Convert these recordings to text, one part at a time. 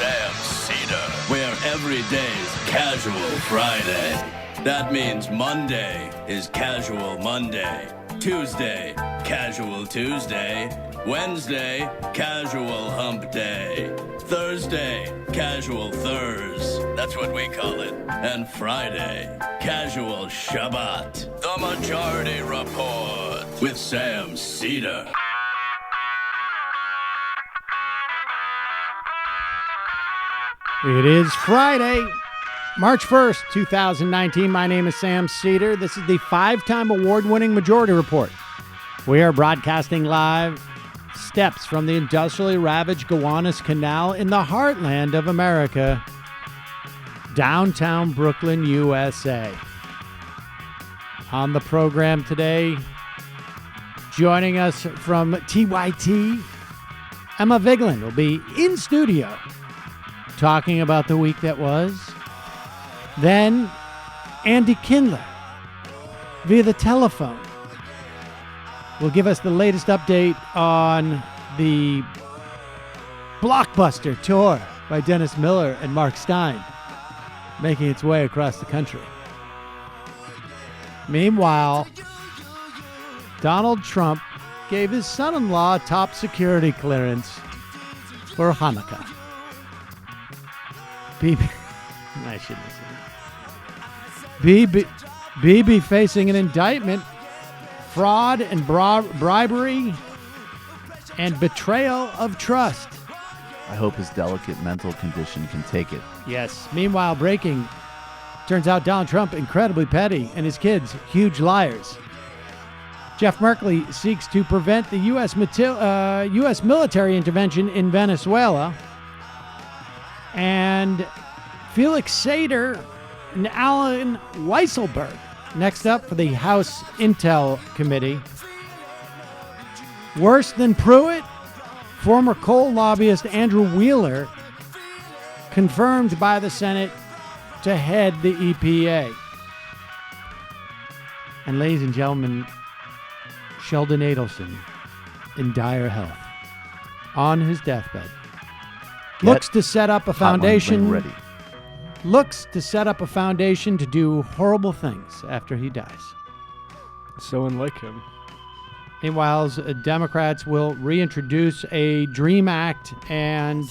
Sam Seder, where every day's Casual Friday. That means Monday is Casual Monday, Tuesday, Casual Tuesday, Wednesday, Casual Hump Day, Thursday, Casual Thurs, that's what we call it, and Friday, Casual Shabbat. The Majority Report with Sam Seder. It is Friday, March 1st, 2019. My name is Sam Seder. This is the 5-time award-winning Majority Report. We are broadcasting live steps from the industrially ravaged Gowanus Canal in the heartland of America, downtown Brooklyn, USA. On the program today, joining us from TYT, Emma Vigeland will be in studio talking about the week that was. Then Andy Kindler, via the telephone, will give us the latest update on the blockbuster tour by Dennis Miller and Mark Steyn, making its way across the country. Meanwhile, Donald Trump gave his son-in-law top security clearance for Hanukkah. I shouldn't have said that. Bibi facing an indictment, fraud and bribery, and betrayal of trust. I hope his delicate mental condition can take it. Yes. Meanwhile, breaking. Turns out Donald Trump incredibly petty, and his kids huge liars. Jeff Merkley seeks to prevent the U.S. military intervention in Venezuela. And Felix Seder and Alan Weisselberg next up for the House Intel Committee. Worse than Pruitt, former coal lobbyist Andrew Wheeler confirmed by the Senate to head the EPA. And ladies and gentlemen, Sheldon Adelson in dire health on his deathbed. Looks to set up a foundation. Looks to set up a foundation to do horrible things after he dies. So unlike him. Meanwhile, Democrats will reintroduce a DREAM Act and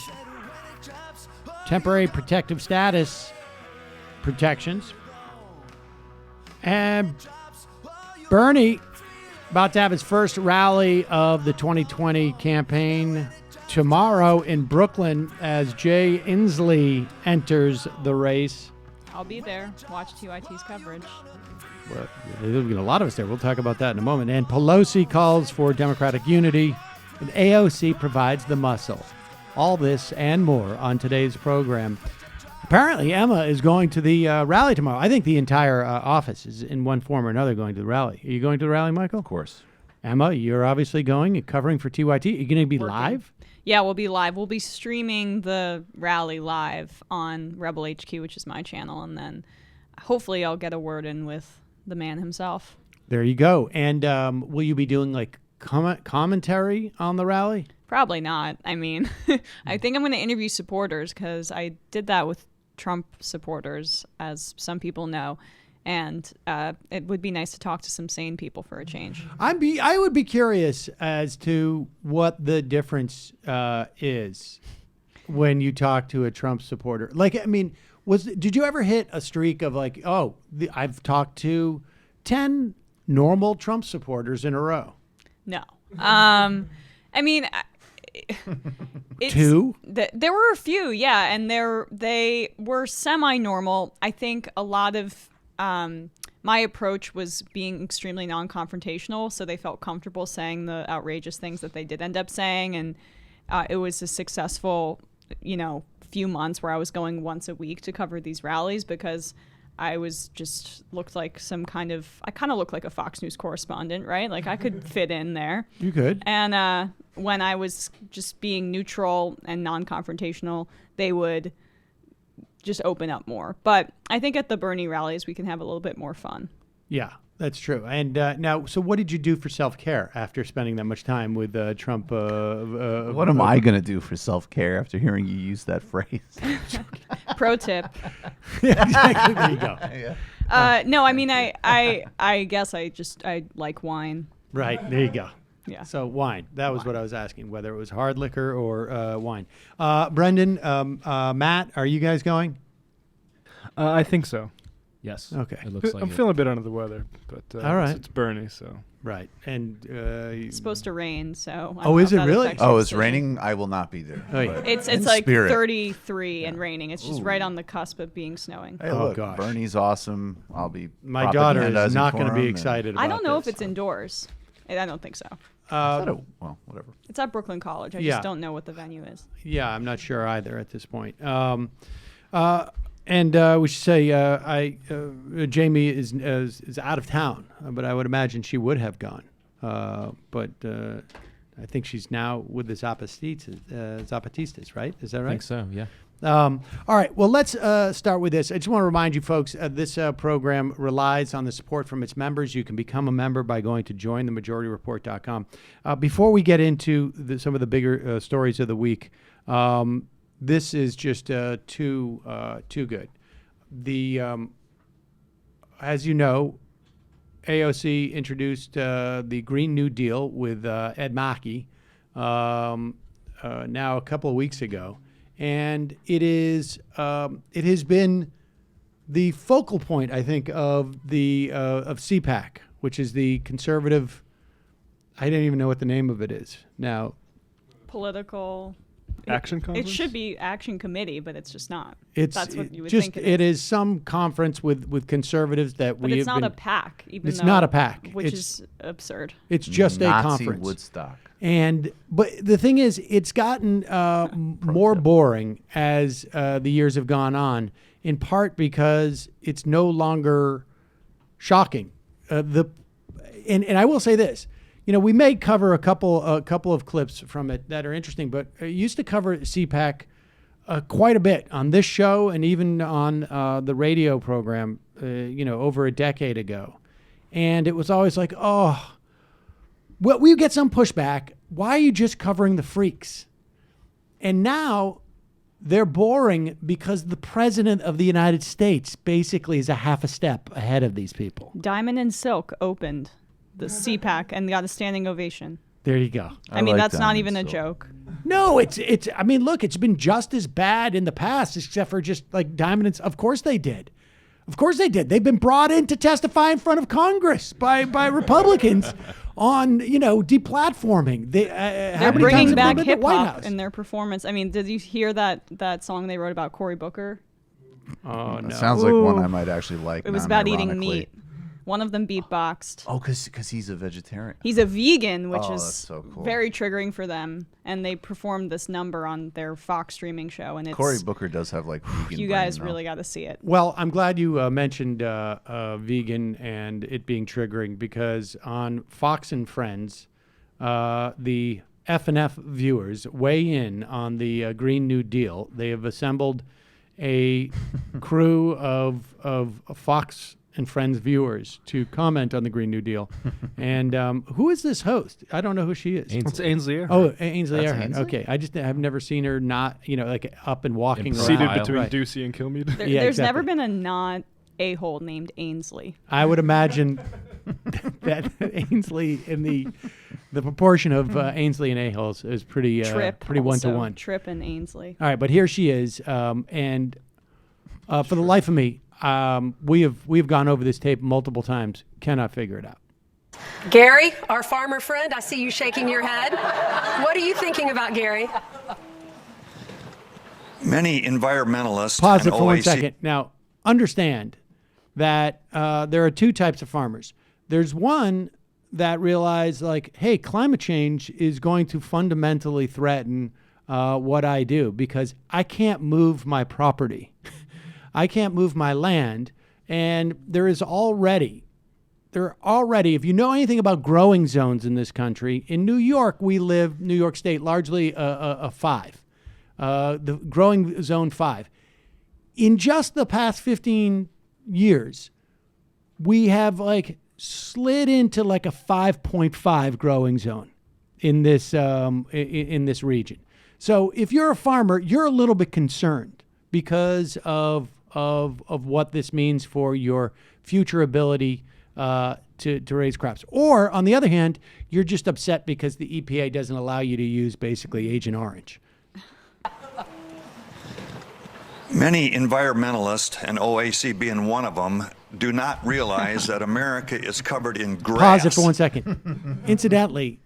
temporary protective status protections. And Bernie about to have his first rally of the 2020 campaign tomorrow in Brooklyn as Jay Inslee enters the race. I'll be there. Watch TYT's coverage. Well, there'll be a lot of us there. We'll talk about that in a moment. And Pelosi calls for Democratic unity, and AOC provides the muscle. All this and more on today's program. Apparently, Emma is going to the rally tomorrow. I think the entire office is in one form or another going to the rally. Are you going to the rally, Michael? Of course. Emma, you're obviously going and covering for TYT. Are you going to be live? Yeah, we'll be live. We'll be streaming the rally live on Rebel HQ, which is my channel, and then hopefully I'll get a word in with the man himself. There you go. And will you be doing like commentary on the rally? Probably not. I mean, I think I'm going to interview supporters because I did that with Trump supporters, as some people know. And it would be nice to talk to some sane people for a change. I would be curious as to what the difference is when you talk to a Trump supporter. Like, I mean, did you ever hit a streak of like, I've talked to 10 normal Trump supporters in a row? No. I mean, two? There were a few, yeah, and they were semi-normal. I think a lot of my approach was being extremely non-confrontational, so they felt comfortable saying the outrageous things that they did end up saying, and it was a successful, few months where I was going once a week to cover these rallies because I looked like I kind of looked like a Fox News correspondent, right? Like I could fit in there. You could. And when I was just being neutral and non-confrontational, they would just open up more. But I think at the Bernie rallies, we can have a little bit more fun. Yeah. That's true. And now, so what did you do for self-care after spending that much time with Trump? What am I going to do for self-care after hearing you use that phrase? Pro tip. Yeah, exactly. There you go. No, I mean, I guess I like wine. Right. There you go. Yeah. So wine. That was what I was asking, whether it was hard liquor or wine. Brendan, Matt, are you guys going? I think so. Yes. Okay. It looks like I'm feeling a bit under the weather, but all right. it's Bernie, so. Right. And It's supposed to rain, so. I don't Oh, know is if it that really? affects your Oh, it's decision. raining? I will not be there. Oh, yeah. but It's in like spirit. 33 and raining. It's just right on the cusp of being snowing. Hey, Oh, look, gosh. Bernie's awesome. I'll be my daughter is propagandizing not for going to be him, and- excited about I don't know if this. it's indoors. I don't think so. Well, whatever. It's at Brooklyn College. I Yeah. just don't know what the venue is. Yeah, I'm not sure either at this point. And we should say, Jamie is out of town, but I would imagine she would have gone. But I think she's now with the Zapatistas, right? Is that right? I think so, yeah. All right. Well, let's start with this. I just want to remind you folks, this program relies on the support from its members. You can become a member by going to jointhemajorityreport.com. Before we get into some of the bigger stories of the week, this is just too good. As you know, AOC introduced the Green New Deal with Ed Markey now a couple of weeks ago. And it has been the focal point, I think, of CPAC, which is the conservative. I don't even know what the name of it is now. Political. Action conference? It should be Action Committee, but it's just not. That's what you would just, think it is some conference with conservatives that But we it's have not been. a PAC, even It's though. not a PAC. Which It's- is absurd. It's just Nazi a conference. Woodstock. But the thing is, it's gotten more boring as the years have gone on, in part because it's no longer shocking. And I will say this, we may cover a couple of clips from it that are interesting, but I used to cover CPAC quite a bit on this show and even on the radio program, over a decade ago, and it was always like, oh. Well, we get some pushback. Why are you just covering the freaks? And now they're boring because the president of the United States basically is a half a step ahead of these people. Diamond and Silk opened the CPAC and got a standing ovation. There you go. I mean, like that's not Diamond even a Silk. joke. No, I mean, look, it's been just as bad in the past, except for just like Diamond and Of course they did. Of course they did. They've been brought in to testify in front of Congress by Republicans on, deplatforming. They're bringing back hip hop in their performance. I mean, did you hear that song they wrote about Cory Booker? Oh, no. That sounds like one I might actually like. It was about eating non-ironically. meat. One of them beatboxed. Oh, because he's a vegetarian. He's a vegan, which Oh, is that's so cool. very triggering for them. And they performed this number on their Fox streaming show. And it's Cory Booker does have like vegan you brain, guys though. really got to see it. Well, I'm glad you mentioned vegan and it being triggering, because on Fox and Friends, the F&F viewers weigh in on the Green New Deal. They have assembled a crew of Fox and Friends viewers to comment on the Green New Deal. And who is this host? I don't know who she is. It's Ainsley Earhart. Oh, Ainsley That's Earhart. Ainsley? Okay, I've never seen her not, like up and walking around. Seated Right. between Right. Ducey and Kilmeade. Yeah, There's exactly. never been a not a-hole named Ainsley. I would imagine that Ainsley in the proportion of Ainsley and A-holes is pretty Trip. pretty also. 1-to-1. Trip and Ainsley. All right, but here she is, and for the life of me, we have gone over this tape multiple times. Cannot figure it out. Gary, our farmer friend, I see you shaking your head. What are you thinking about, Gary? Many environmentalists Pause and it for 1 OAC second. Now, understand that there are two types of farmers. There's one that realize, like, hey, climate change is going to fundamentally threaten what I do, because I can't move my property. I can't move my land. And there are already, if you know anything about growing zones in this country, in New York, New York State, largely a 5, the growing zone 5. In just the past 15 years, we have like slid into like a 5.5 growing zone in this in this region. So if you're a farmer, you're a little bit concerned because of what this means for your future ability to raise crops. Or on the other hand, you're just upset because the EPA doesn't allow you to use basically Agent Orange. Many environmentalists, and OAC being one of them, do not realize that America is covered in grass. Pause it for 1 second. Incidentally,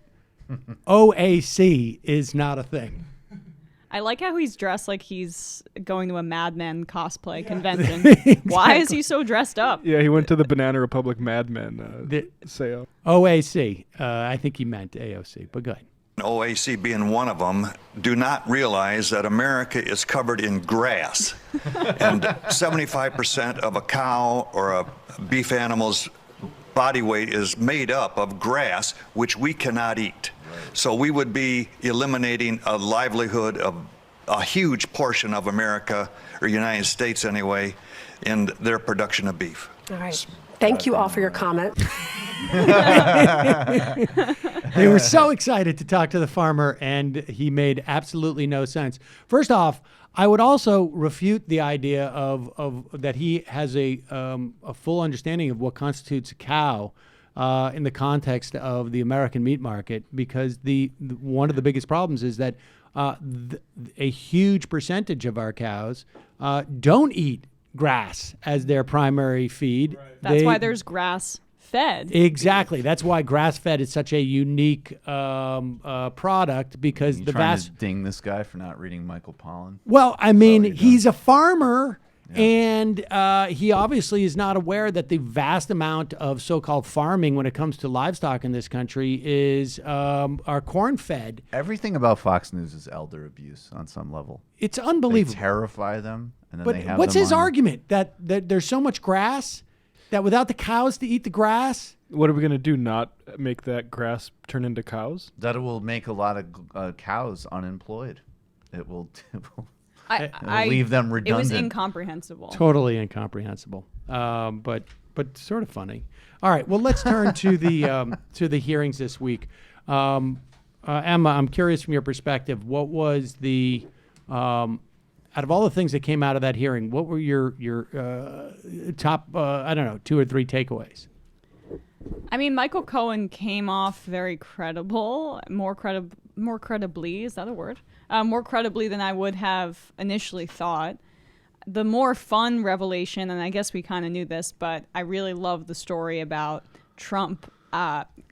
OAC is not a thing. I like how he's dressed like he's going to a Mad Men cosplay convention. Exactly. Why is he so dressed up? Yeah, he went to the Banana Republic Mad Men sale. OAC. I think he meant AOC, but go ahead. OAC being one of them, do not realize that America is covered in grass. And 75% of a cow or a beef animal's body weight is made up of grass, which we cannot eat. So we would be eliminating a livelihood of a huge portion of America, or United States anyway, in their production of beef. All right. Thank you all for your comment. They were so excited to talk to the farmer, and he made absolutely no sense. First off, I would also refute the idea of that he has a full understanding of what constitutes a cow in the context of the American meat market, because one of the biggest problems is that a huge percentage of our cows don't eat grass as their primary feed. Right. That's why there's grass fed. Exactly. That's why grass fed is such a unique product, because You the trying vast. to ding this guy for not reading Michael Pollan? Well, I mean, Sorry, he's a farmer. Yeah. And he obviously is not aware that the vast amount of so-called farming when it comes to livestock in this country is are corn-fed. Everything about Fox News is elder abuse on some level. It's unbelievable. They terrify them, and then But they have what's them his on- argument? That there's so much grass that without the cows to eat the grass? What are we going to do, not make that grass turn into cows? That it will make a lot of cows unemployed. It will I leave them redundant. It was incomprehensible. Totally incomprehensible, but sort of funny. All right, well, let's turn to the hearings this week. Emma, I'm curious from your perspective, what was the out of all the things that came out of that hearing, what were your top 2 or 3 takeaways? I mean, Michael Cohen came off very credible, more credibly, is that a word? More credibly than I would have initially thought. The more fun revelation, and I guess we kind of knew this, but I really love the story about Trump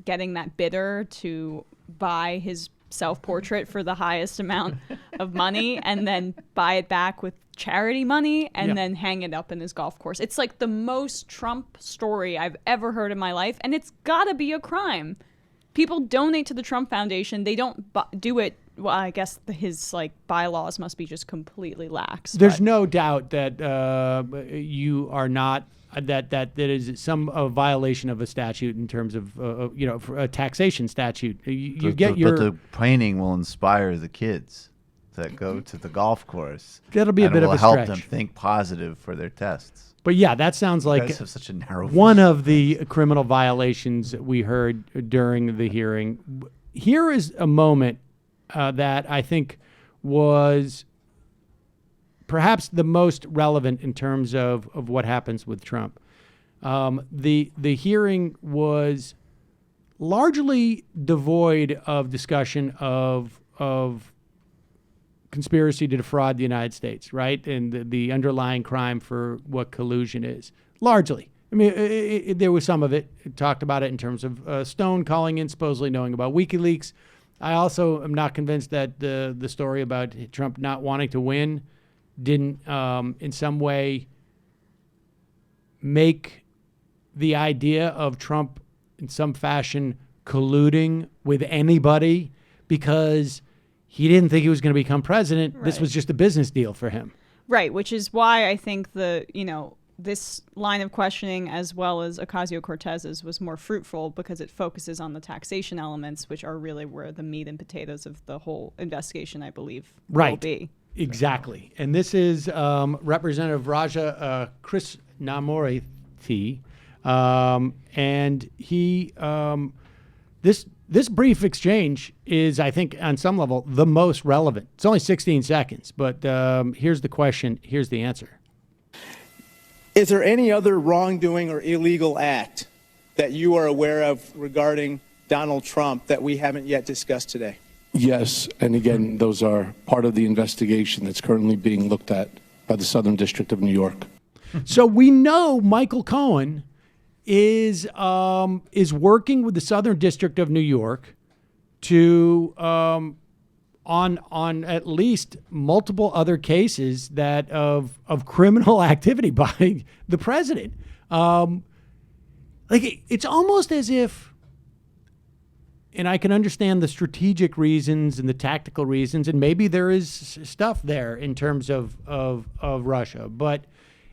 getting that bidder to buy his self-portrait for the highest amount of money and then buy it back with charity money and then hang it up in his golf course. It's like the most Trump story I've ever heard in my life, and it's gotta be a crime. People donate to the Trump Foundation. They don't do it. Well, I guess his bylaws must be just completely lax. There's no doubt that you are not that is some violation of a statute in terms of for a taxation statute. But the painting will inspire the kids that go to the golf course. That'll be a bit of a stretch. It will help stretch. them think positive for their tests. But yeah, that sounds like You guys have such a narrow one vision. of the criminal violations we heard during the hearing. Here is a moment that I think was perhaps the most relevant in terms of what happens with Trump. The hearing was largely devoid of discussion of conspiracy to defraud the United States, right? And the underlying crime for what collusion is. Largely. I mean, there was some of it. It talked about it in terms of Stone calling in, supposedly knowing about WikiLeaks. I also am not convinced that the story about Trump not wanting to win didn't in some way make the idea of Trump in some fashion colluding with anybody because he didn't think he was going to become president. Right. This was just a business deal for him. Right, which is why I think this line of questioning, as well as Ocasio-Cortez's, was more fruitful because it focuses on the taxation elements, which are really where the meat and potatoes of the whole investigation, I believe, will be. Exactly. And this is Representative Raja Krishnamurthy And he this brief exchange is, I think, on some level, the most relevant. It's only 16 seconds, but here's the question. Here's the answer. Is there any other wrongdoing or illegal act that you are aware of regarding Donald Trump that we haven't yet discussed today? Yes, and again, those are part of the investigation that's currently being looked at by the Southern District of New York. So we know Michael Cohen is working with the Southern District of New York to on at least multiple other cases that of criminal activity by the president. It's almost as if, and I can understand the strategic reasons and the tactical reasons, and maybe there is stuff there in terms of Russia, but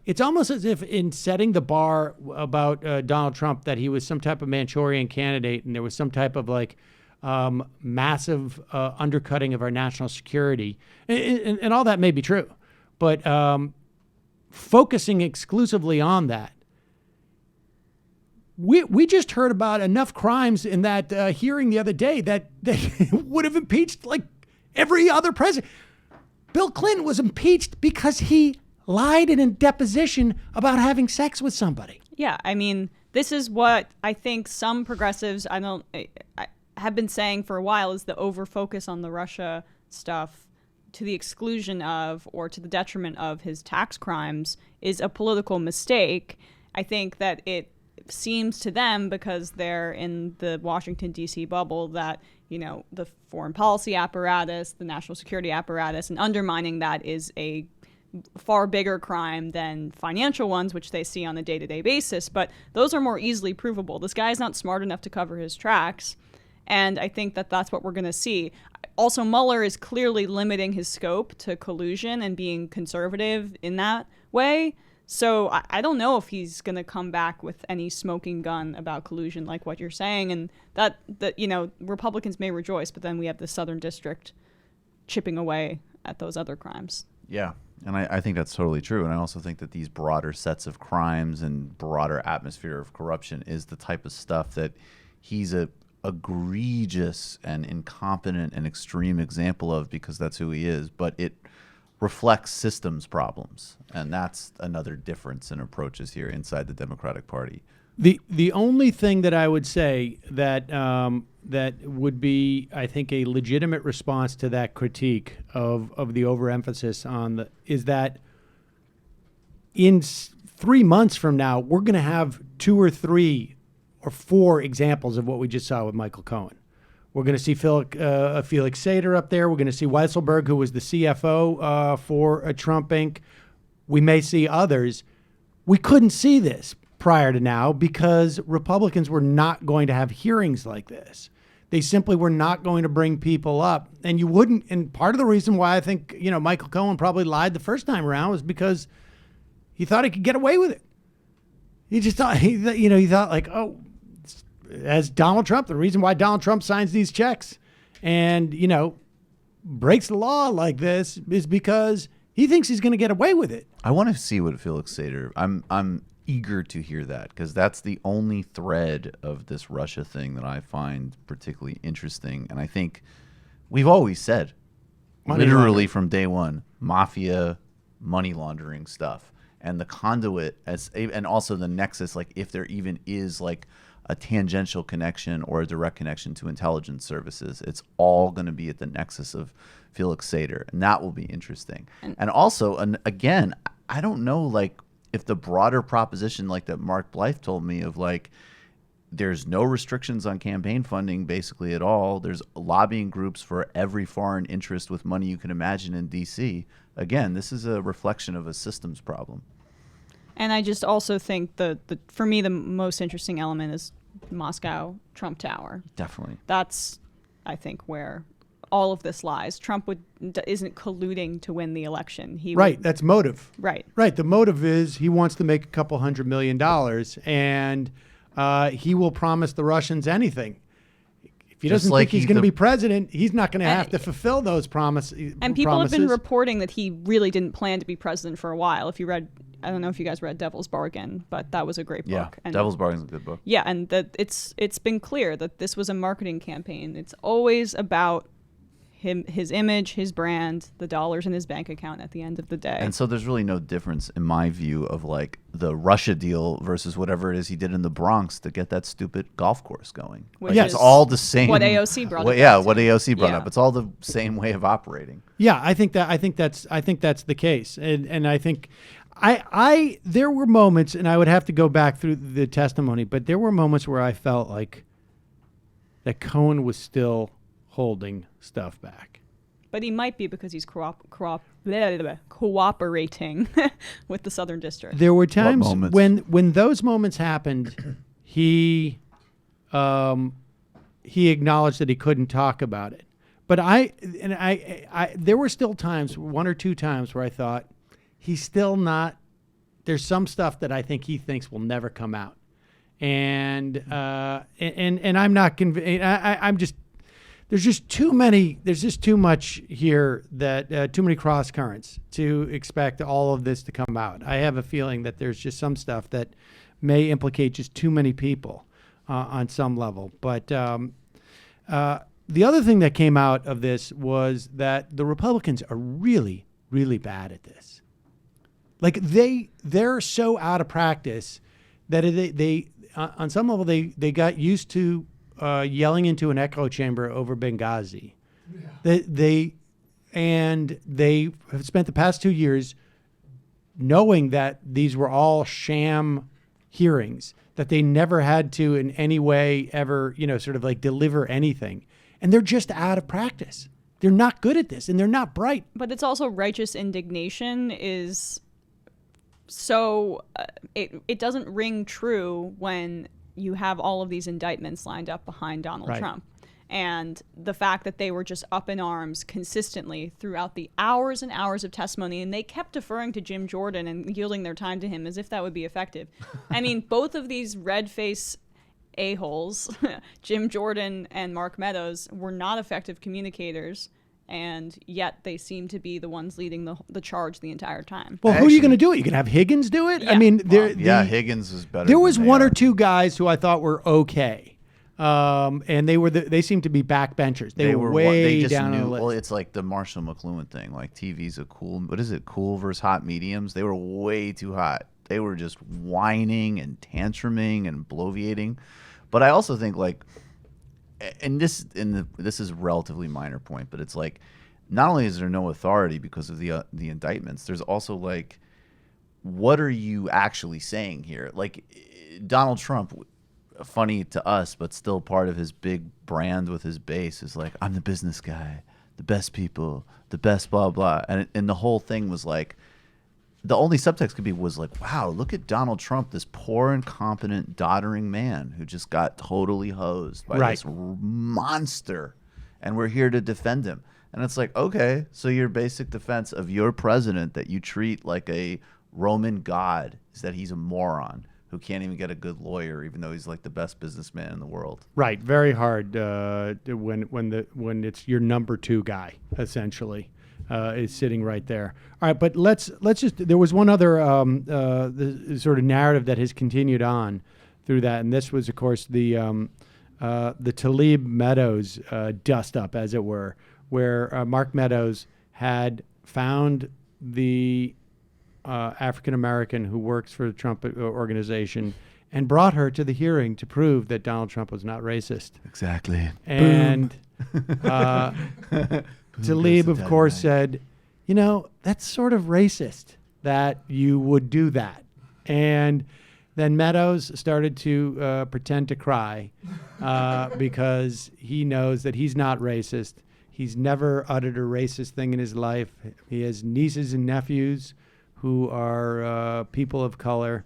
it's almost as if in setting the bar about Donald Trump that he was some type of Manchurian candidate and there was some type of massive undercutting of our national security, and all that may be true, but focusing exclusively on that. We just heard about enough crimes in that hearing the other day that would have impeached every other president. Bill Clinton was impeached because he lied in a deposition about having sex with somebody. Yeah, I mean, this is what I think some progressives I have been saying for a while is the over-focus on the Russia stuff to the exclusion of or to the detriment of his tax crimes is a political mistake. I think that it seems to them, because they're in the Washington, D.C. bubble, that, the foreign policy apparatus, the national security apparatus, and undermining that is a far bigger crime than financial ones, which they see on a day-to-day basis. But those are more easily provable. This guy's not smart enough to cover his tracks. And I think that that's what we're going to see. Also, Mueller is clearly limiting his scope to collusion and being conservative in that way. So I don't know if he's going to come back with any smoking gun about collusion like what you're saying. And that Republicans may rejoice, but then we have the Southern District chipping away at those other crimes. Yeah, and I think that's totally true. And I also think that these broader sets of crimes and broader atmosphere of corruption is the type of stuff that he's a egregious and incompetent and extreme example of, because that's who he is. But it reflects systems problems, and that's another difference in approaches here inside the Democratic Party. The only thing that I would say that that would be, I think, a legitimate response to that critique of the overemphasis on is that in 3 months from now, we're going to have 2 or 3 or 4 examples of what we just saw with Michael Cohen. We're going to see Felix Seder up there. We're going to see Weisselberg, who was the CFO for Trump Inc. We may see others. We couldn't see this prior to now because Republicans were not going to have hearings like this. They simply were not going to bring people up. And you wouldn't. And part of the reason why I think, Michael Cohen probably lied the first time around was because he thought he could get away with it. He just thought, he thought as Donald Trump, the reason why Donald Trump signs these checks and, breaks the law like this is because he thinks he's going to get away with it. I want to see what Felix Seder, I'm eager to hear that, because that's the only thread of this Russia thing that I find particularly interesting. And I think we've always said, literally from day one, mafia, money laundering stuff, and the conduit and also the nexus, if there even is a tangential connection or a direct connection to intelligence services, it's all going to be at the nexus of Felix Seder, and that will be interesting. And also, again, I don't know, if the broader proposition that Mark Blythe told me of there's no restrictions on campaign funding basically at all. There's lobbying groups for every foreign interest with money you can imagine in D.C. Again, this is a reflection of a systems problem. And I just also think for me, the most interesting element is Moscow Trump Tower. Definitely. That's, I think, where all of this lies. Trump isn't colluding to win the election. That's motive. Right. The motive is he wants to make $200 million, and he will promise the Russians anything. If he Just doesn't like think he's going to be president, he's not going to have to fulfill those promises. And people have been reporting that he really didn't plan to be president for a while. If you read, I don't know if you guys read Devil's Bargain, but that was a great book. Yeah, Devil's Bargain is a good book. Yeah, and that it's been clear that this was a marketing campaign. It's always about him, his image, his brand, the dollars in his bank account at the end of the day. And so there's really no difference in my view of like the Russia deal versus whatever it is he did in the Bronx to get that stupid golf course going. Which Like, is it's all the same. what AOC brought up. Yeah, what AOC brought Yeah. up. It's all the same way of operating. Yeah, I think that's the case, and I think I there were moments, and I would have to go back through the testimony, but there were moments where I felt like that Cohen was still holding stuff back. But he might be because he's cooperating with the Southern District. There were times moments? when those moments happened, he acknowledged that he couldn't talk about it. But I there were still times, one or two times, where I thought he's still not. There's some stuff that I think he thinks will never come out, and I'm not convinced. I'm just. There's just too many. There's just too much here that too many cross currents to expect all of this to come out. I have a feeling that there's just some stuff that may implicate just too many people on some level. But the other thing that came out of this was that the Republicans are really, really bad at this. Like they're so out of practice that they on some level they got used to. Yelling into an echo chamber over Benghazi. Yeah. They have spent the past 2 years knowing that these were all sham hearings, that they never had to in any way ever, sort of like deliver anything. And they're just out of practice. They're not good at this, and they're not bright. But it's also righteous indignation is so it doesn't ring true when you have all of these indictments lined up behind Donald Trump. And the fact that they were just up in arms consistently throughout the hours and hours of testimony, and they kept deferring to Jim Jordan and yielding their time to him as if that would be effective. I mean, both of these red-face a-holes, Jim Jordan and Mark Meadows, were not effective communicators, and yet they seem to be the ones leading the charge the entire time. Well, who are you going to do it? You can have Higgins do it? Yeah. I mean, Higgins is better. There was than one they or are. two guys who I thought were okay, and they seemed to be backbenchers. They were way they just down on knew, the list. Well, it's like the Marshall McLuhan thing. Like TV's a cool. What is it? Cool versus hot mediums. They were way too hot. They were just whining and tantruming and bloviating. But I also think like, and this is a relatively minor point, but it's like, not only is there no authority because of the indictments, there's also like, what are you actually saying here? Like Donald Trump, funny to us, but still part of his big brand with his base is like, I'm the business guy, the best people, the best blah, blah. And the whole thing was like, the only subtext was like, wow, look at Donald Trump, this poor, incompetent, doddering man who just got totally hosed by this monster. And we're here to defend him. And it's like, okay, so your basic defense of your president that you treat like a Roman god is that he's a moron who can't even get a good lawyer, even though he's like the best businessman in the world. Right, very hard when it's your number two guy essentially is sitting right there. All right, but let's just. There was one other the sort of narrative that has continued on through that, and this was, of course, the Tlaib Meadows dust up, as it were, where Mark Meadows had found the African American who works for the Trump organization and brought her to the hearing to prove that Donald Trump was not racist. Exactly. And Tlaib, of course, said, that's sort of racist that you would do that. And then Meadows started to pretend to cry because he knows that he's not racist. He's never uttered a racist thing in his life. He has nieces and nephews who are people of color.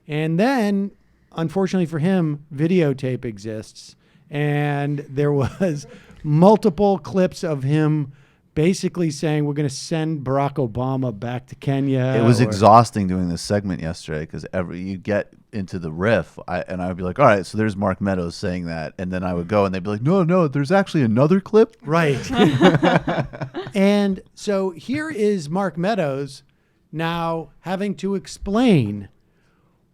And then, unfortunately for him, videotape exists. And there was multiple clips of him basically saying we're going to send Barack Obama back to Kenya. It was or- exhausting doing this segment yesterday because you get into the riff, and I would be like, all right, so there's Mark Meadows saying that, and then I would go, and they'd be like, no, there's actually another clip. Right. And so here is Mark Meadows now having to explain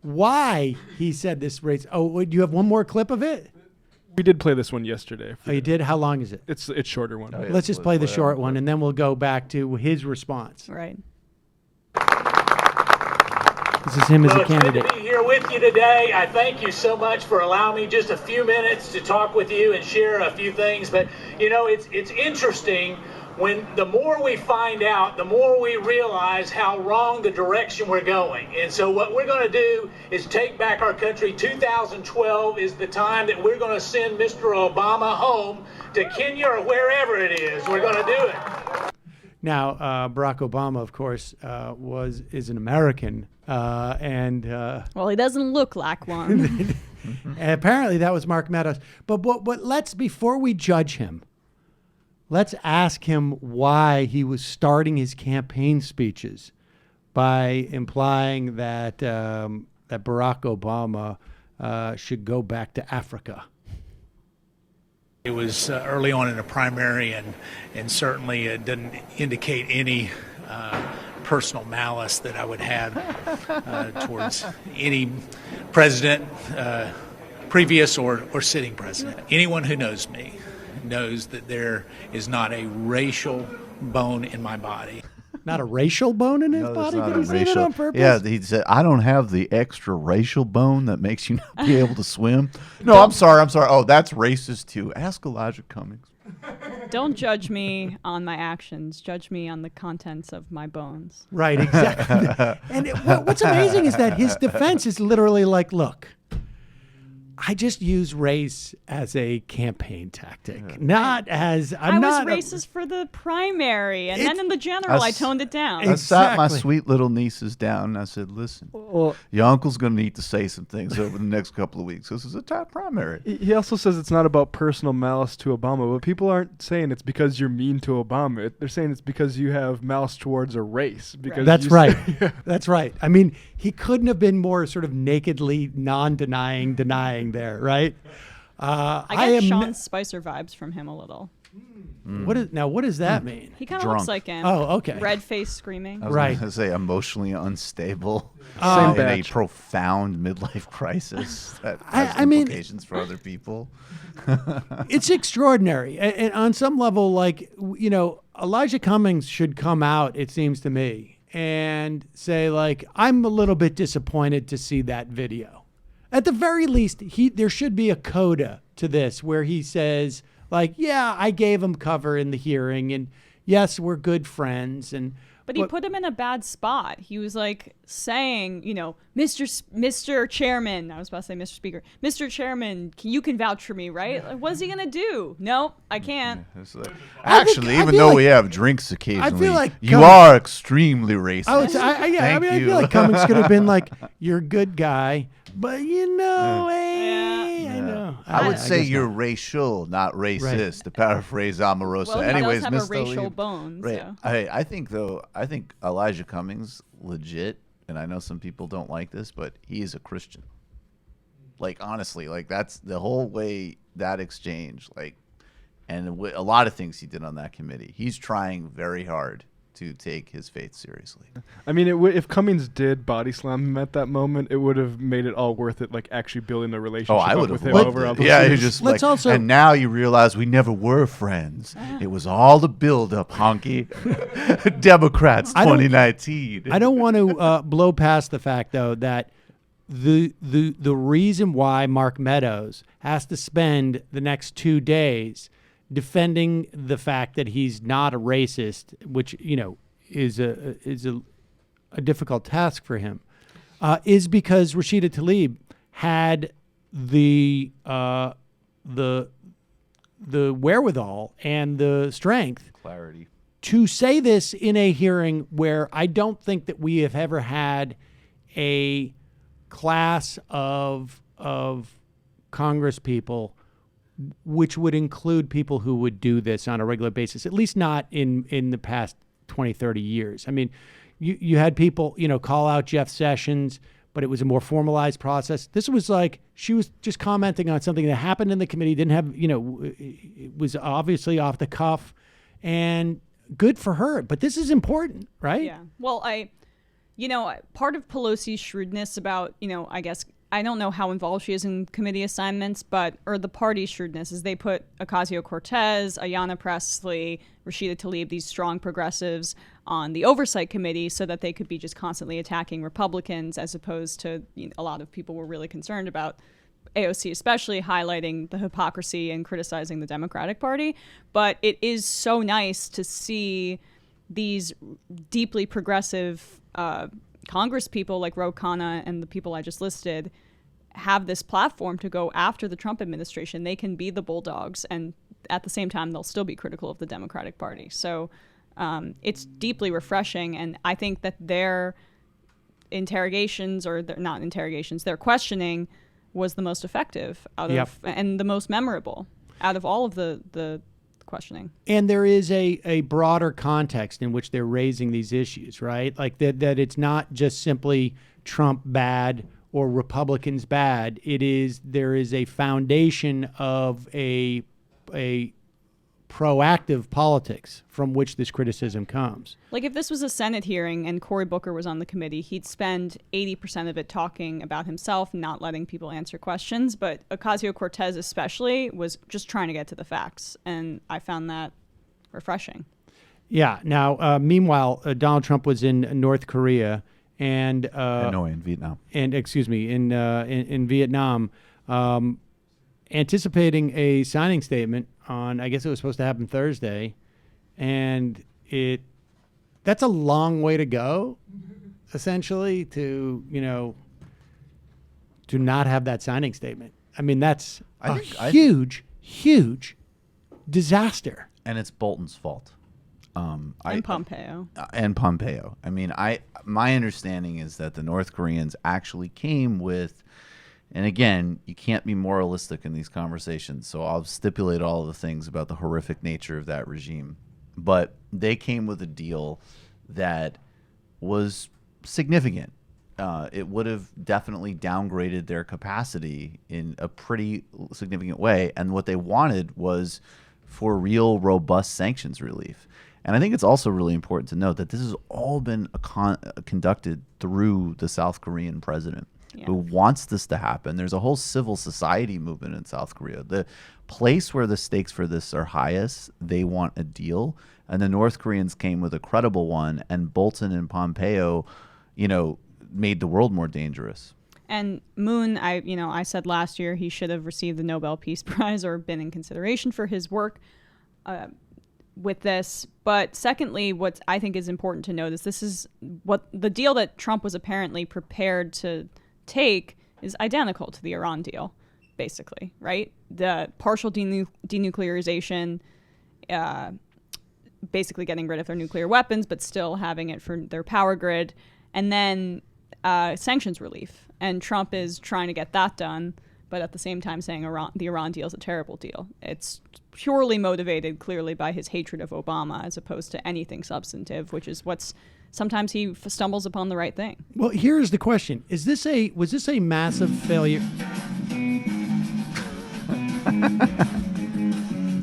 why he said this race. Oh, do you have one more clip of it? We did play this one yesterday. Oh, you did? How long is it? It's shorter one. Oh, yeah. Let's just play the short one, and then we'll go back to his response. Right. This is him as a Well, it's good candidate. to be here with you today. I thank you so much for allowing me just a few minutes to talk with you and share a few things. But, you know, it's interesting when the more we find out, the more we realize how wrong the direction we're going. And so what we're going to do is take back our country. 2012 is the time that we're going to send Mr. Obama home to Kenya or wherever it is. We're going to do it. Now, Barack Obama, of course, is an American, and Well, he doesn't look like one. apparently that was Mark Meadows. But before we judge him, let's ask him why he was starting his campaign speeches by implying that that Barack Obama should go back to Africa. It was early on in the primary, and certainly it didn't indicate any personal malice that I would have towards any president, previous or sitting president. Anyone who knows me knows that there is not a racial bone in my body. Not a racial bone in his No, body? that's not Did he a say that racial- on purpose? Yeah, he said, I don't have the extra racial bone that makes you not be able to swim. No, I'm sorry. Oh, that's racist too. Ask Elijah Cummings. Don't judge me on my actions. Judge me on the contents of my bones. Right, exactly. And what's amazing is that his defense is literally like, look, I just use race as a campaign tactic, not as I was racist for the primary, and then in the general, I toned it down. I sat my Exactly. sweet little nieces down and I said, listen, Well, your uncle's going to need to say some things over the next couple of weeks. This is a top primary. he also says it's not about personal malice to Obama, but people aren't saying it's because you're mean to Obama. They're saying it's because you have malice towards a race. Because That's you right. say- That's right. I mean, he couldn't have been more sort of nakedly denying there, right? I get Sean Spicer vibes from him a little. What does that mean? He kind of Drunk. looks like him. Oh, okay. Red face screaming. I was Right. going to say emotionally unstable. Same in a batch. profound midlife crisis that has I mean- implications for other people. It's extraordinary. And on some level, like, you know, Elijah Cummings should come out, it seems to me, and say, like, I'm a little bit disappointed to see that video. At the very least, there should be a coda to this where he says, like, yeah, I gave him cover in the hearing, and yes, we're good friends. But he put him in a bad spot. He was like saying, you know, Mr. Chairman, I was about to say Mr. Speaker, Mr. Chairman, you can vouch for me, right? Like, what is he going to do? Nope, I can't. It's like- actually, I even feel though like- we have drinks occasionally, like you Cummings- are extremely racist. I would say, I Thank mean, I you. feel like Cummings could have been like, you're a good guy, but you know, hey, I know. I would say guess you're not. racial, not racist, to paraphrase Omarosa. Well, he Anyways, does have a Mr. racial Tlaib- bone, Right. so. I think Elijah Cummings legit, and I know some people don't like this, but he is a Christian. Like, honestly, like that's the whole way that exchange, like, and a lot of things he did on that committee. He's trying very hard to take his faith seriously. I mean, if Cummings did body slam him at that moment, it would have made it all worth it, like actually building a relationship Oh, I up would with have him loved over it. other Yeah, you things. just Let's like, also- and now you realize we never were friends. It was all the build-up, honky. Democrats, I don't- 2019. I don't want to blow past the fact, though, that the reason why Mark Meadows has to spend the next 2 days defending the fact that he's not a racist, which, you know, is a difficult task for him, is because Rashida Tlaib had the wherewithal and the strength Clarity. to say this in a hearing where I don't think that we have ever had a class of Congress people which would include people who would do this on a regular basis, at least not in the past 20, 30 years. I mean, you had people, call out Jeff Sessions, but it was a more formalized process. This was like she was just commenting on something that happened in the committee, didn't have, it was obviously off the cuff, and good for her. But this is important, right? Yeah. Well, part of Pelosi's shrewdness about, I guess, I don't know how involved she is in committee assignments, or the party's shrewdness is they put Ocasio-Cortez, Ayanna Pressley, Rashida Tlaib, these strong progressives on the oversight committee so that they could be just constantly attacking Republicans, as opposed to a lot of people were really concerned about AOC, especially highlighting the hypocrisy and criticizing the Democratic Party. But it is so nice to see these deeply progressive Congress people like Ro Khanna and the people I just listed have this platform to go after the Trump administration. They can be the bulldogs, and at the same time, they'll still be critical of the Democratic Party. So it's deeply refreshing, and I think that their interrogations, or not interrogations, their questioning was the most effective and the most memorable out of all of the questioning. And there is a broader context in which they're raising these issues, right? Like that it's not just simply Trump bad or Republicans bad. There is a foundation of a proactive politics from which this criticism comes. Like if this was a Senate hearing and Cory Booker was on the committee, he'd spend 80% of it talking about himself, not letting people answer questions. But Ocasio-Cortez especially was just trying to get to the facts. And I found that refreshing. Yeah. Now, meanwhile, Donald Trump was in North Korea and in Vietnam. And in Vietnam, anticipating a signing statement on, I guess it was supposed to happen Thursday, and that's a long way to go, essentially, to not have that signing statement. I mean, that's a huge disaster. And it's Bolton's fault. And Pompeo. I mean, my understanding is that the North Koreans actually came with, and again, you can't be moralistic in these conversations, so I'll stipulate all of the things about the horrific nature of that regime. But they came with a deal that was significant. It would have definitely downgraded their capacity in a pretty significant way. And what they wanted was for real, robust sanctions relief. And I think it's also really important to note that this has all been conducted through the South Korean president. Yeah. Who wants this to happen. There's a whole civil society movement in South Korea. The place where the stakes for this are highest, they want a deal. And the North Koreans came with a credible one, and Bolton and Pompeo, made the world more dangerous. And Moon, I said last year he should have received the Nobel Peace Prize or been in consideration for his work with this. But secondly, what I think is important to note is this is what the deal that Trump was apparently prepared to take is identical to the Iran deal, basically, right? The partial denuclearization, basically getting rid of their nuclear weapons, but still having it for their power grid, and then sanctions relief. And Trump is trying to get that done, but at the same time saying the Iran deal is a terrible deal. It's purely motivated, clearly, by his hatred of Obama as opposed to anything substantive, which is what's sometimes he stumbles upon the right thing. Well, here's the question. Was this a massive failure?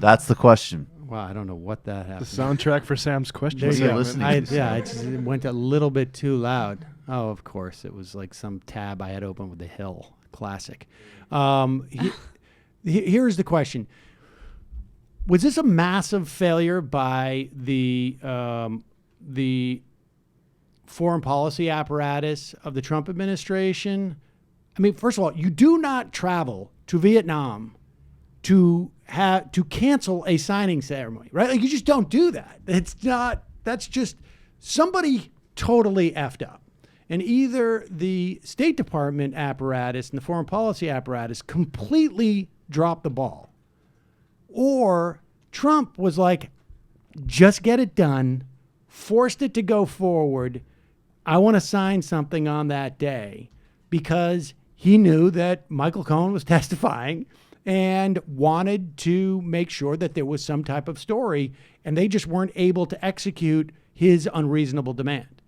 That's the question. Wow, I don't know what that happened. The soundtrack for Sam's question. There you go. It went a little bit too loud. Oh, of course. It was like some tab I had open with The Hill. Classic. Here's the question. Was this a massive failure by the foreign policy apparatus of the Trump administration? I mean, first of all, you do not travel to Vietnam to cancel a signing ceremony, right? Like, you just don't do that. That's just somebody totally effed up. And either the State Department apparatus and the foreign policy apparatus completely dropped the ball, or Trump was like, just get it done, forced it to go forward. I want to sign something on that day, because he knew that Michael Cohen was testifying and wanted to make sure that there was some type of story, and they just weren't able to execute his unreasonable demand.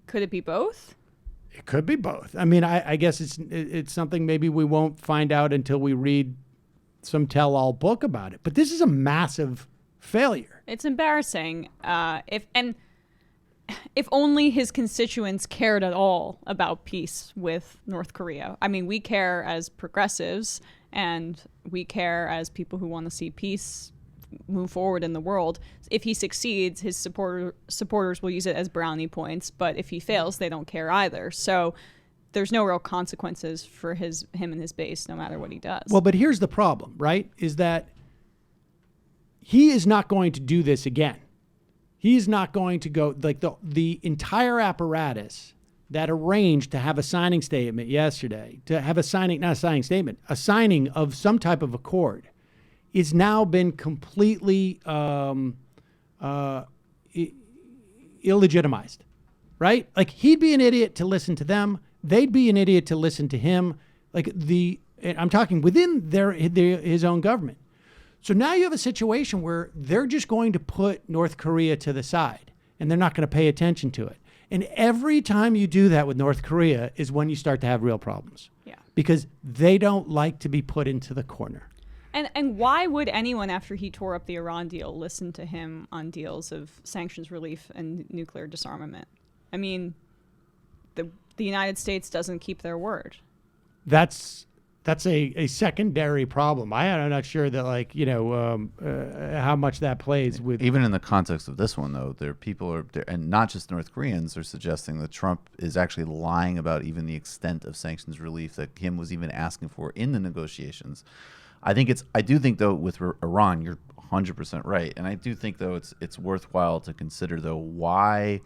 Could it be both? It could be both. I mean, I guess it's something maybe we won't find out until we read some tell-all book about it. But this is a massive failure. It's embarrassing. If only his constituents cared at all about peace with North Korea. I mean, we care as progressives, and we care as people who want to see peace move forward in the world. If he succeeds, his supporters will use it as brownie points, but if he fails, they don't care either. So there's no real consequences for him and his base, no matter what he does. Well, but here's the problem, right? Is that he is not going to do this again. He's not going to go, like the entire apparatus that arranged to have a signing statement yesterday, to have a signing of some type of accord, is now been completely illegitimized, right? Like, he'd be an idiot to listen to them. They'd be an idiot to listen to him. Like, I'm talking within his own government. So now you have a situation where they're just going to put North Korea to the side, and they're not going to pay attention to it. And every time you do that with North Korea is when you start to have real problems. Yeah. Because they don't like to be put into the corner. And why would anyone, after he tore up the Iran deal, listen to him on deals of sanctions relief and nuclear disarmament? I mean, the United States doesn't keep their word. That's a secondary problem. I'm not sure that, how much that plays with. Even in the context of this one, though, and not just North Koreans, are suggesting that Trump is actually lying about even the extent of sanctions relief that Kim was even asking for in the negotiations. I do think, though, with Iran, you're 100% right. And I do think, though, it's worthwhile to consider, though, why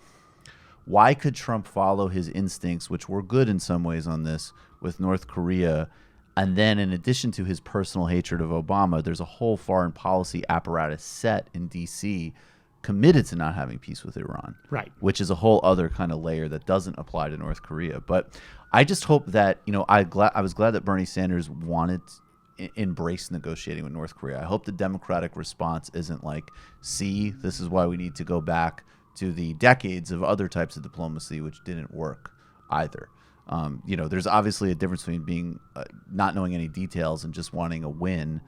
could Trump follow his instincts, which were good in some ways on this, with North Korea? And then, in addition to his personal hatred of Obama, there's a whole foreign policy apparatus set in D.C. committed to not having peace with Iran. Right. Which is a whole other kind of layer that doesn't apply to North Korea. But I just hope that, I was glad that Bernie Sanders wanted embrace negotiating with North Korea. I hope the Democratic response isn't like, see, this is why we need to go back to the decades of other types of diplomacy which didn't work either. There's obviously a difference between being not knowing any details and just wanting a win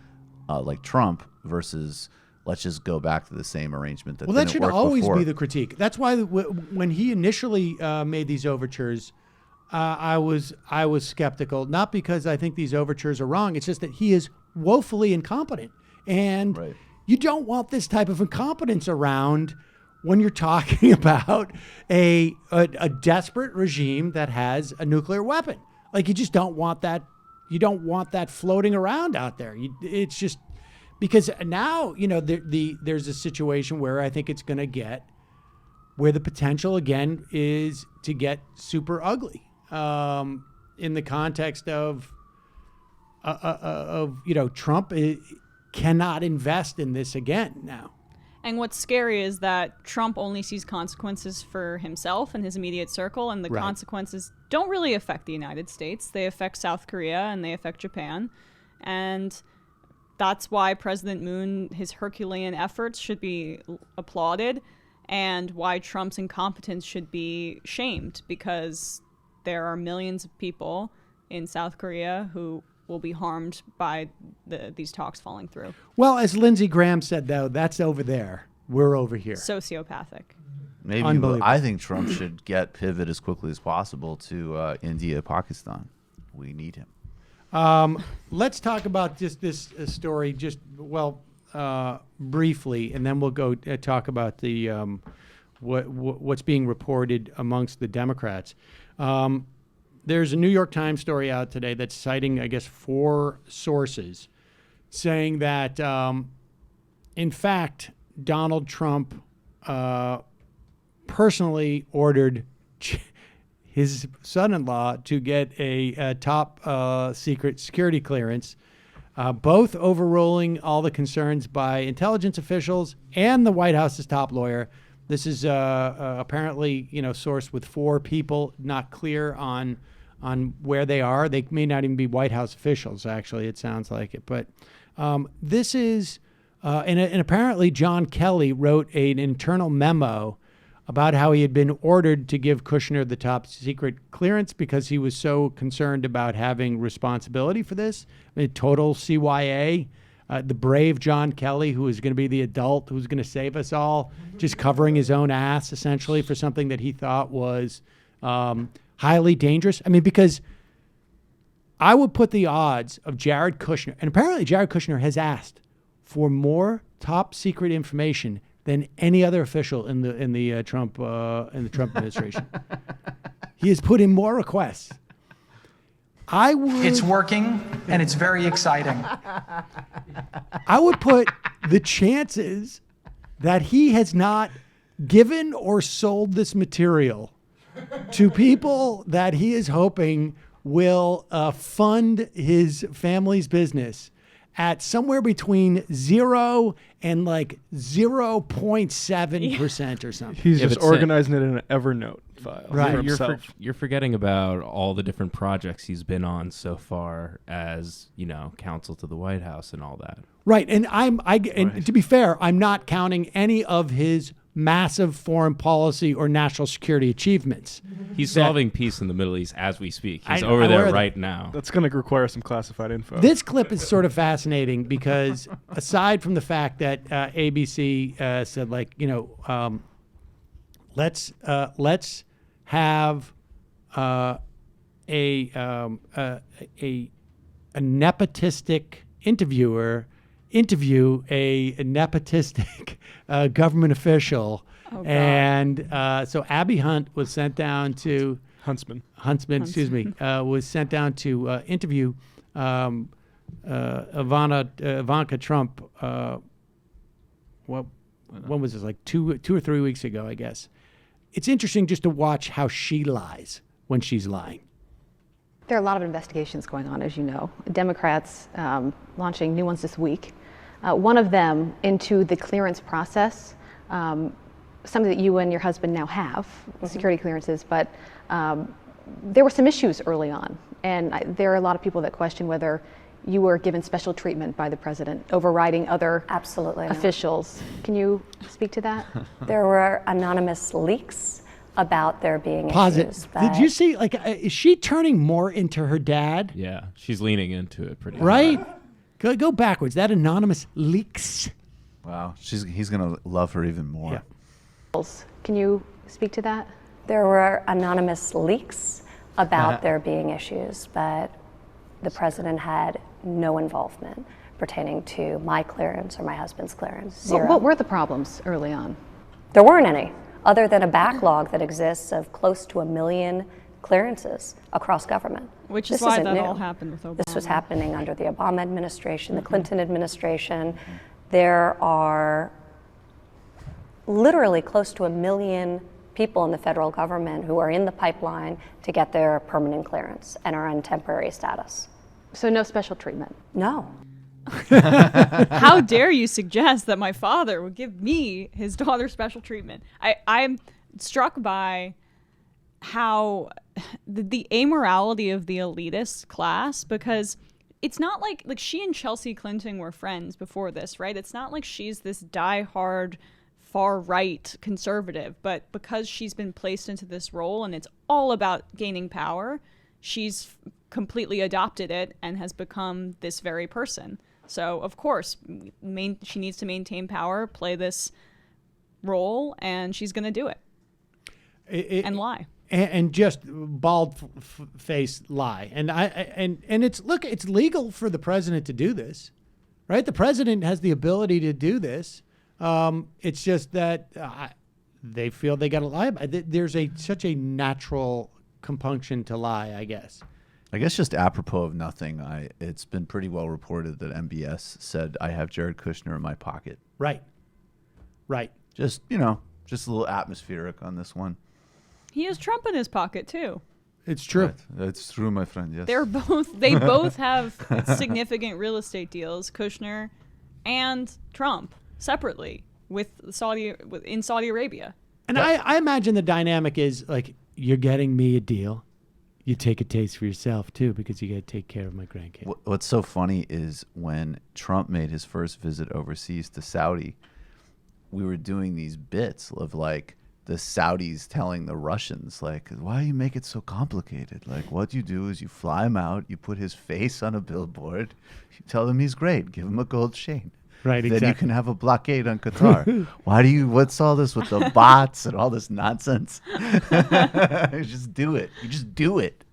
like Trump versus let's just go back to the same arrangement that didn't work before. Well, that should always be the critique. That's why when he initially made these overtures, I was skeptical, not because I think these overtures are wrong. It's just that he is woefully incompetent. And you don't want this type of incompetence around when you're talking about a desperate regime that has a nuclear weapon. Like, you just don't want that. You don't want that floating around out there. It's just because now, there's a situation where I think it's going to get where the potential again is to get super ugly. In the context of Trump cannot invest in this again now. And what's scary is that Trump only sees consequences for himself and his immediate circle, and the consequences don't really affect the United States. They affect South Korea and they affect Japan. And that's why President Moon, his Herculean efforts should be applauded, and why Trump's incompetence should be shamed, because there are millions of people in South Korea who will be harmed by these talks falling through. Well, as Lindsey Graham said, though, that's over there. We're over here. Sociopathic. Maybe I think Trump should pivot as quickly as possible to India, Pakistan. We need him. Let's talk about just this story, briefly, and then we'll go talk about the what's being reported amongst the Democrats. There's a New York Times story out today that's citing, I guess, 4 sources saying that, in fact, Donald Trump personally ordered his son-in-law to get a top secret security clearance, both overruling all the concerns by intelligence officials and the White House's top lawyer. This is apparently, sourced with 4 people, not clear on on where they are. They may not even be White House officials, actually, it sounds like it. But this is, and apparently John Kelly wrote an internal memo about how he had been ordered to give Kushner the top secret clearance because he was so concerned about having responsibility for this. I mean, total CYA. The brave John Kelly, who is going to be the adult who's going to save us all, just covering his own ass, essentially, for something that he thought was highly dangerous. I mean, because I would put the odds of Jared Kushner, and apparently Jared Kushner has asked for more top secret information than any other official in the Trump administration. He has put in more requests. It's working, and it's very exciting. I would put the chances that he has not given or sold this material to people that he is hoping will fund his family's business at somewhere between 0 and like 0.7% or something. He's just organizing it in an Evernote file. Right. You're forgetting about all the different projects he's been on so far as, counsel to the White House and all that. Right. And and to be fair, I'm not counting any of his massive foreign policy or national security achievements. He's solving peace in the Middle East as we speak. He's over there right now. That's going to require some classified info. This clip is sort of fascinating because aside from the fact that ABC said, let's have a nepotistic interviewer interview a nepotistic government official. Oh, and so Abby Hunt was sent down to Huntsman, excuse me, was sent down to interview Ivanka Trump. When was this? Like two or 3 weeks ago, I guess. It's interesting just to watch how she lies when she's lying. There are a lot of investigations going on, as you know. Democrats launching new ones this week. One of them into the clearance process, something that you and your husband now have, security clearances, but there were some issues early on. And there are a lot of people that question whether you were given special treatment by the president, overriding other officials. Can you speak to that? There were anonymous leaks about there being issues. Did you see, is she turning more into her dad? Yeah, she's leaning into it pretty right? Go backwards. That anonymous leaks. Wow, he's going to love her even more. Yeah. Can you speak to that? There were anonymous leaks about there being issues, but the president had no involvement pertaining to my clearance or my husband's clearance. Zero. What were the problems early on? There weren't any, other than a backlog that exists of close to 1 million clearances across government. Which is why that all happened with Obama. This was happening under the Obama administration, the Clinton administration. There are literally close to 1 million people in the federal government who are in the pipeline to get their permanent clearance and are on temporary status. So no special treatment? No. How dare you suggest that my father would give me his daughter special treatment? I'm struck by how the amorality of the elitist class, because it's not like she and Chelsea Clinton were friends before this, right? It's not like she's this diehard far-right conservative, but because she's been placed into this role and it's all about gaining power, she's completely adopted it and has become this very person. So, of course, she needs to maintain power, play this role, and she's going to do it. And lie. And just bald-faced lie. And it's legal for the president to do this, right? The president has the ability to do this. It's just that they feel they got to lie about it. There's such a natural compunction to lie, I guess. I guess just apropos of nothing, it's been pretty well reported that MBS said, I have Jared Kushner in my pocket. Right. Just a little atmospheric on this one. He has Trump in his pocket, too. It's true. Right. It's true, my friend, yes. They both have significant real estate deals, Kushner and Trump, separately in Saudi Arabia. And I imagine the dynamic is like, you're getting me a deal. You take a taste for yourself, too, because you got to take care of my grandkid. What's so funny is when Trump made his first visit overseas to Saudi, we were doing these bits of like the Saudis telling the Russians, like, why do you make it so complicated? Like, what you do is you fly him out, you put his face on a billboard, you tell him he's great, give him a gold chain. Right, Then exactly. you can have a blockade on Qatar. What's all this with the bots and all this nonsense? Just do it. You just do it.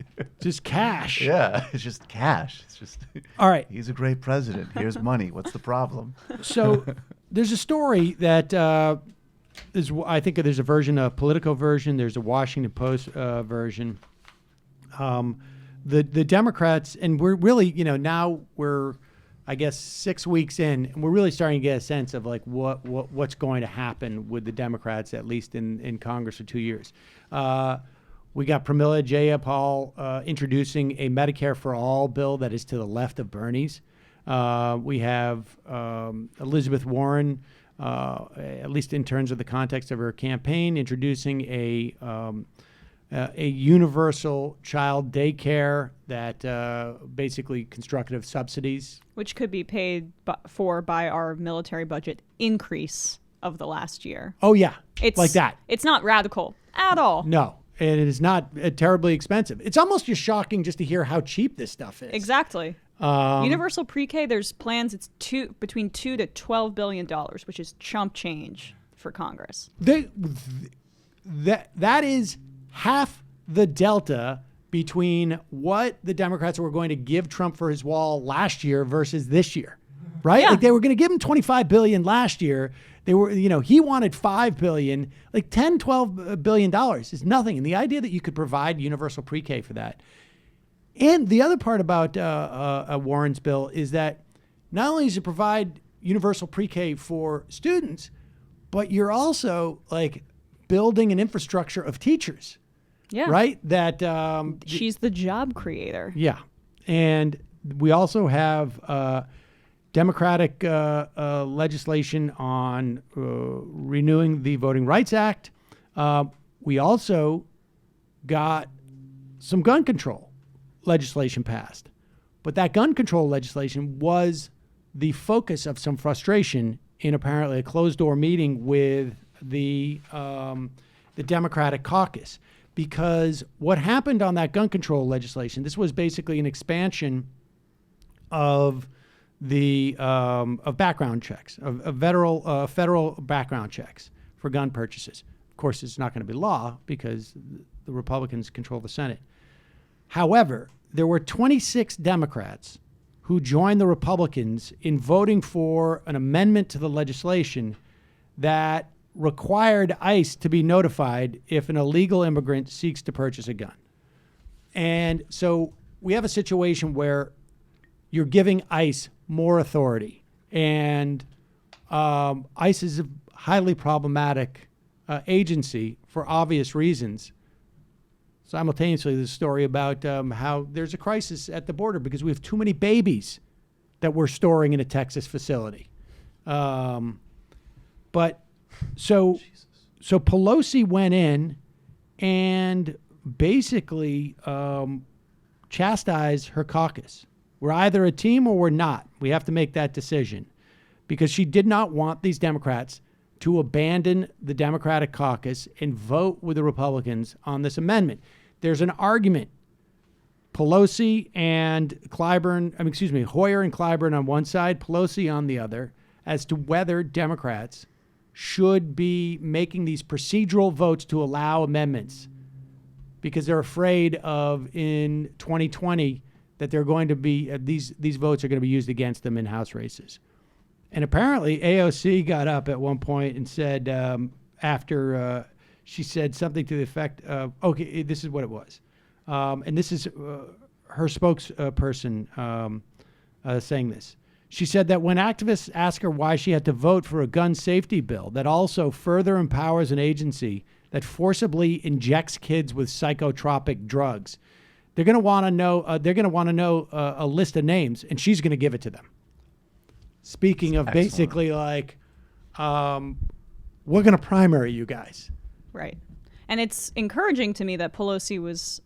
Just cash. Yeah, it's just cash. It's just, all right. He's a great president. Here's money. What's the problem? So there's a story that I think there's a version, a Politico version. There's a Washington Post version. The Democrats, and we're really, now we're, I guess, 6 weeks in, and we're really starting to get a sense of like what's going to happen with the Democrats, at least in Congress for 2 years. We got Pramila Jayapal introducing a Medicare for All bill that is to the left of Bernie's. We have Elizabeth Warren, at least in terms of the context of her campaign, introducing a universal child daycare that basically constructed of subsidies. Which could be paid for by our military budget increase of the last year. Oh, yeah. It's like that. It's not radical at all. No. And it is not terribly expensive. It's almost just shocking just to hear how cheap this stuff is. Exactly. Universal pre-K, there's plans, it's between $2 to $12 billion, which is chump change for Congress. That is half the delta between what the Democrats were going to give Trump for his wall last year versus this year, right? Yeah. Like they were going to give him $25 billion last year. They were, he wanted $5 billion, like $10, $12 billion is nothing. And the idea that you could provide universal pre-K for that. And the other part about Warren's bill is that not only does it provide universal pre-K for students, but you're also like building an infrastructure of teachers. Yeah. Right? That she's the job creator. Yeah. And we also have Democratic legislation on renewing the Voting Rights Act. We also got some gun control legislation passed. But that gun control legislation was the focus of some frustration in apparently a closed-door meeting with the Democratic caucus. Because what happened on that gun control legislation, this was basically an expansion of the of background checks, of federal background checks for gun purchases. Of course, it's not going to be law because the Republicans control the Senate. However, there were 26 Democrats who joined the Republicans in voting for an amendment to the legislation that required ICE to be notified if an illegal immigrant seeks to purchase a gun. And so we have a situation where you're giving ICE more authority. And ICE is a highly problematic agency for obvious reasons. Simultaneously, there's a story about how there's a crisis at the border because we have too many babies that we're storing in a Texas facility. But so Pelosi went in and basically chastised her caucus. We're either a team or we're not. We have to make that decision because she did not want these Democrats to abandon the Democratic caucus and vote with the Republicans on this amendment. There's an argument. Pelosi and Hoyer and Clyburn on one side, Pelosi on the other, as to whether Democrats should be making these procedural votes to allow amendments because they're afraid of in 2020 that they're going to be these votes are going to be used against them in House races. And apparently AOC got up at one point and said after she said something to the effect of, okay, this is what it was. And this is her spokesperson saying this. She said that when activists ask her why she had to vote for a gun safety bill that also further empowers an agency that forcibly injects kids with psychotropic drugs, they're going to want to know. A list of names, and she's going to give it to them. Speaking of basically like, we're going to primary you guys. Right. And it's encouraging to me that Pelosi was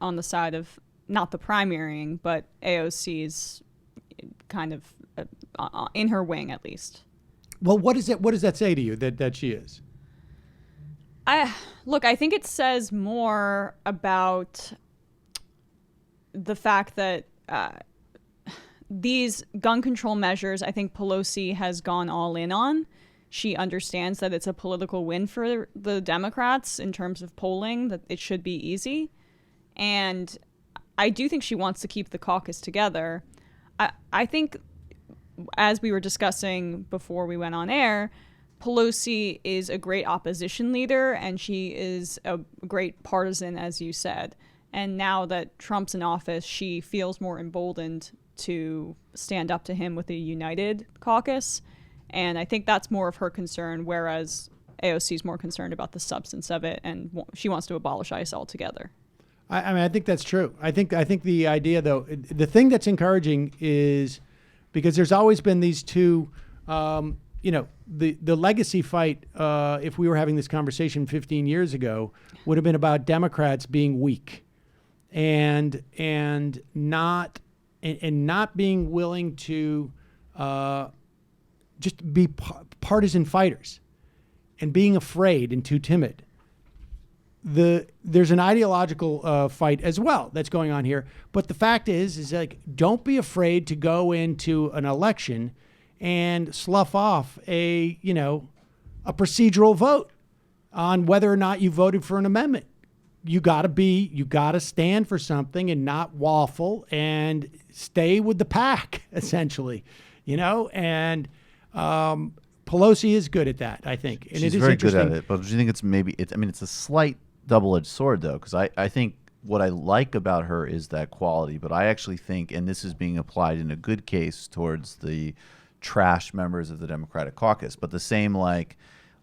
on the side of not the primarying, but AOC's kind of in her wing at least. Well, what does that say to you that she is? I think it says more about the fact that these gun control measures, I think Pelosi has gone all in on. She understands that it's a political win for the Democrats in terms of polling, that it should be easy. And I do think she wants to keep the caucus together. I think, as we were discussing before we went on air, Pelosi is a great opposition leader, and she is a great partisan, as you said. And now that Trump's in office, she feels more emboldened to stand up to him with a united caucus. And I think that's more of her concern, whereas AOC is more concerned about the substance of it, and she wants to abolish ICE altogether. I mean, I think that's true. I think the idea, though, the thing that's encouraging is because there's always been these two, the legacy fight, if we were having this conversation 15 years ago, would have been about Democrats being weak and not being willing to just be partisan fighters and being afraid and too timid. There's an ideological fight as well that's going on here. But the fact is like, don't be afraid to go into an election and slough off a procedural vote on whether or not you voted for an amendment. You gotta stand for something and not waffle and stay with the pack, essentially, and Pelosi is good at that, I think. And she's it is very good interesting. at it, but do you think it's a slight double-edged sword, though, because I think what I like about her is that quality, but I actually think, and this is being applied in a good case towards the trash members of the Democratic caucus, but the same, like,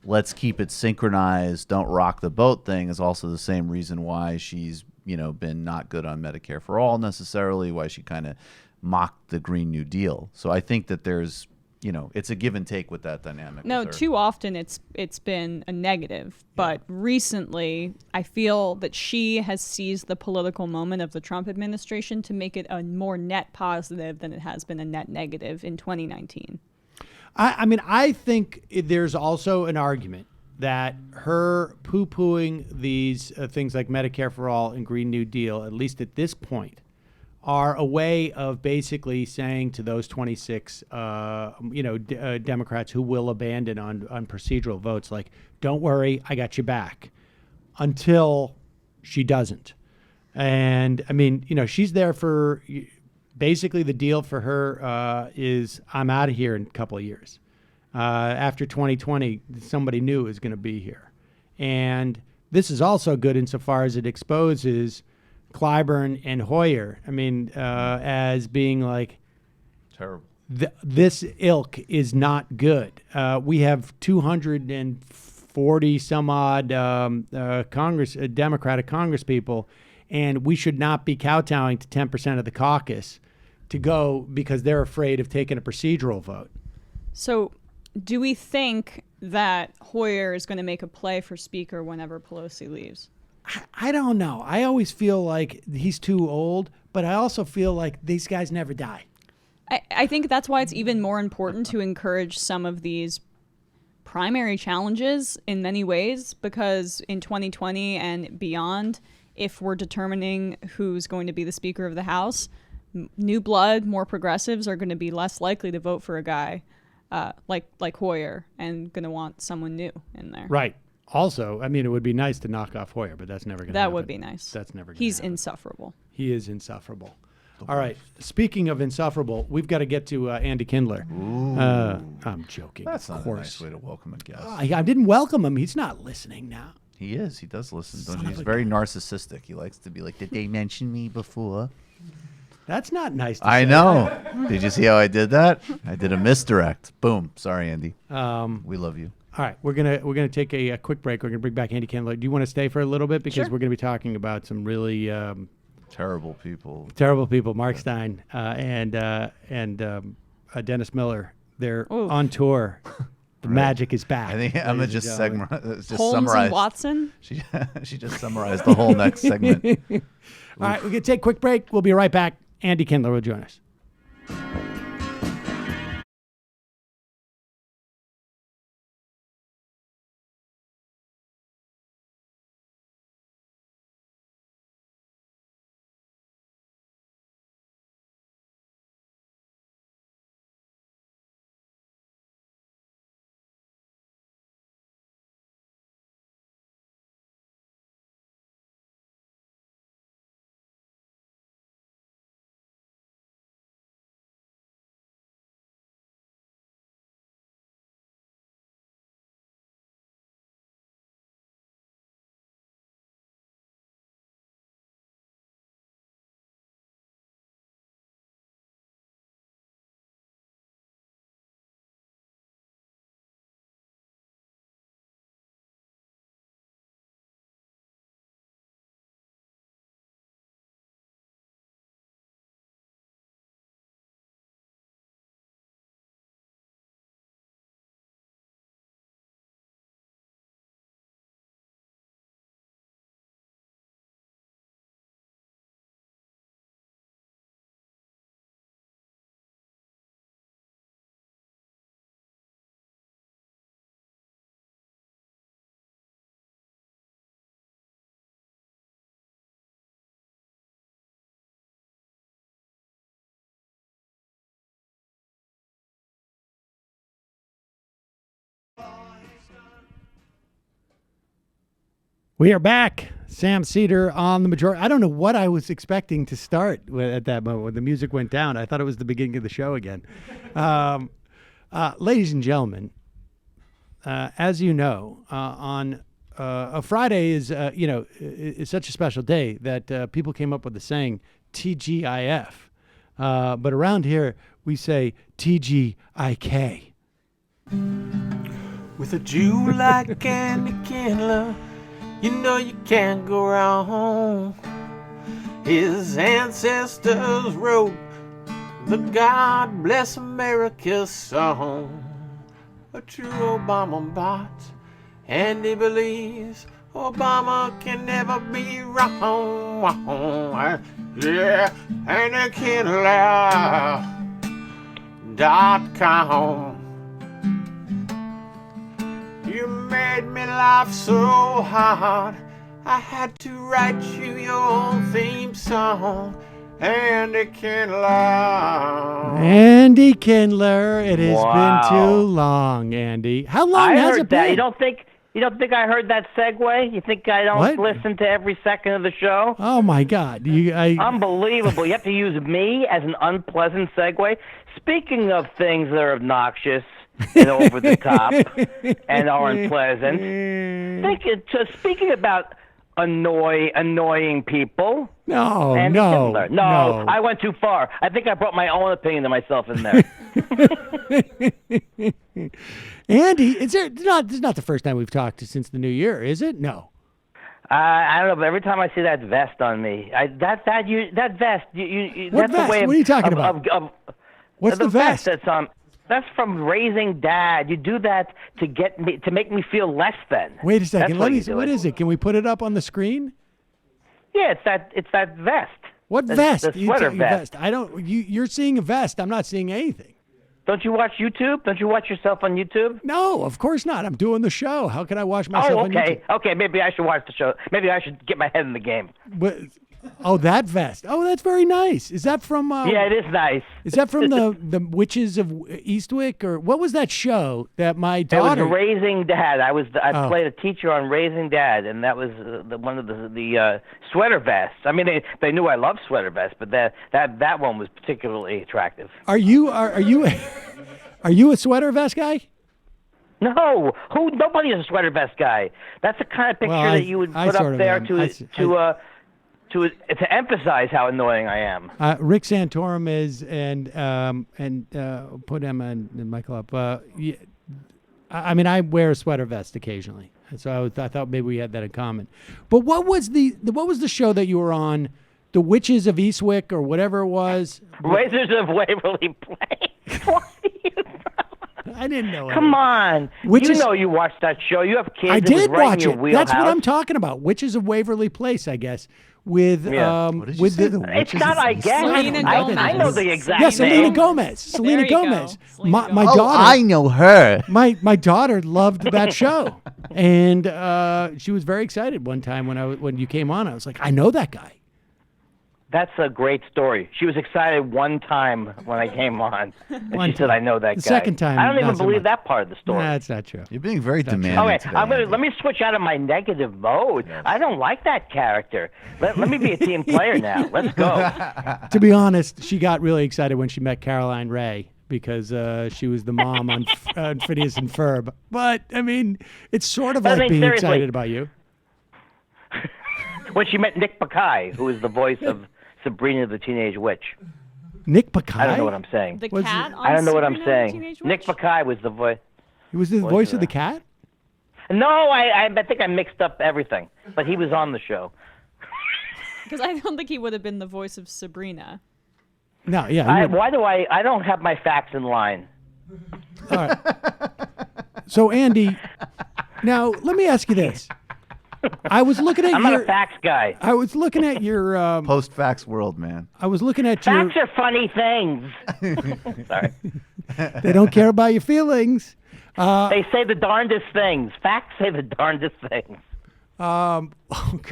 let's keep it synchronized, don't rock the boat thing is also the same reason why she's, been not good on Medicare for all necessarily, why she kind of mocked the Green New Deal. So I think that there's, it's a give and take with that dynamic. No, too often it's been a negative, but recently I feel that she has seized the political moment of the Trump administration to make it a more net positive than it has been a net negative in 2019. I mean, I think there's also an argument that her poo-pooing these things like Medicare for all and Green New Deal, at least at this point, are a way of basically saying to those 26, Democrats who will abandon on procedural votes, like, don't worry, I got you back, until she doesn't. And I mean, she's there for, basically the deal for her is I'm out of here in a couple of years. After 2020, somebody new is going to be here. And this is also good insofar as it exposes Clyburn and Hoyer, as being like terrible. This ilk is not good. We have 240 some odd Democratic Congress people, and we should not be kowtowing to 10% of the caucus to go because they're afraid of taking a procedural vote. So, do we think that Hoyer is going to make a play for Speaker whenever Pelosi leaves? I don't know. I always feel like he's too old, but I also feel like these guys never die. I think that's why it's even more important to encourage some of these primary challenges in many ways, because in 2020 and beyond, if we're determining who's going to be the Speaker of the House, new blood, more progressives are going to be less likely to vote for a guy like Hoyer and going to want someone new in there. Right. Also, it would be nice to knock off Hoyer, but that's never going to happen. That would be nice. That's never going to happen. He's insufferable. He is insufferable. All right. Speaking of insufferable, we've got to get to Andy Kindler. I'm joking. That's of not course. a nice way to welcome a guest. I didn't welcome him. He's not listening now. He is. He does listen, don't you? He's very narcissistic. He likes to be like, did they mention me before? That's not nice to say. I know. Did you see how I did that? I did a misdirect. Boom. Sorry, Andy. We love you. All right, we're gonna take a quick break. We're gonna bring back Andy Kindler. Do you want to stay for a little bit because Sure. we're gonna be talking about some really terrible people. Mark Steyn and Dennis Miller. They're on tour. The magic is back. I think Emma just Holmes summarized. and Watson? She just summarized the whole next segment. All right, we're going to take a quick break. We'll be right back. Andy Kindler will join us. We are back. Sam Seder on the majority. I don't know what I was expecting to start at that moment when the music went down. I thought it was the beginning of the show again. Ladies and gentlemen, as you know, on a Friday is such a special day that people came up with the saying TGIF. But around here, we say TGIK. With a Jew like Andy Kindler, you know you can't go wrong. His ancestors wrote the God Bless America song. A true Obama bot, and he believes Obama can never be wrong. Yeah, AndyKindler.com. You made me laugh so hard, I had to write you your theme song. Andy Kindler. Andy Kindler. It has been too long, Andy. How long has it been? You don't think I heard that segue? You think I don't listen to every second of the show? Oh my God! Unbelievable! You have to use me as an unpleasant segue. Speaking of things that are obnoxious and over the top and are unpleasant, speaking about annoying people. No, Andy Kindler. No, I went too far. I think I brought my own opinion to myself in there. Andy, this is not the first time we've talked since the new year, is it? No. I don't know, but every time I see that vest on me, that vest. What that's vest? The way What are you talking about? What's the vest? That's from Raising Dad. You do that to make me feel less than. Wait a second. What is it? Can we put it up on the screen? Yeah, it's that vest. What vest? The sweater vest. I don't. You're seeing a vest. I'm not seeing anything. Don't you watch YouTube? Don't you watch yourself on YouTube? No, of course not. I'm doing the show. How can I watch myself on YouTube? Okay. Maybe I should watch the show. Maybe I should get my head in the game. That vest. Oh, that's very nice. Is that from? Yeah, it is nice. Is that from the Witches of Eastwick, or what was that show that my daughter? It was Raising Dad. I played a teacher on Raising Dad, and that was one of the sweater vests. I mean, they knew I loved sweater vests, but that one was particularly attractive. Are you a sweater vest guy? No, nobody is a sweater vest guy. That's the kind of picture that you would put up there to emphasize how annoying I am. Rick Santorum is, and put Emma and Michael up. I mean, I wear a sweater vest occasionally, so I thought maybe we had that in common. But what was the show that you were on? The Witches of Eastwick, or whatever it was. Razors of Waverly Place. I didn't know. Come on. You know you watched that show. You have kids. I It was did right in watch your it. wheelhouse. That's what I'm talking about. Witches of Waverly Place, I guess. With with It's not, I guess. I know the exact Yes, Selena name. Gomez. Selena There you go. Gomez. Selena My Oh, daughter. I know her. My daughter loved that show, and she was very excited one time when you came on. I was like, I know that guy. That's a great story. She was excited one time when I came on. And she said, I know that The guy. second time, I don't even not so believe much. that part of the story. Nah, that's not true. You're being very demanding Okay, today. let me switch out of my negative mode. I don't like that character. Let me be a team player now. Let's go. To be honest, she got really excited when she met Caroline Ray because she was the mom on Phineas and Ferb. But, I mean, it's sort of But I like mean, being seriously. excited about you. When she met Nick Pacai, who is the voice of Sabrina the Teenage Witch. Nick Pacai? I don't know what I'm saying. The cat on I don't know what I'm Sabrina the saying. Teenage Nick Pacai was the voice. He was the voice of the cat? No, I think I mixed up everything. But he was on the show. Because I don't think he would have been the voice of Sabrina. No, yeah. I don't have my facts in line. All right. So, Andy, now let me ask you this. I was looking at I'm your... not a facts guy. I was looking at your... Post-fax world, man. I was looking at Facts your... are funny things. Sorry. They don't care about your feelings. They say the darndest things. Facts say the darndest things. Oh,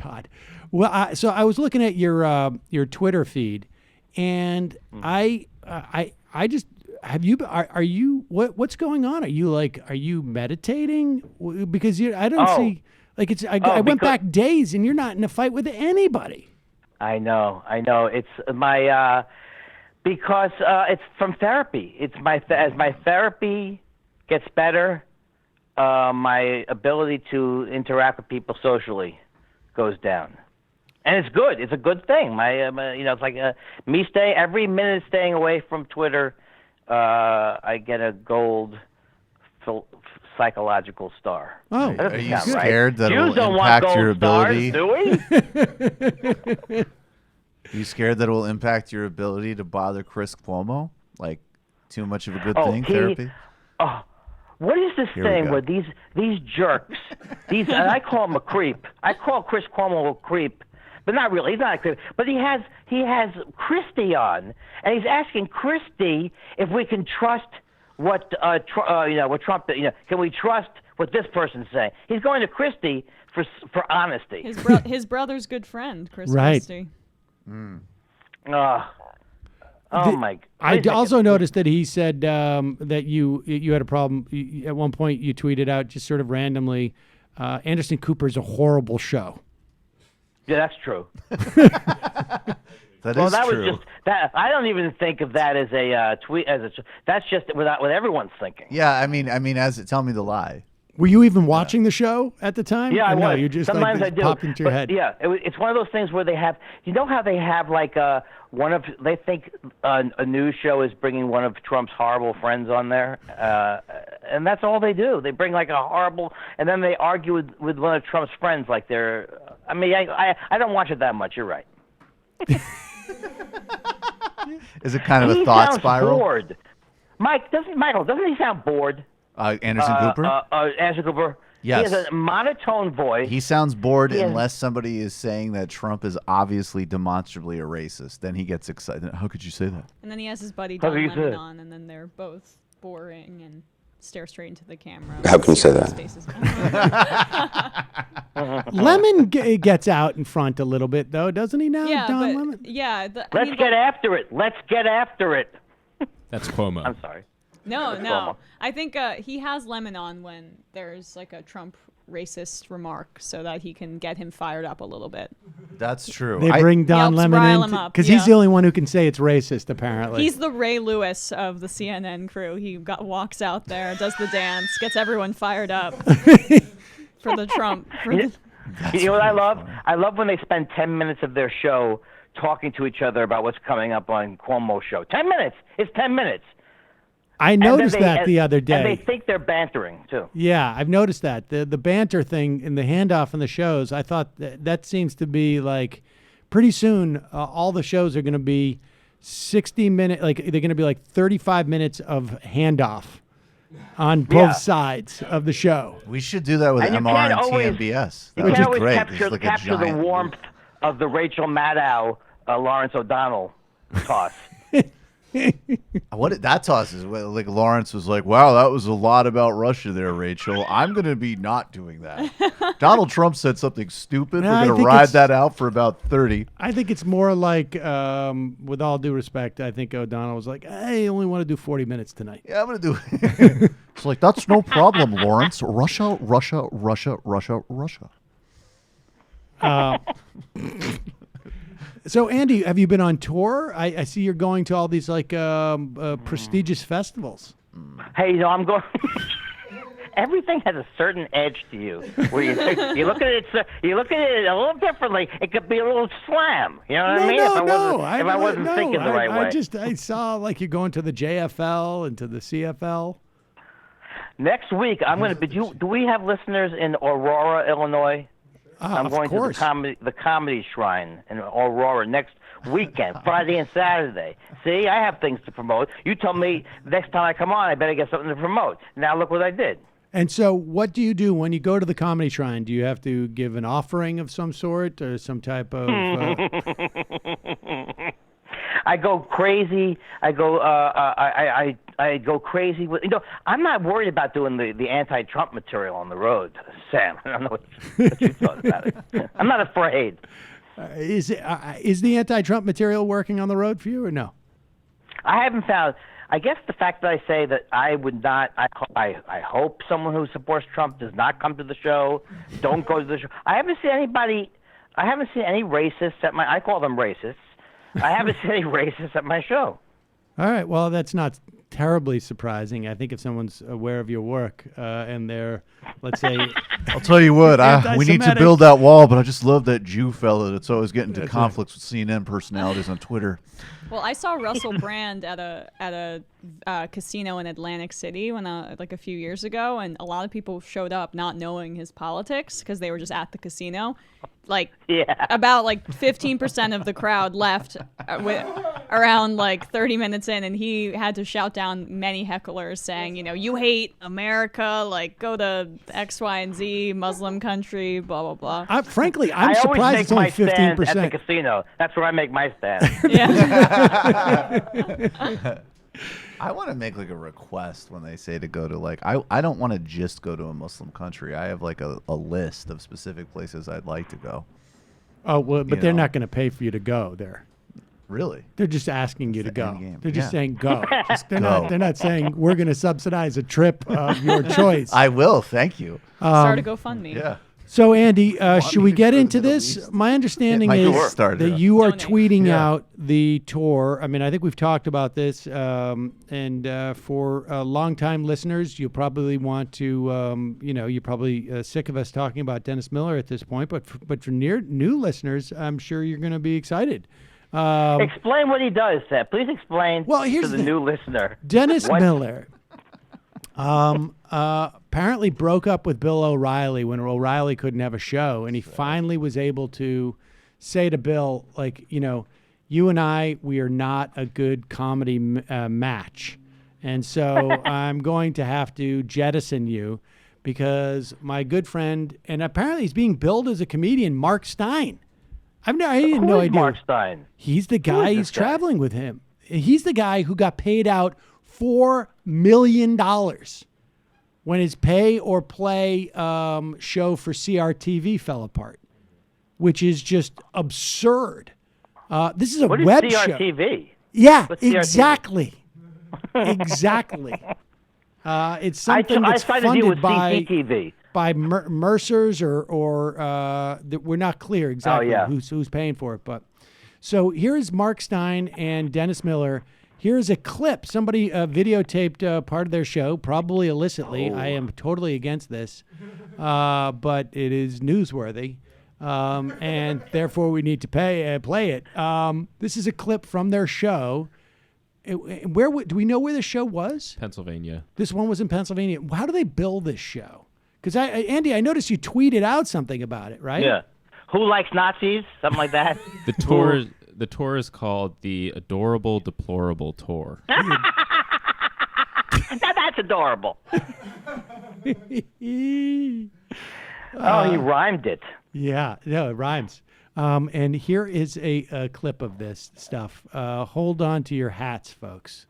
God. Well, so I was looking at your Twitter feed, and I just... Have you? Are you? What's going on? Are you meditating? Because I don't see. Like I went back days, and you're not in a fight with anybody. I know. It's my because it's from therapy. It's as my therapy gets better, my ability to interact with people socially goes down, and it's good. It's a good thing. It's like me every minute staying away from Twitter. I get a gold psychological star. Oh, That are you sound right. scared that Jews it don't will want impact gold your ability? Stars, do we? Are you scared that it will impact your ability to bother Chris Cuomo? Like, too much of a good thing, therapy? What is this Here we thing go. where these jerks, and I call him a creep. I call Chris Cuomo a creep. But not really. He's not a creep. But he has Christie on, and he's asking Christie if we can trust what what Trump. Can we trust what this person's saying? He's going to Christie for honesty. His brother's good friend, Chris Right. Christie. My! I also noticed that he said that you had a problem at one point. You tweeted out just sort of randomly, Anderson Cooper is a horrible show. Yeah, that's true. That well, is that true. was just that. I don't even think of that as a tweet. That's just what everyone's thinking. Yeah, I mean, tell me the lie. Were you even watching the show at the time? Yeah, I Or no, was. you just Sometimes like, I do. popped into your But, head. Yeah, it's one of those things where they have. You know how they have like they think a news show is bringing one of Trump's horrible friends on there, and that's all they do. They bring like a horrible, and then they argue with one of Trump's friends like they're. I mean, I don't watch it that much. You're right. Is it kind of a He thought sounds spiral? Bored. Michael, doesn't he sound bored? Anderson Cooper? Anderson Cooper. Yes. He has a monotone voice. He sounds bored He has- unless somebody is saying that Trump is obviously demonstrably a racist. Then he gets excited. How could you say that? And then he has his buddy How Don do you say Lemon it? on, and then they're both boring and stare straight into the camera. How can you say Serious that? faces. Lemon gets out in front a little bit, though, doesn't he now, yeah, Don but Lemon? yeah. Let's get after it. Let's get after it. That's Cuomo. I'm sorry. No. Cuomo. I think he has Lemon on when there's like a Trump racist remark, so that he can get him fired up a little bit. That's true. They bring Don Helps rile Lemon him in up, because yeah. he's the only one who can say it's racist, apparently. He's the Ray Lewis of the CNN crew. He walks out there, does the dance, gets everyone fired up for the Trump. You know what I love? I love when they spend 10 minutes of their show talking to each other about what's coming up on Cuomo's show. 10 minutes. It's 10 minutes. I And then noticed that the other day. And they think they're bantering, too. Yeah, I've noticed that. The banter thing in the handoff in the shows, I thought that seems to be like pretty soon all the shows are going to be 60 minutes, like they're going to be like 35 minutes of handoff. on both sides of the show. We should do that with And you MR can't and always- TMBS. That You would can't be always great. capture, Just like a capture the giant- warmth of the Rachel Maddow, Lawrence O'Donnell toss. What that toss is like Lawrence was like, wow, that was a lot about Russia there, Rachel. I'm going to be not doing that. Donald Trump said something stupid. No, I We're going think to ride it's- that out for about 30. I think it's more like, with all due respect, I think O'Donnell was like, I only want to do 40 minutes tonight. Yeah, I'm going to do It's like, that's no problem, Lawrence. Russia, Russia, Russia, Russia, Russia. So, Andy, have you been on tour? I see you're going to all these like prestigious festivals. Hey, I'm going. Everything has a certain edge to you, where you look at it, you look at it a little differently. It could be a little slam. You know what I mean? If I wasn't thinking the right way. I saw like you're going to the JFL and to the CFL. Next week, I'm going to. Do we have listeners in Aurora, Illinois? I'm going to the comedy Shrine in Aurora next weekend, Friday and Saturday. See, I have things to promote. You told me next time I come on, I better get something to promote. Now look what I did. And so, what do you do when you go to the Comedy Shrine? Do you have to give an offering of some sort or some type of? I go crazy. I go crazy with. I'm not worried about doing the anti-Trump material on the road, Sam. I don't know what you thought about it. I'm not afraid. Is the anti-Trump material working on the road for you or no? I haven't found. I guess the fact that I say that I would not. I hope someone who supports Trump does not come to the show. Don't go to the show. I haven't seen anybody. I haven't seen any racists at my. I call them racists. I haven't seen any racists at my show. All right. Well, that's not terribly surprising. I think if someone's aware of your work and they're, let's say, I'll tell you what, we need to build that wall, but I just love that Jew fella that's always getting into conflicts with CNN personalities on Twitter. Well, I saw Russell Brand at a casino in Atlantic City like a few years ago, and a lot of people showed up not knowing his politics because they were just at the casino. About 15% of the crowd left around 30 minutes in, and he had to shout down many hecklers saying, you hate America, go to X, Y, and Z, Muslim country, blah, blah, blah. Frankly, I'm surprised it's only 15%. At the casino. That's where I make my stand. I want to make a request when they say to go to I don't want to just go to a Muslim country. I have a list of specific places I'd like to go. Oh, well, but they're not going to pay for you to go there. Really? They're just asking you to go. They're just saying go. They're Go. not saying we're going to subsidize a trip of your choice. I will. Thank you. Start a GoFundMe. Yeah. So, Andy, should we get into this? My understanding is that you are tweeting out the tour. I mean, I think we've talked about this, and for longtime listeners, you probably want to, you're probably sick of us talking about Dennis Miller at this point, but for new listeners, I'm sure you're going to be excited. Explain what he does, Seth. Please explain here's to the new listener. Dennis Miller. Apparently broke up with Bill O'Reilly when O'Reilly couldn't have a show, and he finally was able to say to Bill, you and I, we are not a good comedy match, and so I'm going to have to jettison you because my good friend, and apparently he's being billed as a comedian, Mark Steyn. I had no idea. Mark Steyn? He's the guy. He's traveling with him. He's the guy who got paid out $4 million when his pay or play show for CRTV fell apart, which is just absurd. This is a web show. CRTV? Yeah, What's CRTV? exactly. Exactly. It's something that's funded by Mercer's or we're not clear exactly who's paying for it. But so here's Mark Steyn and Dennis Miller. Here's a clip. Somebody videotaped part of their show, probably illicitly. I am totally against this, but it is newsworthy, and therefore we need to play it. This is a clip from their show. Do we know where the show was? Pennsylvania. This one was in Pennsylvania. How do they bill this show? Because Andy, I noticed you tweeted out something about it, right? Yeah. Who likes Nazis? Something like that. The tour is called the Adorable Deplorable Tour. That's That's adorable. He rhymed it. Yeah, no, it rhymes. And here is a clip of this stuff. Hold on to your hats, folks.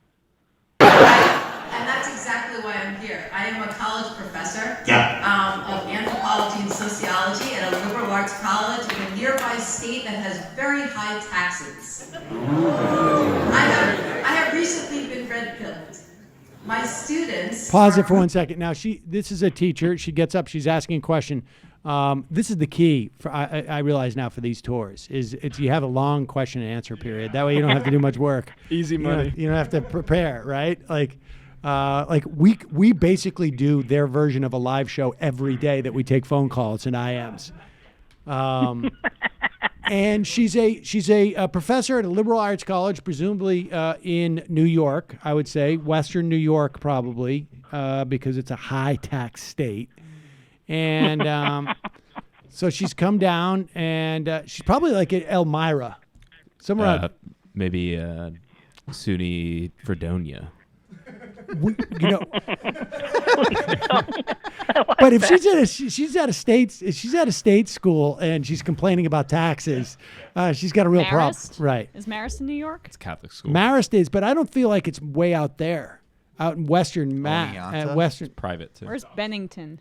And that's exactly why I'm here. I am a college professor of anthropology and sociology at a liberal arts college in a nearby state that has very high taxes. I have recently been red-pilled. My students... Pause it for 1 second. Now, this is a teacher. She gets up. She's asking a question. This is the key, I realize now, for these tours, is you have a long question and answer period. That way you don't have to do much work. Easy money. You don't have to prepare, right? Like we basically do their version of a live show every day that we take phone calls and IMs. And she's a professor at a liberal arts college, presumably in New York, I would say, Western New York probably, because it's a high tax state. And so she's come down, and she's probably like at Elmira, somewhere. Maybe SUNY Fredonia. But if she's at a state school and she's complaining about taxes, she's got a real problem. Right? Is Marist in New York? It's Catholic school. Marist is, but I don't feel like it's way out there, out in Western Western. It's private too. Where's Bennington?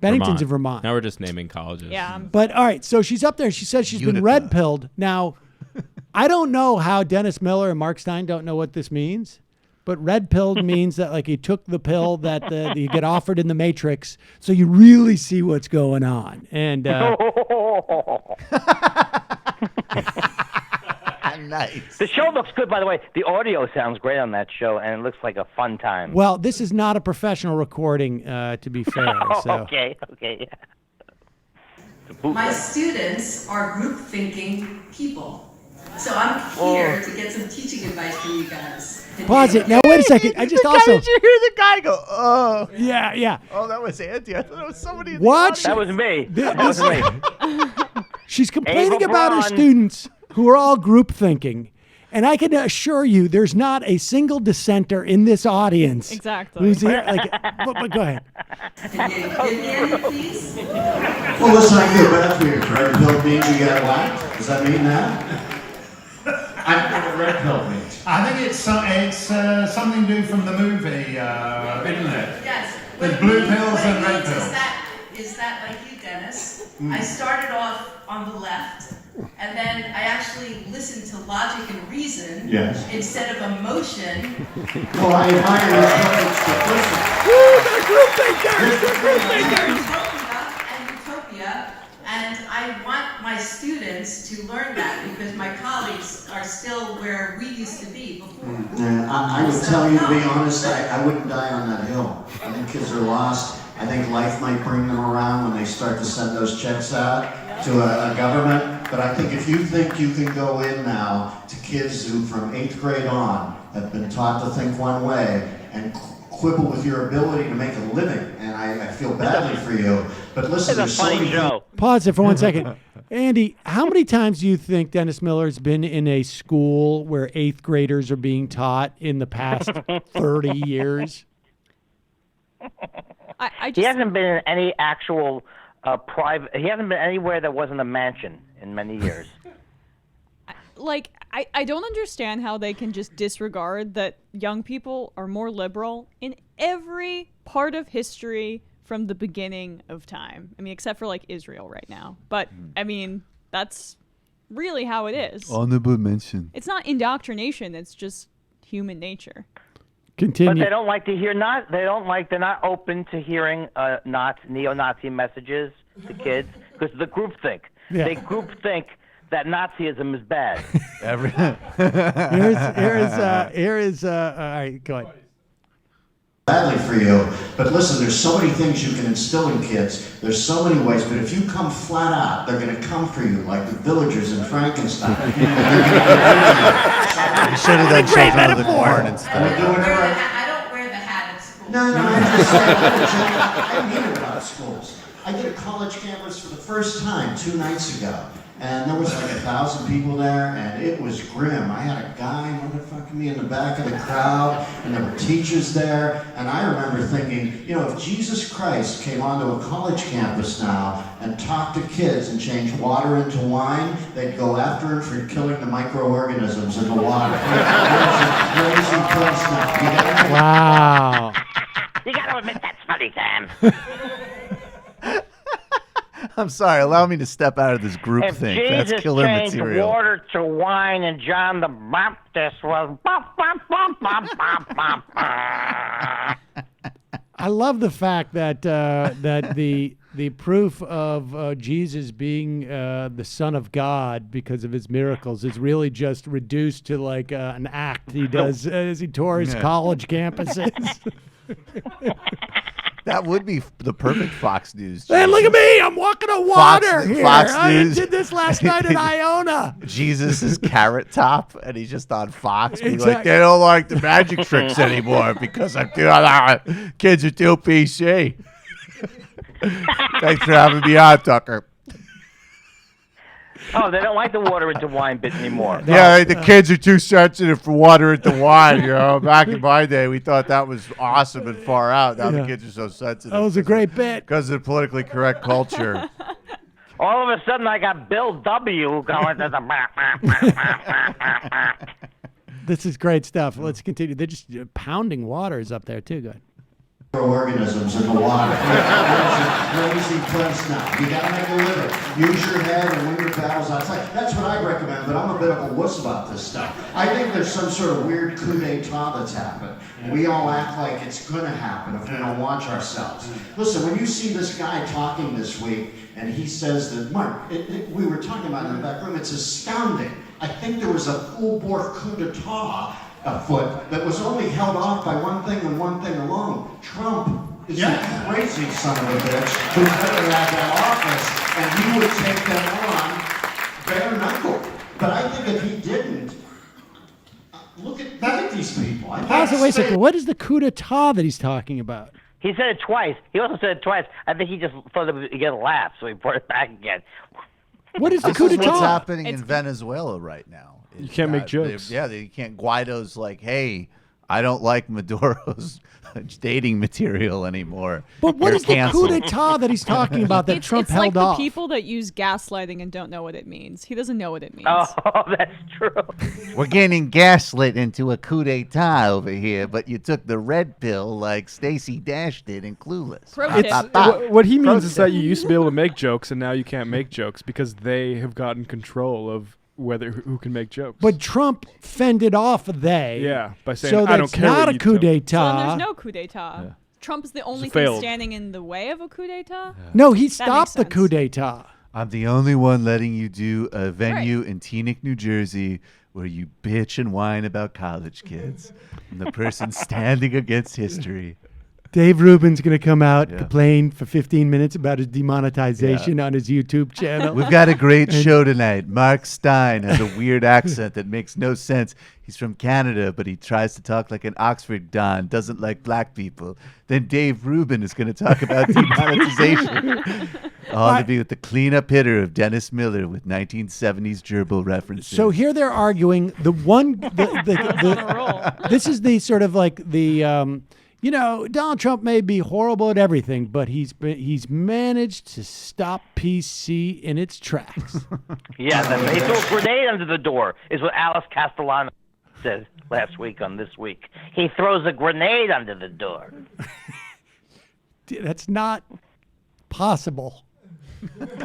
Bennington's in Vermont. Now we're just naming colleges. Yeah. But all right, so she's up there. She says she's been red-pilled. Now, I don't know how Dennis Miller and Mark Steyn don't know what this means, but red-pilled means that like you took the pill that you get offered in the Matrix, so you really see what's going on. And nice. The show looks good, by the way. The audio sounds great on that show, and it looks like a fun time. well, this is not a professional recording, to be fair. So. Okay, yeah. My students are group-thinking people. So I'm here to get some teaching advice from you guys. Pause it. Now, wait a second. I just also... Did you hear the guy go, oh. Yeah. Oh, that was Andy. I thought it was somebody in the Watch. That was me. This- That was me. She's complaining Ava about her Braun. students who are all group thinking. And I can assure you there's not a single dissenter in this audience. Exactly. Who's here. But go ahead. Can you give me any, please? Well, listen, I feel bad for you. Red pill means you got whacked. Does that mean that? I don't know what red pill means. I think it's something to do from the movie, isn't it? Yes. There's What blue it pills means- and what it red means pills. Is that like you, Dennis? I started off on the left, and then I actually listened to logic and reason instead of emotion. Well, I admire your approach to person. Group thinkers! And utopia, and I want my students to learn that because my colleagues are still where we used to be before. I would tell you, to be honest, I wouldn't die on that hill. I think kids are lost. I think life might bring them around when they start to send those checks out to a government. But I think if you think you can go in now to kids who from 8th grade on have been taught to think one way and quibble with your ability to make a living, and I feel badly for you. But listen, It's a there's so funny many show. Pause it for 1 second. Andy, how many times do you think Dennis Miller's been in a school where 8th graders are being taught in the past 30 years? He hasn't been in any actual private. He hasn't been anywhere that wasn't a mansion in many years. Like, I don't understand how they can just disregard that young people are more liberal in every part of history from the beginning of time. I mean, except for like Israel right now. But I mean, that's really how it is. Honorable mention. It's not indoctrination, it's just human nature. Continue. But they don't like to hear they're not open to hearing neo-Nazi messages to kids because the groupthink. Yeah. They groupthink that Nazism is bad. Here is all right, go ahead. Badly for you, but listen, there's so many things you can instill in kids. There's so many ways, but if you come flat out, they're going to come for you like the villagers in Frankenstein. You should have done something out of the corn instead. I don't wear the hat at school. No, I'm just saying, I mean it about schools. I did a college campus for the first time 2 nights ago. And there was like 1,000 people there, and it was grim. I had a guy motherfucking me in the back of the crowd, and there were teachers there. And I remember thinking, if Jesus Christ came onto a college campus now and talked to kids and changed water into wine, they'd go after him for killing the microorganisms in the water. It was a crazy place now. Wow. You gotta admit that's funny, Sam. I'm sorry, allow me to step out of this group If thing. Jesus That's killer changed material. water to wine and John the Baptist was I love the fact that that the proof of Jesus being the Son of God because of his miracles is really just reduced to like an act he does as he tours college campuses. That would be the perfect Fox News. Hey, look at me! I'm walking on water here. Fox I News. did this last night in Iona. Jesus is Carrot Top, and he's just on Fox. Being like, Exactly. they don't like the magic tricks anymore because I'm too, kids are too PC. Thanks for having me on, Tucker. Oh, they don't like the water into wine bit anymore. Yeah, the kids are too sensitive for water into wine. Back in my day, we thought that was awesome and far out. Now the kids are so sensitive. That was a great bit because of the politically correct culture. All of a sudden, I got Bill W. going to the. This is great stuff. Let's continue. They're just pounding waters up there too. Good. Microorganisms in the water. It's a crazy place now. You gotta make a living. Use your head and win your battles outside. That's what I recommend, but I'm a bit of a wuss about this stuff. I think there's some sort of weird coup d'etat that's happened. We all act like it's gonna happen if we don't watch ourselves. Listen, when you see this guy talking this week, and he says that, Mark, we were talking about it in the back room, it's astounding. I think there was a full-bore coup d'etat afoot that was only held off by one thing and one thing alone. Trump is a crazy son of a bitch who's better at that office, and he would take them on bare knuckle. But I think if he didn't, look at these people. Pause it, wait a second. What is the coup d'etat that he's talking about? He said it twice. He also said it twice. I think he just thought it would get a laugh, so he brought it back again. What is the This coup is d'etat? what's happening in Venezuela right now. You can't make jokes. You can't. Guaido's like, hey, I don't like Maduro's dating material anymore. But what You're is the coup canceled. d'etat that he's talking about that Trump it's held like off? the people that use gaslighting and don't know what it means. He doesn't know what it means. Oh, that's true. We're getting gaslit into a coup d'etat over here, but you took the red pill like Stacey Dash did in Clueless. What he means is that you used to be able to make jokes, and now you can't make jokes because they have gotten control of who can make jokes. But Trump fended off they. Yeah, by saying, so I don't that's care not what a you coup tell me. So d'etat. then there's no coup d'etat. Yeah. Trump is the only It thing failed. standing in the way of a coup d'etat? No, he That stopped the makes coup sense. d'etat. I'm the only one letting you do a venue in Teaneck, New Jersey, where you bitch and whine about college kids. I'm the person standing against history. Dave Rubin's going to come out, complain for 15 minutes about his demonetization on his YouTube channel. We've got a great And- show tonight. Mark Steyn has a weird accent that makes no sense. He's from Canada, but he tries to talk like an Oxford Don, doesn't like black people. Then Dave Rubin is going to talk about demonetization. All to be with the cleanup hitter of Dennis Miller with 1970s gerbil references. So here they're arguing this is the sort of like the Donald Trump may be horrible at everything, but he's managed to stop PC in its tracks. Yeah, he threw a grenade under the door, is what Alice Castellano said last week on This Week. He throws a grenade under the door. That's not possible.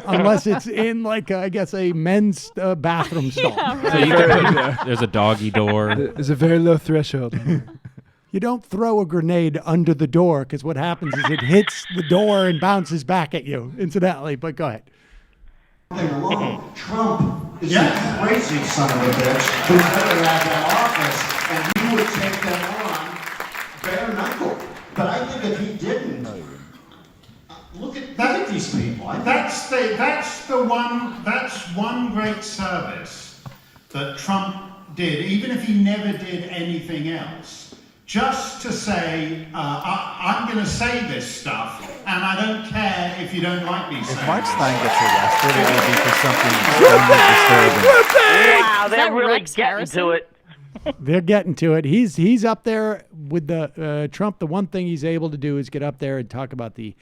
Unless it's in, like, I guess, a men's bathroom stall. So you can put, there's a doggy door. There's a very low threshold. You don't throw a grenade under the door because what happens is it hits the door and bounces back at you, incidentally. But go ahead. Alone. Trump is a crazy son of a bitch who's better at that office, and he would take them on bare knuckle. But I think if he didn't, look at these people. That's one great service that Trump did, even if he never did anything else. just to say, I'm going to say this stuff, and I don't care if you don't like me saying If Mark it. Steyn gets arrested, it will be for something disturbing. Wow, they're really Rex getting Garrison? to it. They're getting to it. He's up there with the Trump. The one thing he's able to do is get up there and talk about the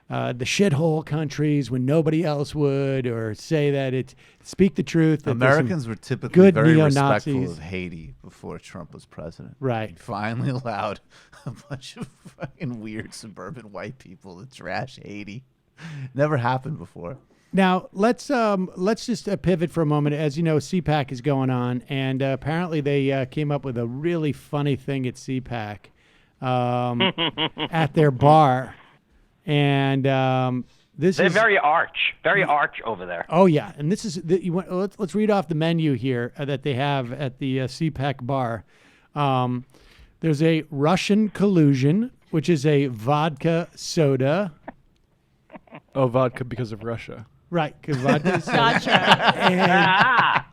shithole countries when nobody else would, or say that speak the truth. That there's some Americans were typically good very neo-Nazis. respectful of Haiti before Trump was president. Right. He finally allowed a bunch of fucking weird suburban white people to trash Haiti. Never happened before. Now let's just pivot for a moment. As you know, CPAC is going on, and apparently they came up with a really funny thing at CPAC at their bar, and They're very arch over there. Oh yeah, and this is let's read off the menu here that they have at the CPAC bar. There's a Russian collusion, which is a vodka soda. Oh, vodka because of Russia. Right, because vodka is Gotcha. and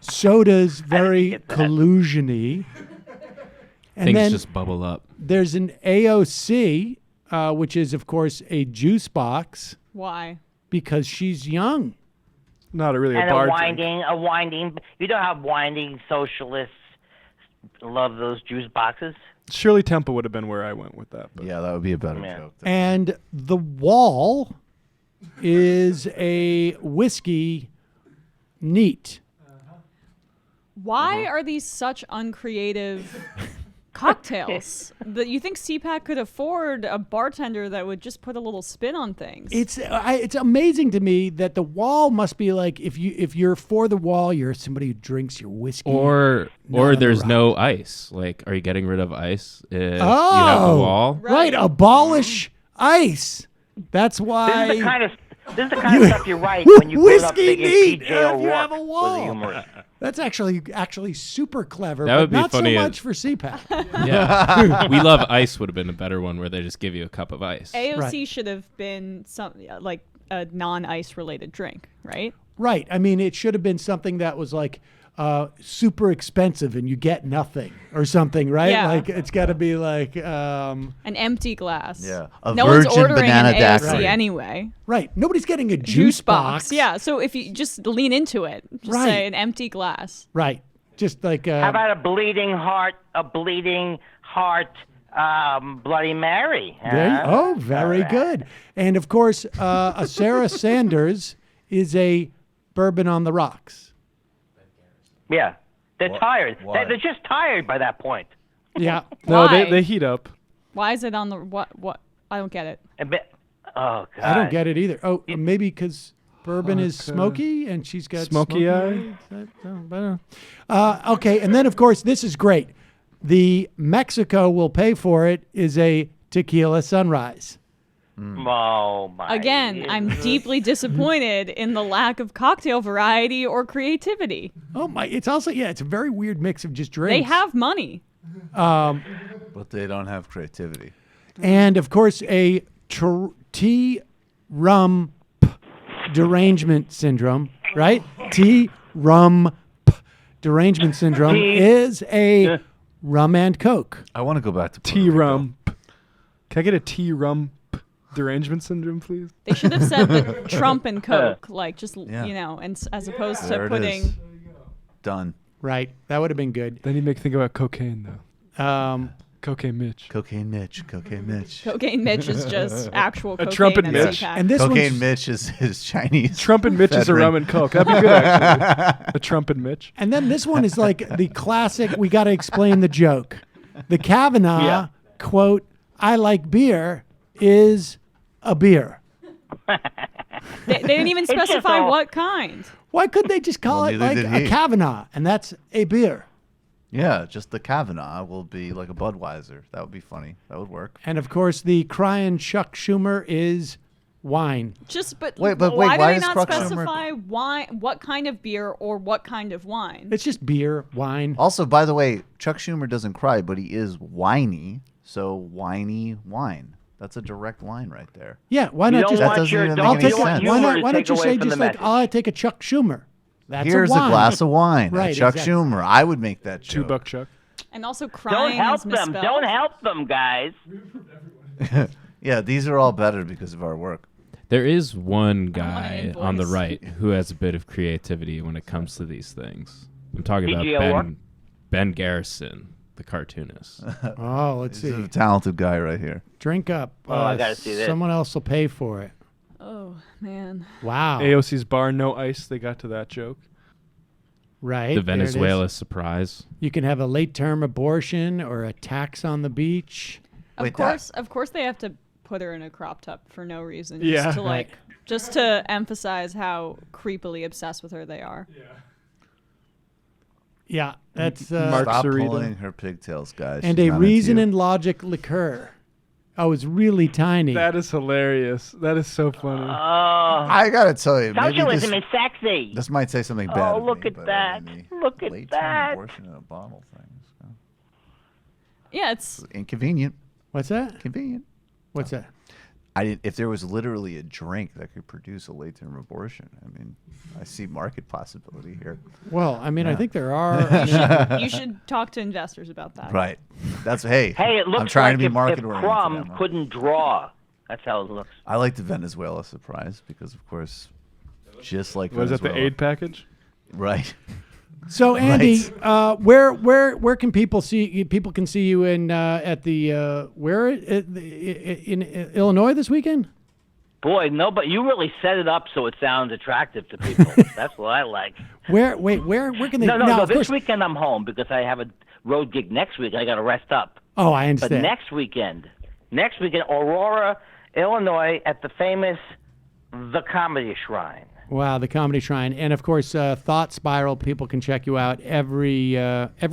soda's very collusion-y. And Things then just bubble up. there's an AOC, which is, of course, a juice box Why? because she's young. Not really And a bar a drink. winding. You know how winding socialists love those juice boxes? Shirley Temple would have been where I went with that. But. Yeah, that would be a better Yeah. joke. And the wall is a whiskey neat. Why are these such uncreative cocktails? That you think CPAC could afford a bartender that would just put a little spin on things? It's amazing to me that the wall must be like, if you're for the wall, you're somebody who drinks your whiskey. Or not on the there's rock. no ice. Like, are you getting rid of ice if you have the wall? Right. Abolish ice. That's This why. is the kind of stuff you write when you put up Whiskey Big neat Pete if J. you have a O'Rourke wall. with a humorist. That's actually super clever, That but would be not funny so if- much for CPAC. Yeah. We Love Ice would have been a better one where they just give you a cup of ice. AOC should have been like a non-ice related drink, right? Right. I mean, it should have been something that was like super expensive and you get nothing or something, right? Yeah. Like it's got to be like An empty glass. Yeah. A No one's virgin ordering banana an AOC daiquiri. anyway. right. Nobody's getting a juice box. Yeah. So if you just lean into it, just Right. say an empty glass. Right. Just like How about a bleeding heart, Bloody Mary? huh? very good. And of course, a Sarah Sanders is a bourbon on the rocks. Yeah. They're tired. why? They're just tired by that point. Yeah. No, Why? they heat up. Why is it on the what? I don't get it. A bit, oh, God. I don't get it either. Oh, maybe because bourbon is smoky and she's got Smoky eye? eyes. I don't know. Okay, and then of course this is great. The Mexico will pay for it is a tequila sunrise. Oh, my. Again, I'm deeply disappointed in the lack of cocktail variety or creativity. Oh my! It's also it's a very weird mix of just They drinks. have money. But they don't have creativity. And of course a tea rum derangement syndrome, right? Tea rum derangement syndrome Tea. is a rum and coke. I want to go back to Tea rum. Can I get a tea rum derangement syndrome, please? They should have said the Trump and Coke, like just Yeah. and as opposed to There it putting. is. Done. Right. That would have been good. Then you make me think about cocaine, though. Cocaine Mitch. Cocaine Mitch. Cocaine Mitch. Cocaine Mitch is just actual cocaine. Trumpet at Mitch. CPAC. And this Cocaine one's, Mitch is Chinese. Trump and Mitch is a veteran. rum and coke. That'd be good, actually. A Trump and Mitch. and then this one is like the classic. We got to explain the joke. The Kavanaugh quote, "I like beer," is a beer. They didn't even It's just specify all- what kind. Why couldn't they just call Well, it neither like did a he. Kavanaugh, and that's a beer? Yeah, just the Kavanaugh will be like a Budweiser. That would be funny. That would work. And of course, the crying Chuck Schumer is wine. But Why why do they does not Chuck Schumer- specify wine, what kind of beer or what kind of wine? It's just beer, wine. Also, by the way, Chuck Schumer doesn't cry, but he is whiny. So whiny wine. That's a direct line right there. Yeah, why You not don't just? That want doesn't your- even don't- make I'll any take. you want sense. Why humor not? to Why don't take you away say from just the like, message. "I'll take a Chuck Schumer"? That's Here's a a wine. glass of wine. Right, Chuck exactly. Schumer. I would make that joke. $2 Chuck. And also crying Don't help is them. misspelled. Don't help them, guys. Yeah, these are all better because of our work. There is one guy on the right who has a bit of creativity when it comes to these things. I'm talking about Ben Garrison, the cartoonist. Oh, let's see. He's a talented guy right here. Drink up. Oh, I gotta see this. Someone else will pay for it. Oh, man. Wow. AOC's bar, no ice. They got to that joke. Right. The there it is. Venezuela surprise. You can have a late-term abortion or a tax on the beach. Of course, they have to put her in a crop top for no reason. Yeah. Just to just to emphasize how creepily obsessed with her they are. Yeah, that's Stop pulling her pigtails, guys. And She's a not reason into you. and logic liqueur. Oh, it's really tiny. That is hilarious. That is so funny. I gotta tell you, maybe Socialism this, is sexy. this might say something bad. Oh, of look me, at but that. Look at late-term that. abortion in a bottle thing. So. Yeah, it's Inconvenient. What's that? Convenient. What's that? If there was literally a drink that could produce a late-term abortion, I mean, I see market possibility here. Well, I mean, I Yeah. think there are. you should talk to investors about that. Right. That's hey. Hey, it looks I'm trying like to be if market-oriented. Crumb Emma. couldn't draw. That's how it looks. I like the Venezuela surprise because, of course, just like Was that the Venezuela. aid package? Right. So Andy, Right. where can people see you? People can see you in at the where in Illinois this weekend? Boy, no, but you really set it up so it sounds attractive to people. That's what I like. Where can they? No, of this course- weekend I'm home because I have a road gig next week. I got to rest up. Oh, I understand. But next weekend, Aurora, Illinois, at the famous The Comedy Shrine. Wow, the Comedy Shrine, and of course, Thought Spiral. People can check you out every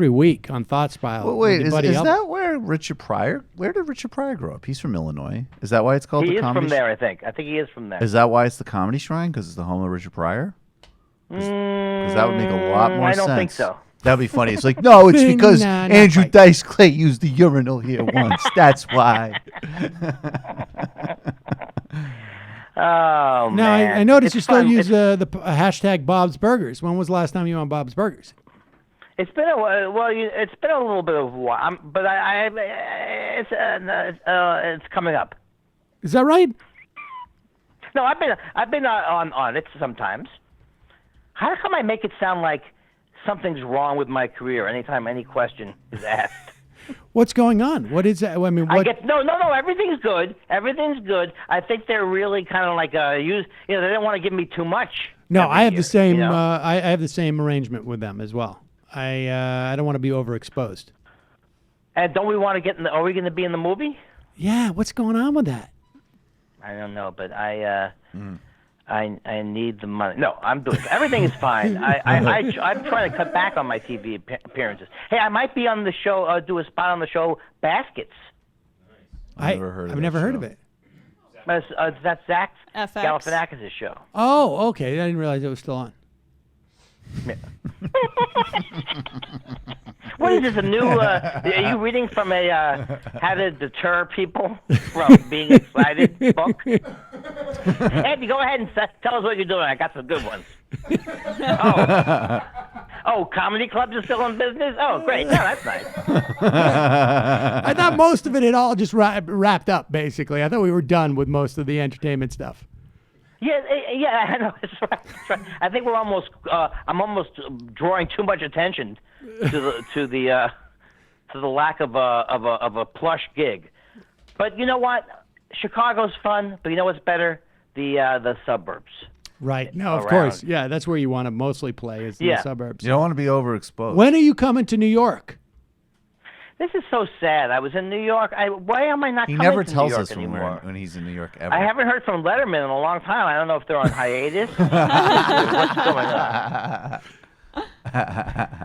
week on Thought Spiral. Well, wait, with is your buddy that where Richard Pryor? Where did Richard Pryor grow up? He's from Illinois. Is that why it's called He the is Comedy? from there, I think. I think he is from there. Is that why it's the Comedy Shrine? Because it's the home of Richard Pryor? Because that would make a lot more I sense. don't think so. That'd be funny. It's like, no, it's because Nah, not Andrew quite. Dice Clay used the urinal here once. That's why. Oh, Now, man. I noticed It's you still fun. use the hashtag Bob's Burgers. When was the last time you were on Bob's Burgers? It's been a it's been a little bit of a while, but it's coming up. Is that right? No, I've been on it sometimes. How come I make it sound like something's wrong with my career anytime any question is asked? What's going on? What is that? I mean, what? I get no. Everything's good. Everything's good. I think they're really kind of like they don't want to give me too much. No, I have year, the same. you know? I have the same arrangement with them as well. I don't want to be overexposed. And don't we want to get in? Are we going to be in the movie? Yeah, what's going on with that? I don't know, but I need the money. No, I'm doing everything is fine. I'm trying to cut back on my TV appearances. Hey, I might be on the show. Do a spot on the show Baskets. I've never heard of it. That's Zach FX. Galifianakis' show. Oh, okay. I didn't realize it was still on. Yeah. What is this? A new? Are you reading from a How to Deter People from Being Excited book? Andy, go ahead and tell us what you're doing. I got some good ones. Oh, comedy clubs are still in business? Oh, great. No, that's nice. I thought most of it had all just wrapped up, basically. I thought we were done with most of the entertainment stuff. Yeah, I know. That's right. I think we're almost. I'm almost drawing too much attention to the lack of a plush gig. But you know what? Chicago's fun, but you know what's better? The suburbs. Right. No, of Around. course. Yeah, that's where you want to mostly play is in the suburbs. You don't want to be overexposed. When are you coming to New York? This is so sad. I was in New York. Why am I not He coming never to tells New York us anymore? when he's in New York ever. I haven't heard from Letterman in a long time. I don't know if they're on hiatus. What's going on?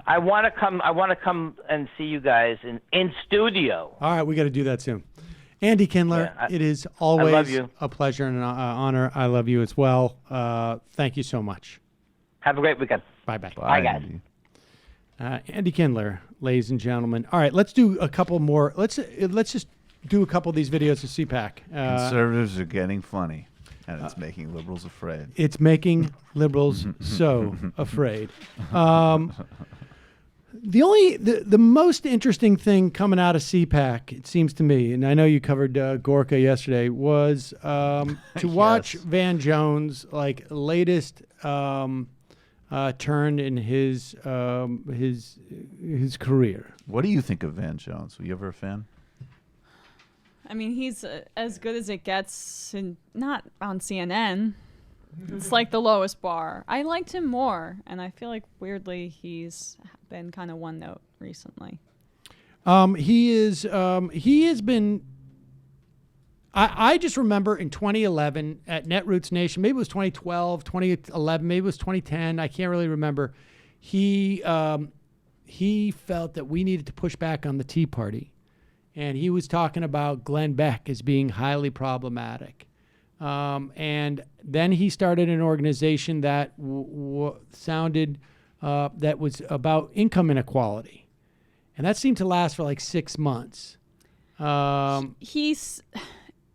I want to come and see you guys in studio. All right, we got to do that soon. Andy Kindler, it is always love you. a pleasure and an honor. I love you as well. Thank you so much. Have a great weekend. Bye-bye. Bye, guys. Andy Kindler, ladies and gentlemen. All right, let's do a couple more. Let's just do a couple of these videos of CPAC. Conservatives are getting funny, and it's making liberals afraid. It's making liberals so afraid. The most interesting thing coming out of CPAC, it seems to me, and I know you covered Gorka yesterday, was to watch Van Jones' latest turn in his career. What do you think of Van Jones? Were you ever a fan? I mean, he's as good as it gets, not on CNN. It's like the lowest bar. I liked him more, and I feel like weirdly he's been kind of one note recently. He has been. I just remember in 2011 at Netroots Nation, maybe it was 2012, 2011, maybe it was 2010. I can't really remember. He felt that we needed to push back on the Tea Party, and he was talking about Glenn Beck as being highly problematic. And then he started an organization that sounded that was about income inequality, and that seemed to last for like 6 months.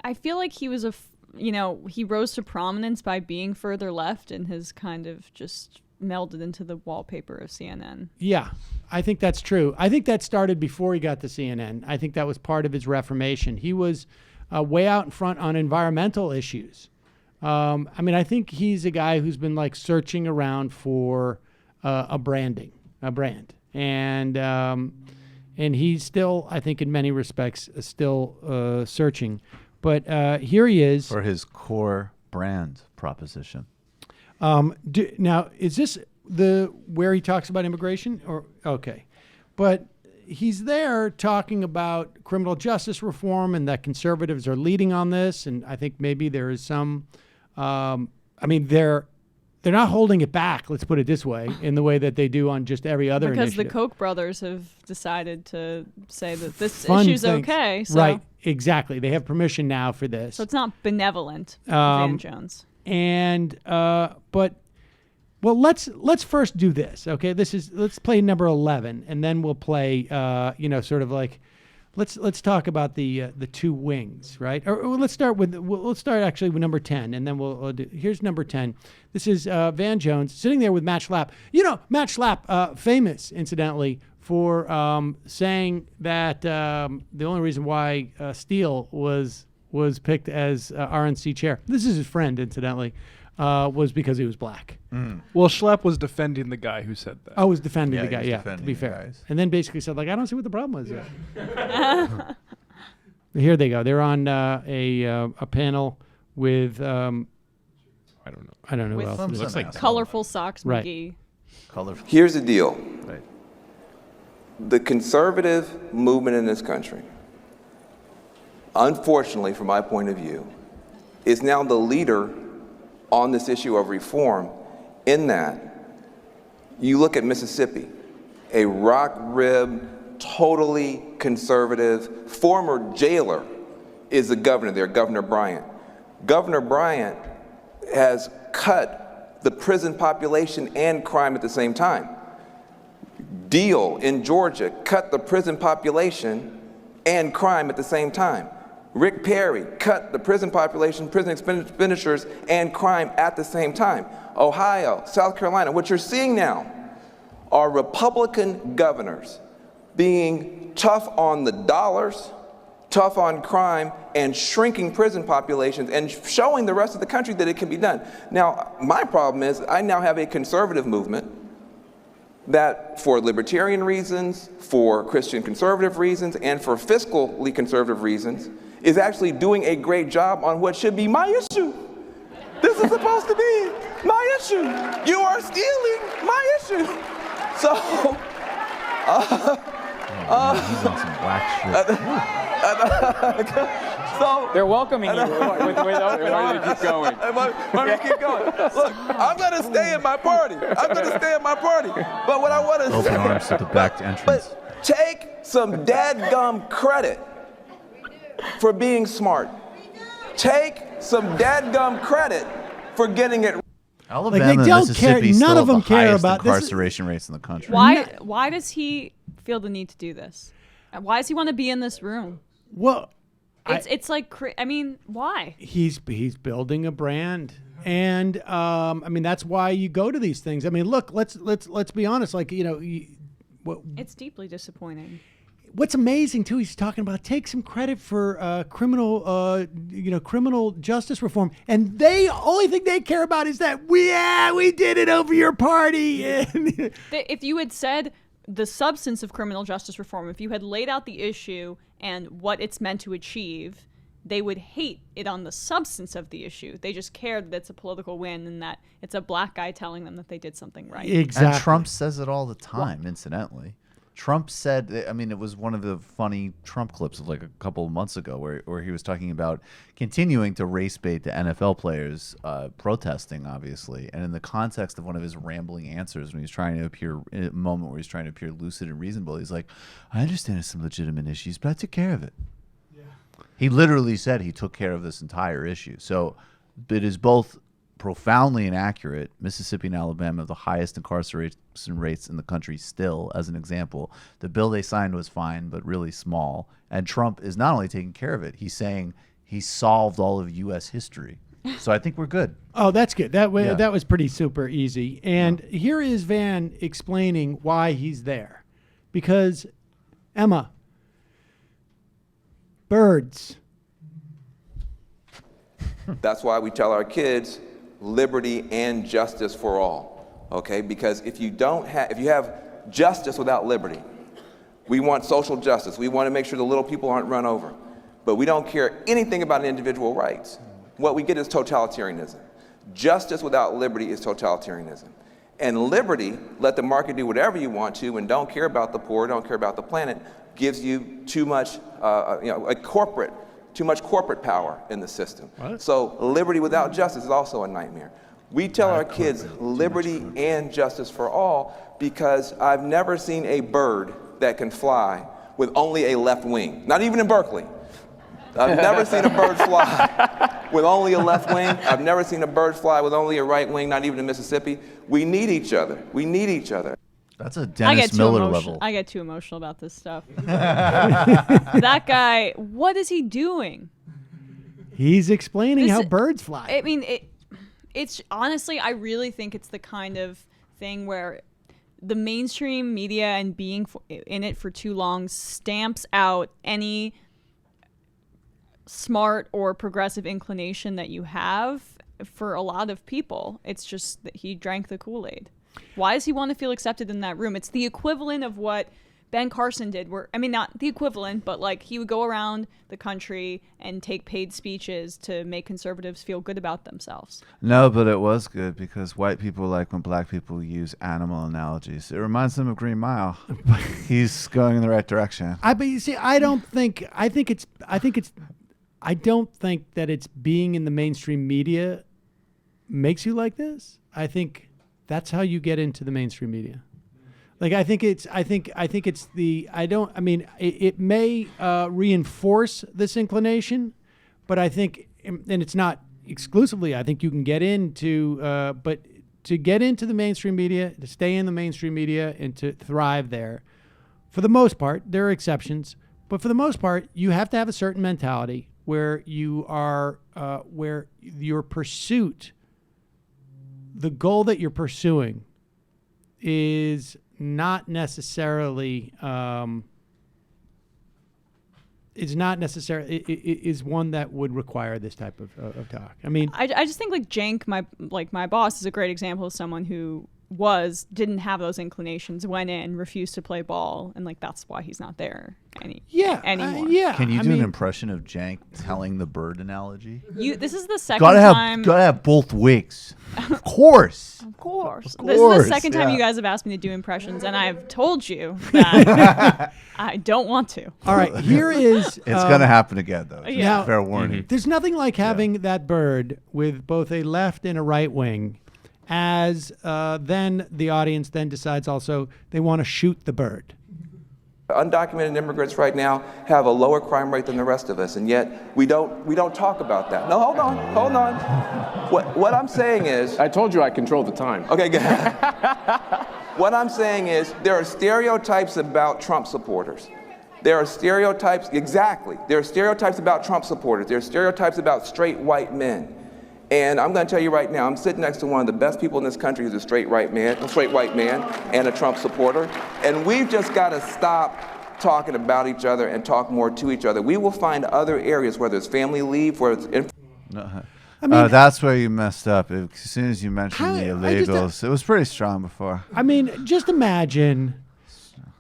I feel like he was he rose to prominence by being further left and has kind of just melded into the wallpaper of CNN. Yeah, I think that's true. I think that started before he got to CNN. I think that was part of his reformation. He was way out in front on environmental issues. I mean, I think he's a guy who's been searching around for a brand, and he's still, I think, in many respects, still searching. But here he is for his core brand proposition. Now, is this where he talks about immigration? Or okay, but he's there talking about criminal justice reform and that conservatives are leading on this. And I think maybe there is some, they're not holding it back. Let's put it this way, in the way that they do on just every other because initiative. the Koch brothers have decided to say that this issue's okay. So. Right. Exactly. They have permission now for this. So it's not benevolent, Van Jones. And, let's first do this. Okay. Let's play number 11 and then we'll play, let's talk about the two wings, right? Or let's start actually with number 10 and then we'll do, here's number 10. This is Van Jones sitting there with Matt Schlapp. Matt Schlapp, famous incidentally for saying that the only reason why Steele was picked as RNC chair, this is his friend incidentally, was because he was black. Well, Schlapp was defending the guy who said that. I was defending the guy, to be fair. Guys. And then basically said, I don't see what the problem is. Here they go. They're on a panel with, I don't know with who else. It looks like Colorful Socks right. McGee. Colorful. Here's the deal. Right. The conservative movement in this country, unfortunately, from my point of view, is now the leader on this issue of reform, in that you look at Mississippi, a rock-ribbed, totally conservative, former jailer is the governor there, Governor Bryant. Governor Bryant has cut the prison population and crime at the same time. Deal in Georgia cut the prison population and crime at the same time. Rick Perry cut the prison population, prison expenditures, and crime at the same time. Ohio, South Carolina, what you're seeing now are Republican governors being tough on the dollars, tough on crime, and shrinking prison populations and showing the rest of the country that it can be done. Now, my problem is I now have a conservative movement that for libertarian reasons, for Christian conservative reasons, and for fiscally conservative reasons, is actually doing a great job on what should be my issue. This is supposed to be my issue. You are stealing my issue. So, he's on some black shit. So they're welcoming you with open arms. Keep going. Let me keep going. Look, I'm going to stay in my party. But what I want to Open say, arms to the back entrance. but take some dadgum credit for being smart. Take some dadgum credit for getting it. Alabama they and don't Mississippi care. still None of them have the care highest about this. incarceration rates in the country. Why does he feel the need to do this? Why does he want to be in this room? Well, it's like, I mean, why? He's building a brand, and I mean that's why you go to these things. I mean, look, let's be honest. It's deeply disappointing. What's amazing too, he's talking about take some credit for criminal justice reform, and they only thing they care about is that we did it over your party. If you had said the substance of criminal justice reform, if you had laid out the issue and what it's meant to achieve, they would hate it on the substance of the issue. They just care that it's a political win and that it's a black guy telling them that they did something right. Exactly. And Trump says it all the time, incidentally. Trump said, I mean, it was one of the funny Trump clips of like a couple of months ago where he was talking about continuing to race bait the NFL players protesting, obviously. And in the context of one of his rambling answers when he's trying to appear, in a moment where he's trying to appear lucid and reasonable, he's like, I understand it's some legitimate issues, but I took care of it. Yeah. He literally said he took care of this entire issue. So it is both profoundly inaccurate. Mississippi and Alabama have the highest incarceration rates in the country still, as an example. The bill they signed was fine, but really small. And Trump is not only taking care of it, he's saying he solved all of U.S. history. So I think we're good. Oh, that's good. That was pretty super easy. And here is Van explaining why he's there. Because, Emma, birds. That's why we tell our kids liberty and justice for all, okay? Because if you have justice without liberty, we want social justice. We want to make sure the little people aren't run over, but we don't care anything about individual rights. What we get is totalitarianism. Justice without liberty is totalitarianism. And liberty, let the market do whatever you want to and don't care about the poor, don't care about the planet, gives you too much, too much corporate power in the system. What? So liberty without justice is also a nightmare. We tell our kids liberty and justice for all because I've never seen a bird that can fly with only a left wing. Not even in Berkeley. I've never seen a bird fly with only a left wing. I've never seen a bird fly with only a right wing, not even in Mississippi. We need each other. We need each other. That's a Dennis Miller level. I get too emotional about this stuff. That guy, what is he doing? He's explaining how birds fly. I mean, it's honestly, I really think it's the kind of thing where the mainstream media and being in it for too long stamps out any smart or progressive inclination that you have for a lot of people. It's just that he drank the Kool-Aid. Why does he want to feel accepted in that room? It's the equivalent of what Ben Carson did, not the equivalent, but like he would go around the country and take paid speeches to make conservatives feel good about themselves. No, but it was good because white people like when black people use animal analogies. It reminds them of Green Mile. He's going in the right direction. But you see, I don't think that it's being in the mainstream media makes you like this. I think that's how you get into the mainstream media. Like, it may reinforce this inclination, but I think, and it's not exclusively, I think you can get into, but to get into the mainstream media, to stay in the mainstream media and to thrive there, for the most part, there are exceptions, but for the most part, you have to have a certain mentality where you are, where your pursuit, the goal that you're pursuing is not necessarily is one that would require this type of talk. I mean, I just think like Cenk, my boss, is a great example of someone who didn't have those inclinations, went in, refused to play ball, and like that's why he's not there anymore. Can you do an impression of Cenk telling the bird analogy? This is the second time. Gotta have both wigs. Of course. Of course. This is the second time you guys have asked me to do impressions, and I've told you that I don't want to. All right, here is. It's gonna happen again, though. Yeah. Fair warning. There's nothing like having that bird with both a left and a right wing. As then the audience then decides also they want to shoot the bird. Undocumented immigrants right now have a lower crime rate than the rest of us, and yet we don't talk about that. No, hold on. What I'm saying is, I told you I control the time. Okay, good. What I'm saying is there are stereotypes about Trump supporters. There are stereotypes, exactly. There are stereotypes about Trump supporters. There are stereotypes about straight white men. And I'm going to tell you right now, I'm sitting next to one of the best people in this country who's a straight white man, and a Trump supporter. And we've just got to stop talking about each other and talk more to each other. We will find other areas, whether it's family leave, whether it's... I mean, that's where you messed up. As soon as you mentioned the illegals, it was pretty strong before. I mean, just imagine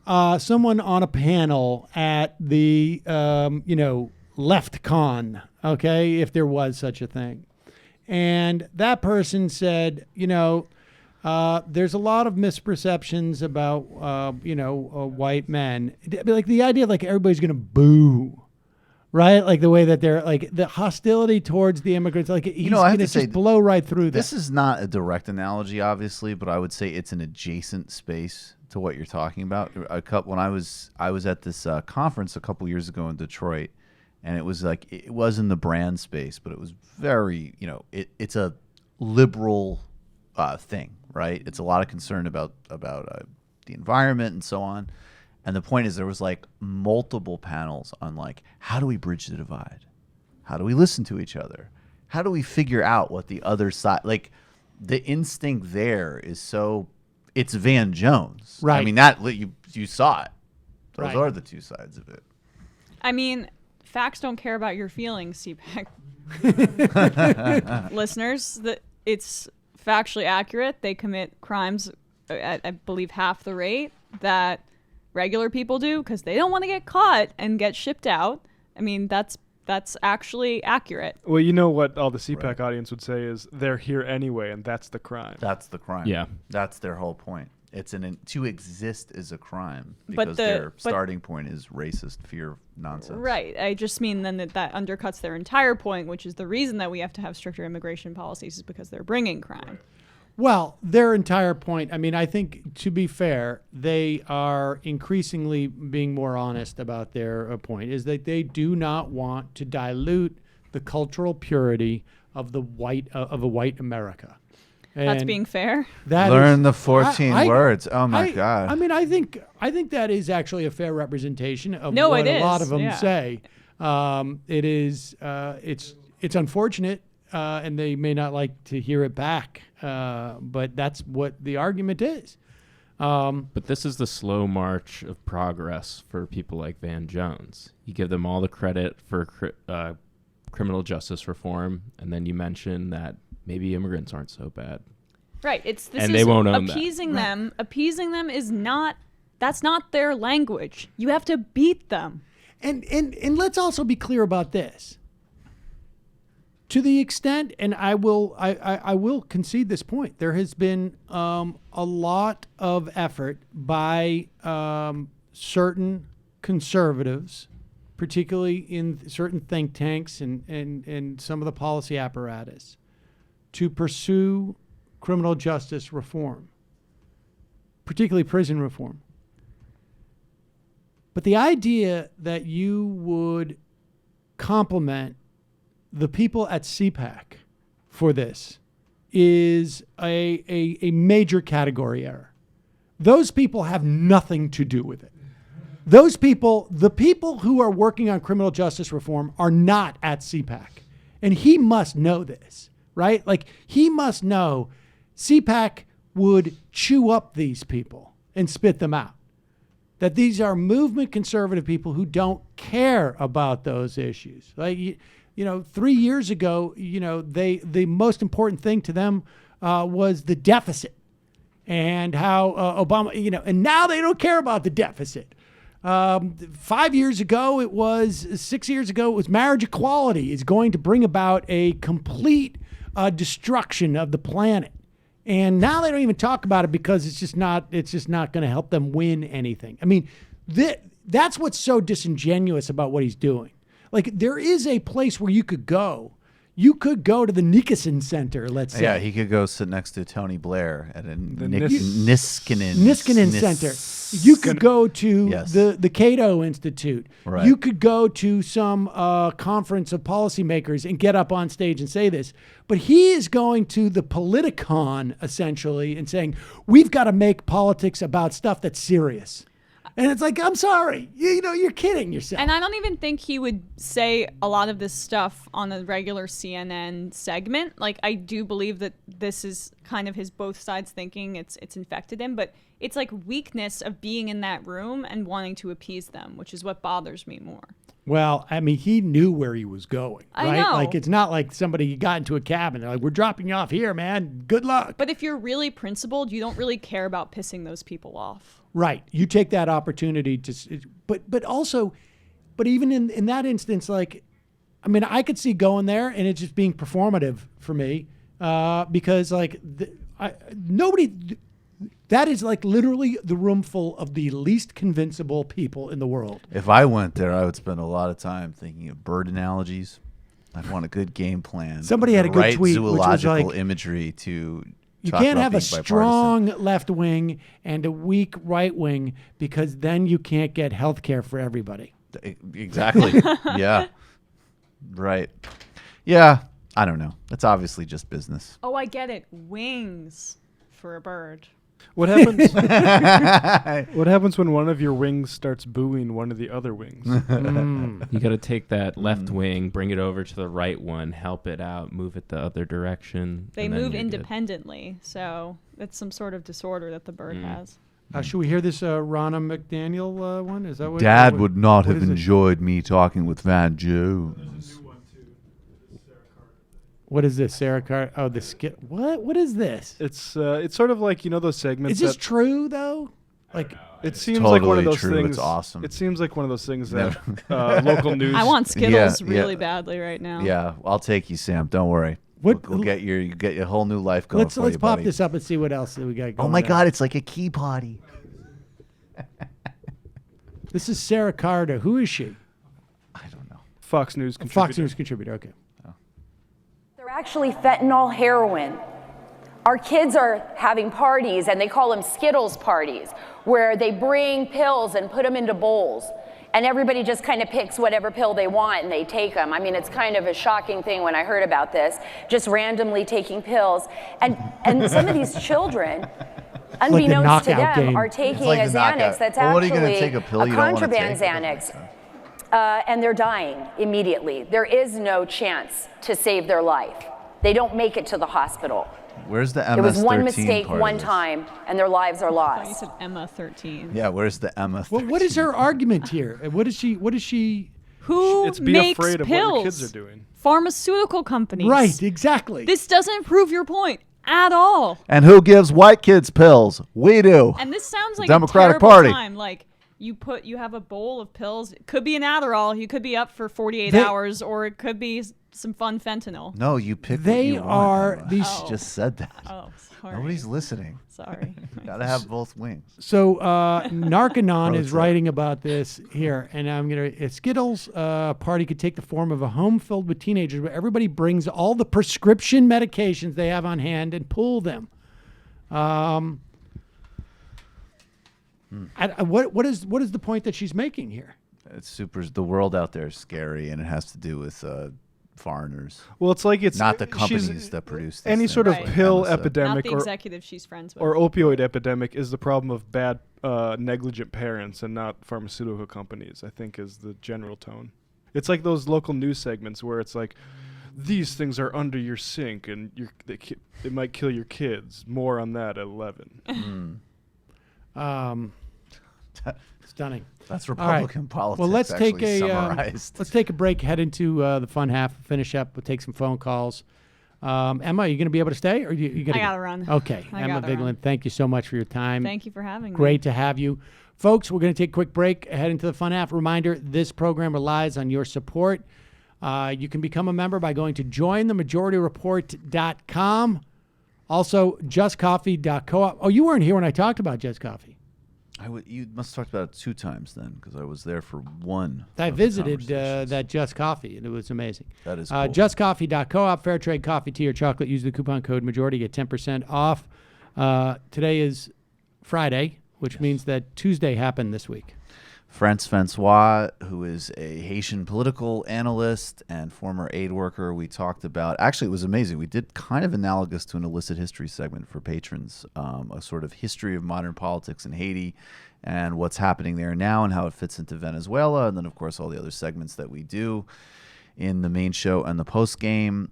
someone on a panel at the, left con, okay, if there was such a thing. And that person said, there's a lot of misperceptions about, white men. Like the idea of like everybody's going to boo, right? Like the way that they're like the hostility towards the immigrants, like he's going to just blow right through this is not a direct analogy, obviously, but I would say it's an adjacent space to what you're talking about. When I was at this conference a couple years ago in Detroit, and it was like, it was in the brand space, but it was very, it's a liberal thing, right? It's a lot of concern about the environment and so on. And the point is, there was like multiple panels on like, how do we bridge the divide? How do we listen to each other? How do we figure out what the other side, like the instinct there is so, it's Van Jones. Right. I mean, that you saw it. Those Right. are the two sides of it. I mean, facts don't care about your feelings, CPAC. Listeners, that it's factually accurate. They commit crimes at, I believe, half the rate that regular people do because they don't want to get caught and get shipped out. I mean, that's actually accurate. Well, you know what all the CPAC audience would say is they're here anyway, and that's the crime. That's the crime. Yeah. That's their whole point. It's to exist is a crime But because the- their but- starting point is racist fear nonsense. Right. I just mean then that undercuts their entire point, which is the reason that we have to have stricter immigration policies is because they're bringing crime. Well, their entire point, I mean, I think, to be fair, they are increasingly being more honest about their point, is that they do not want to dilute the cultural purity of the of a white America. That's And being fair. that Learn is- the 14 words. Oh my God. I mean, I think that is actually a fair representation of No, what it a lot is, of them yeah. say. It is. It's unfortunate, and they may not like to hear it back. But that's what the argument is. But this is the slow march of progress for people like Van Jones. You give them all the credit for criminal justice reform, and then you mention that maybe immigrants aren't so bad. Right. They won't own that. appeasing them. Appeasing them is not. That's not their language. You have to beat them. And let's also be clear about this. To the extent, and I will concede this point, there has been a lot of effort by certain conservatives, particularly in certain think tanks and some of the policy apparatus, to pursue criminal justice reform, particularly prison reform. But the idea that you would compliment the people at CPAC for this is a major category error. Those people have nothing to do with it. Those people, the people who are working on criminal justice reform are not at CPAC. And he must know this, right? Like, he must know CPAC would chew up these people and spit them out. That these are movement conservative people who don't care about those issues. Like, 3 years ago, the most important thing to them was the deficit and how Obama, and now they don't care about the deficit. 5 years ago, 6 years ago, it was marriage equality is going to bring about a complete destruction of the planet. And now they don't even talk about it because it's just not going to help them win anything. I mean, that's what's so disingenuous about what he's doing. Like, there is a place where you could go. You could go to the Nicholson Center, let's say. Yeah, he could go sit next to Tony Blair at a Niskanen Niskanen Center. You could go to the Cato Institute. Right. You could go to some conference of policymakers and get up on stage and say this. But he is going to the Politicon, essentially, and saying, we've got to make politics about stuff that's serious. And it's like, I'm sorry. You're kidding yourself. And I don't even think he would say a lot of this stuff on a regular CNN segment. Like, I do believe that this is kind of his both sides thinking. It's infected him, but it's like weakness of being in that room and wanting to appease them, which is what bothers me more. Well, I mean, he knew where he was going, right? I know. Like, it's not like somebody got into a cab and they're like, we're dropping you off here, man. Good luck. But if you're really principled, you don't really care about pissing those people off. Right. You take that opportunity to, but also, but even in that instance, like, I mean, I could see going there and it just being performative for me because, like, nobody... That is like literally the room full of the least convincible people in the world. If I went there, I would spend a lot of time thinking of bird analogies. I'd want a good game plan. Somebody had a good tweet, which was zoological like, imagery to. You can't have a strong left wing and a weak right wing because then you can't get health care for everybody. Exactly. Yeah. Right. Yeah. I don't know. It's obviously just business. Oh, I get it. Wings for a bird. What happens? What happens when one of your wings starts booing one of the other wings? You got to take that left wing, bring it over to the right one, help it out, move it the other direction. They move independently, so it's some sort of disorder that the bird has. Should we hear this Ronna McDaniel one? Is that what? Dad would not have enjoyed me talking with Van Jones. What is this, Sarah Carter? Oh, the skit. What is this? It's sort of like, those segments. Is this true though? Like, it seems totally like one of those true. things. It's awesome. It seems like one of those things that local news. I want Skittles really badly right now. Yeah, I'll take you, Sam. Don't worry. We'll get your whole new life going. Let's pop buddy. this up and see what else we got going. Oh my God, it's like a key potty. This is Sarah Carter. Who is she? I don't know. Fox News contributor. Fox News contributor. Okay. They're actually fentanyl heroin. Our kids are having parties, and they call them Skittles parties, where they bring pills and put them into bowls. And everybody just kind of picks whatever pill they want and they take them. I mean, it's kind of a shocking thing when I heard about this, just randomly taking pills. And some of these children, unbeknownst to them, are taking a Xanax that's actually a contraband Xanax. And they're dying immediately. There is no chance to save their life. They don't make it to the hospital. Where's the MS-13 It was one mistake, part one of this? time, and their lives are lost. You said Emma 13. Yeah, where's the Emma? Well, what is her argument here? What is she? Who It's be makes afraid of pills? what your kids are doing. Pharmaceutical companies. Right, exactly. This doesn't prove your point at all. And who gives white kids pills? We do. And this sounds like Democratic a terrible Party. time. Like, you have a bowl of pills. It could be an Adderall. You could be up for 48 hours, or it could be some fun fentanyl. No, you pick. They what you are want, these. Emma. Just said that. Oh, sorry. Nobody's listening. Sorry. Gotta have both wings. So Narcanon is writing about this here, and I'm gonna. A Skittles party could take the form of a home filled with teenagers, where everybody brings all the prescription medications they have on hand and pull them. What is the point that she's making here? It's super. The world out there is scary, and it has to do with foreigners. Well, it's like it's not the companies that produce these any things, sort of like pill Emma said. epidemic Not the executive she's friends with. or opioid epidemic is the problem of bad, negligent parents and not pharmaceutical companies, I think is the general tone. It's like those local news segments where it's like, these things are under your sink and they might kill your kids. More on that at 11. Stunning. That's All Republican right. politics. Well, let's take summarized. let's take a break. Head into the fun half. Finish up. We'll take some phone calls. Emma, are you going to be able to stay, or you got to? I gotta run. Okay, I Emma gotta Vigeland, run. thank you so much for your time. Thank you for having me. Great to have you, folks. We're going to take a quick break. Head into the fun half. Reminder: this program relies on your support. You can become a member by going to jointhemajorityreport.com. Also, justcoffee.coop. Oh, you weren't here when I talked about Just Coffee. You must have talked about it 2 times then, because I was there for one. I visited that Just Coffee, and it was amazing. That is cool. JustCoffee.coop, fair trade coffee, tea, or chocolate. Use the coupon code majority, get 10% off. Today is Friday, which means that Tuesday happened this week. Franz Francois, who is a Haitian political analyst and former aid worker. We talked about, actually, it was amazing. We did kind of analogous to an illicit history segment for patrons, a sort of history of modern politics in Haiti and what's happening there now and how it fits into Venezuela. And then, of course, all the other segments that we do in the main show and the post game.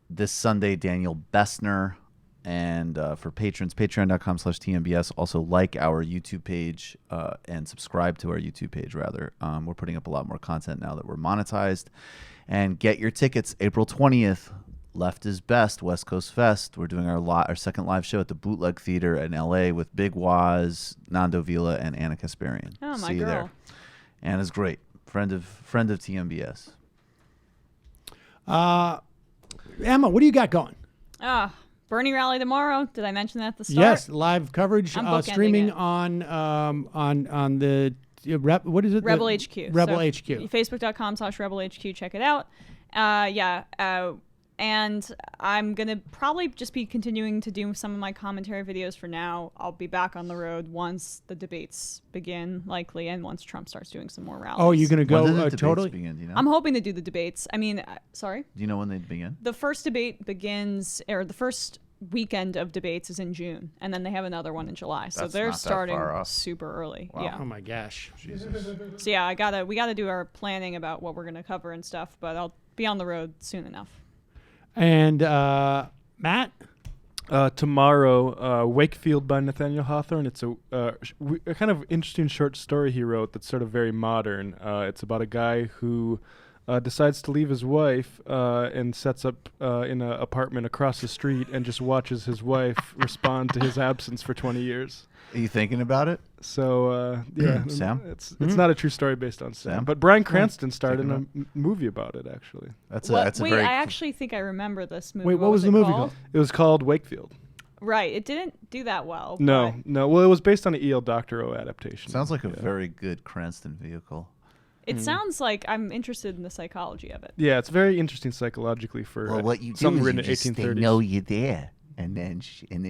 This Sunday, Daniel Bessner. And for patrons, patreon.com/TMBS. Also like our YouTube page and subscribe to our YouTube page, rather. We're putting up a lot more content now that we're monetized. And get your tickets April 20th. Left is Best, West Coast Fest. We're doing our second live show at the Bootleg Theatre in LA with Big Woz, Nando, Vila, and Ana Kasparian. Oh, my See you girl. there. Anna's great. Friend of TMBS. Emma, what do you got going? Bernie rally tomorrow. Did I mention that at the start? Yes, live coverage I'm bookending streaming it. on the what is it? Rebel HQ. Rebel So, HQ. Facebook.com/RebelHQ. Check it out. And I'm going to probably just be continuing to do some of my commentary videos for now. I'll be back on the road once the debates begin, likely, and once Trump starts doing some more rallies. Oh, you're going to go When do the debates totally? begin, do you know? I'm hoping to do the debates. I mean, sorry? Do you know when they begin? The first debate begins, or the first weekend of debates is in June, and then they have another one in July. So That's they're not that starting far off. super early. Wow. Yeah. Oh my gosh. Jesus. So yeah, we gotta do our planning about what we're gonna cover and stuff, but I'll be on the road soon enough. And Matt? Tomorrow, Wakefield by Nathaniel Hawthorne. It's a kind of interesting short story he wrote that's sort of very modern. It's about a guy who decides to leave his wife and sets up in an apartment across the street and just watches his wife respond to his absence for 20 years. Are you thinking about it? So, yeah. Sam? It's not a true story based on Sam. But Bryan Cranston starred in a movie about it, actually. Wait, I actually think I remember this movie. Wait, what was the movie called? It was called Wakefield. Right. It didn't do that well. No. Well, it was based on an E.L. Doctorow adaptation. Sounds like a very good Cranston vehicle. It sounds like I'm interested in the psychology of it. Yeah, it's very interesting psychologically for what you do something is written you in just 1830s. they know you're there, and then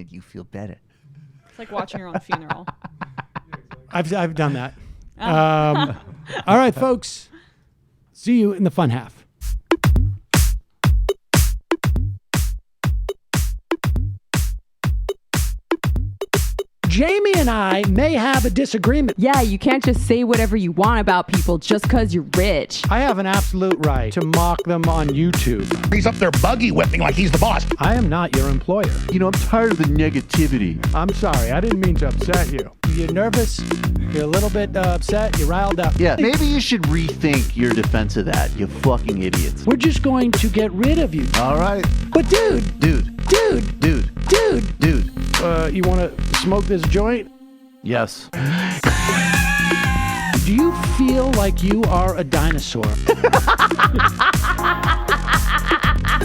you feel better. It's like watching your own funeral. I've done that. All right, folks. See you in the fun half. Jamie and I may have a disagreement. Yeah, you can't just say whatever you want about people just because you're rich. I have an absolute right to mock them on YouTube. He's up there buggy whipping like he's the boss. I am not your employer. You know, I'm tired of the negativity. I'm sorry. I didn't mean to upset you. You're nervous. You're a little bit upset. You're riled up. Yeah, maybe you should rethink your defense of that, you fucking idiots. We're just going to get rid of you. All right. But dude. You want to smoke this joint? Yes. Do you feel like you are a dinosaur?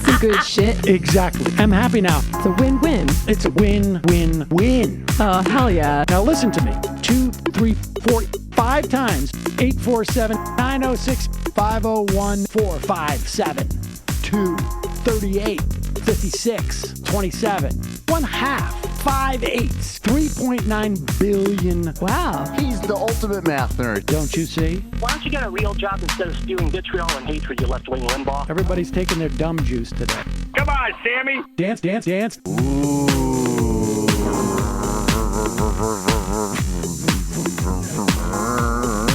Some good shit. Exactly. I'm happy now. It's a win-win. It's a win-win-win. Oh, hell yeah. Now listen to me. 2, 3, 4, 5 times. 847-906-501-457. 2, 38, 56, 27. 1/2. 5 eighths. 3.9 billion. Wow. He's the ultimate math nerd. Don't you see? Why don't you get a real job instead of spewing vitriol and hatred, you left-wing Limbaugh? Everybody's taking their dumb juice today. Come on, Sammy! Dance, dance, dance.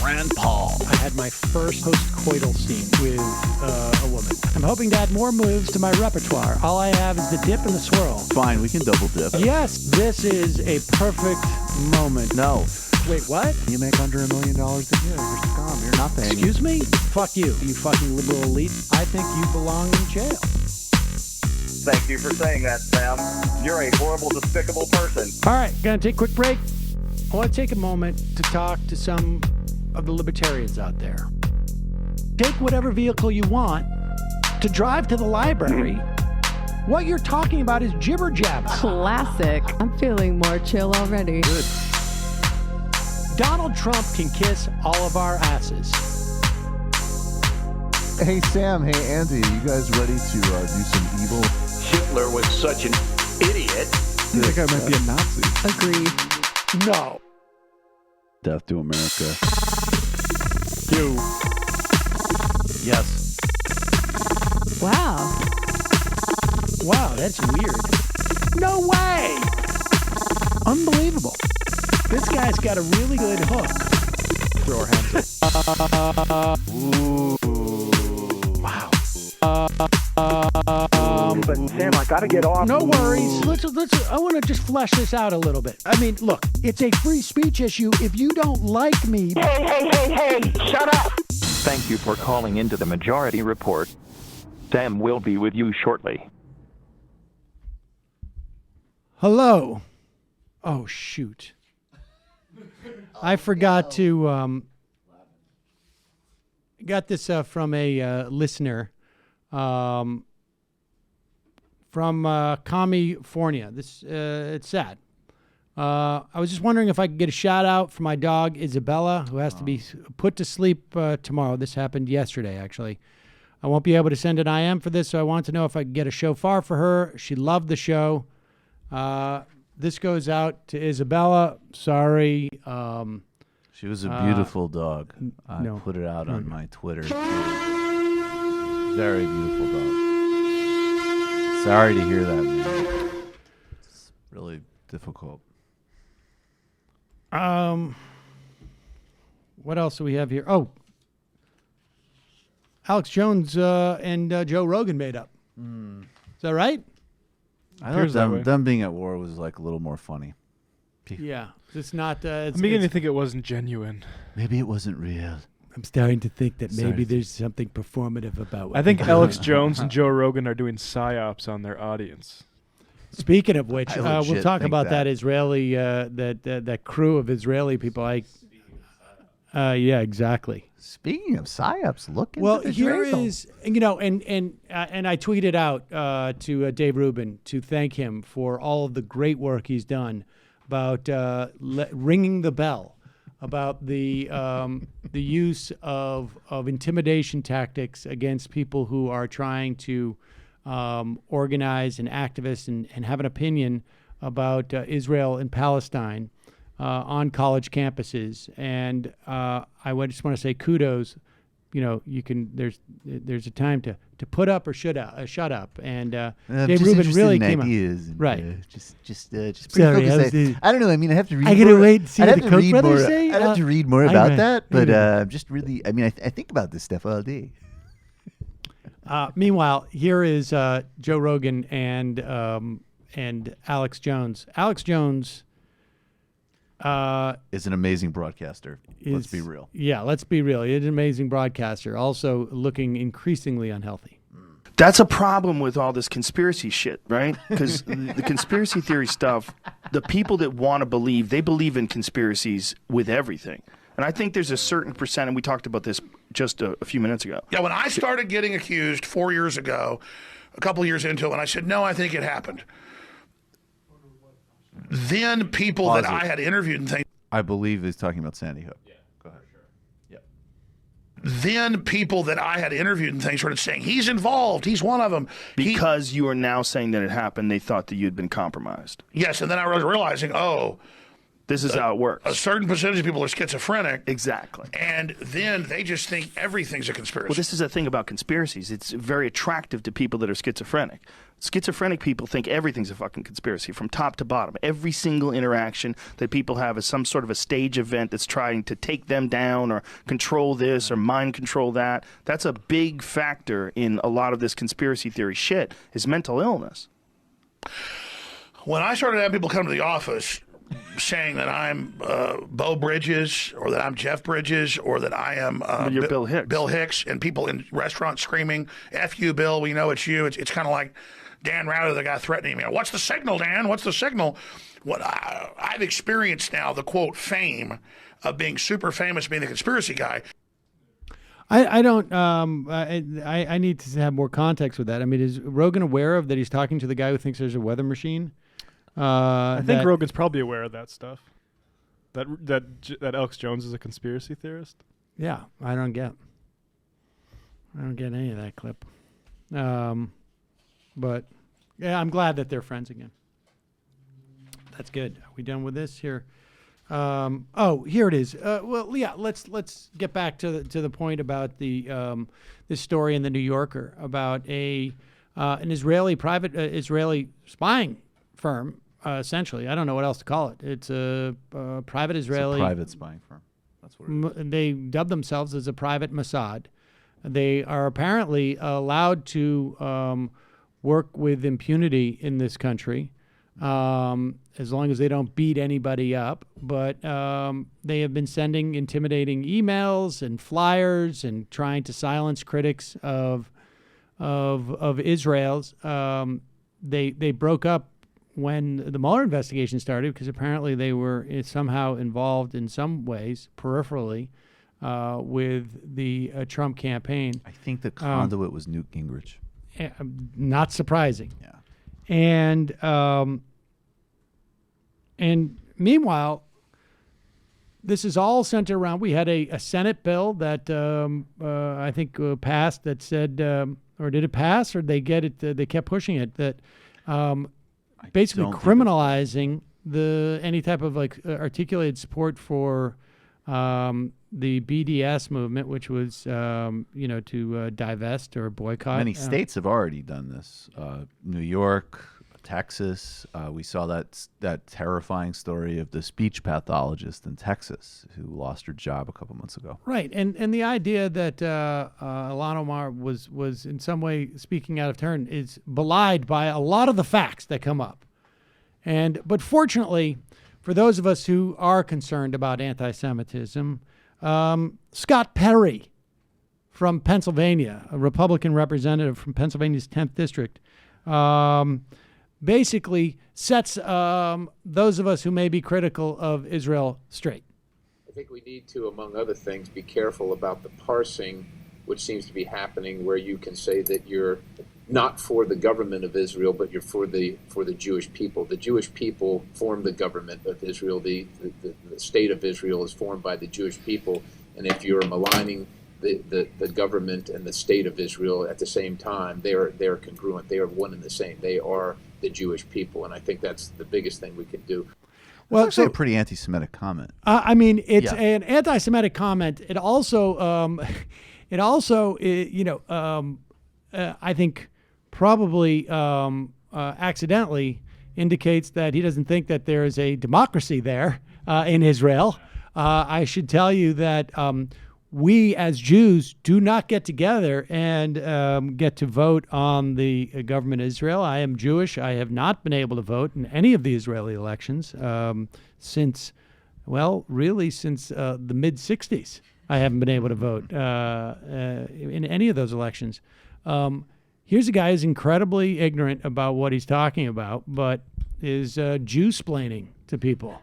Rand Paul. I had my first post-coital scene with a woman. I'm hoping to add more moves to my repertoire. All I have is the dip and the swirl. Fine, we can double dip. Yes, this is a perfect moment. No. Wait, what? You make under $1 million a year. You're scum. You're nothing. Excuse me? Fuck you, you fucking liberal elite. I think you belong in jail. Thank you for saying that, Sam. You're a horrible, despicable person. All right, gonna take a quick break. I want to take a moment to talk to some of the libertarians out there. Take whatever vehicle you want to drive to the library. What you're talking about is jibber jabber. Classic. I'm feeling more chill already. Good. Donald Trump can kiss all of our asses. Hey, Sam. Hey, Andy. You guys ready to do some evil? Hitler was such an idiot. I think I might be a Nazi. Agree. No. Death to America. You. Yes. Wow. Wow, that's weird. No way! Unbelievable. This guy's got a really good hook. Throw our hands up. Ooh. Wow. But Sam, I gotta get off. No worries. Let's. I want to just flesh this out a little bit. I mean, look, it's a free speech issue. If you don't like me, Hey! Shut up! Thank you for calling into the Majority Report. Sam will be with you shortly. hello. Oh shoot. I forgot to. Got this from a listener. From California. This it's sad. I was just wondering if I could get a shout out for my dog Isabella, who has to be put to sleep tomorrow. This happened yesterday, actually. I won't be able to send an IM for this, so I want to know if I could get a shofar for her. She loved the show. This goes out to Isabella. Sorry. She was a beautiful dog. I no. put it out on my Twitter. Very beautiful dog. Sorry to hear that, man. It's really difficult. What else do we have here? Oh, Alex Jones and Joe Rogan made up. Is that right? I thought them being at war was like a little more funny. Yeah, it's not. I'm beginning to think it wasn't genuine. Maybe it wasn't real. I'm starting to think that maybe there's something performative about what I think they Alex do. Jones and Joe Rogan are doing psyops on their audience. Speaking of which, I we'll legit talk think about that that. Israeli that crew of Israeli people. Yeah, exactly. Speaking of psyops, look into Well, the here drizzle. is, and I tweeted out to Dave Rubin to thank him for all of the great work he's done about ringing the bell about the use of intimidation tactics against people who are trying to organize and activist and have an opinion about Israel and Palestine on college campuses. And just want to say kudos. You know, you can. There's a time to put up or shut up. And Dave Rubin really came up. And, right. Just Sorry, I don't know. I mean, I have to read. I gotta wait and see I'd what have the to Koch read brothers more. say. I'd have to read more I about read. that. But just really, I mean, I think about this stuff all day. Meanwhile, here is Joe Rogan and Alex Jones. Alex Jones is an amazing broadcaster. Let's be real. Yeah, let's be real. He's an amazing broadcaster, also looking increasingly unhealthy. That's a problem with all this conspiracy shit, right? Because the conspiracy theory stuff, the people that want to believe, they believe in conspiracies with everything. And I think there's a certain percent, and we talked about this just a few minutes ago. Yeah, when I started getting accused 4 years ago, a couple of years into it, when I said, no, I think it happened. Then people that I had interviewed and things. I believe he's talking about Sandy Hook. Yeah, go ahead. Yep. Then people that I had interviewed and things started saying, he's involved, he's one of them. Because you are now saying that it happened, they thought that you'd been compromised. Yes, and then I was realizing, this is how it works. A certain percentage of people are schizophrenic. Exactly. And then they just think everything's a conspiracy. Well, this is the thing about conspiracies. It's very attractive to people that are schizophrenic. Schizophrenic people think everything's a fucking conspiracy from top to bottom. Every single interaction that people have is some sort of a stage event that's trying to take them down or control this or mind control that. That's a big factor in a lot of this conspiracy theory shit is mental illness. When I started having people come to the office saying that I'm Bo Bridges or that I'm Jeff Bridges or that I am you're Bill Hicks. Bill Hicks, and people in restaurants screaming, F you, Bill, we know it's you. It's kind of like Dan Rather, the guy threatening me. What's the signal, Dan? What's the signal? What I've experienced now, the quote fame of being super famous, being the conspiracy guy. I don't. I need to have more context with that. I mean, is Rogan aware of that? He's talking to the guy who thinks there's a weather machine. I think Rogan's probably aware of that stuff. That Alex Jones is a conspiracy theorist. Yeah, I don't get any of that clip. But yeah, I'm glad that they're friends again. That's good. Are we done with this here? Here it is. Well, yeah. Let's get back to the point about the this story in the New Yorker about an Israeli Israeli spying firm. Essentially, I don't know what else to call it. It's a private Israeli. It's a private spying firm. That's what it is. They dub themselves as a private Mossad. They are apparently allowed to work with impunity in this country, as long as they don't beat anybody up. But they have been sending intimidating emails and flyers and trying to silence critics of Israel's. They broke up when the Mueller investigation started because apparently they were somehow involved in some ways, peripherally, with the Trump campaign. I think the conduit was Newt Gingrich. Not surprising. Yeah. And meanwhile, this is all centered around. We had a Senate bill that I think passed that said, or did it pass, or they get it? They kept pushing it that. Basically criminalizing any type of articulated support for the BDS movement, which was to divest or boycott. Many states have already done this. New York, Texas. We saw that terrifying story of the speech pathologist in Texas who lost her job a couple months ago. Right, and the idea that Ilhan Omar was in some way speaking out of turn is belied by a lot of the facts that come up. But fortunately, for those of us who are concerned about anti-Semitism, Scott Perry from Pennsylvania, a Republican representative from Pennsylvania's 10th district, basically sets those of us who may be critical of Israel straight. I think we need to, among other things, be careful about the parsing, which seems to be happening, where you can say that you're not for the government of Israel, but you're for the Jewish people. The Jewish people form the government of Israel. The state of Israel is formed by the Jewish people. And if you're maligning the government and the state of Israel at the same time, they're congruent. They are one and the same. They are the Jewish people. And I think that's the biggest thing we can do. Well, it's actually a pretty anti-Semitic comment. I mean, it's an anti-Semitic comment. It also, I think probably accidentally indicates that he doesn't think that there is a democracy there in Israel. I should tell you that we as Jews do not get together and get to vote on the government of Israel. I am Jewish. I have not been able to vote in any of the Israeli elections since the mid-'60s. I haven't been able to vote in any of those elections. Here's a guy who's incredibly ignorant about what he's talking about, but is Jew-splaining to people.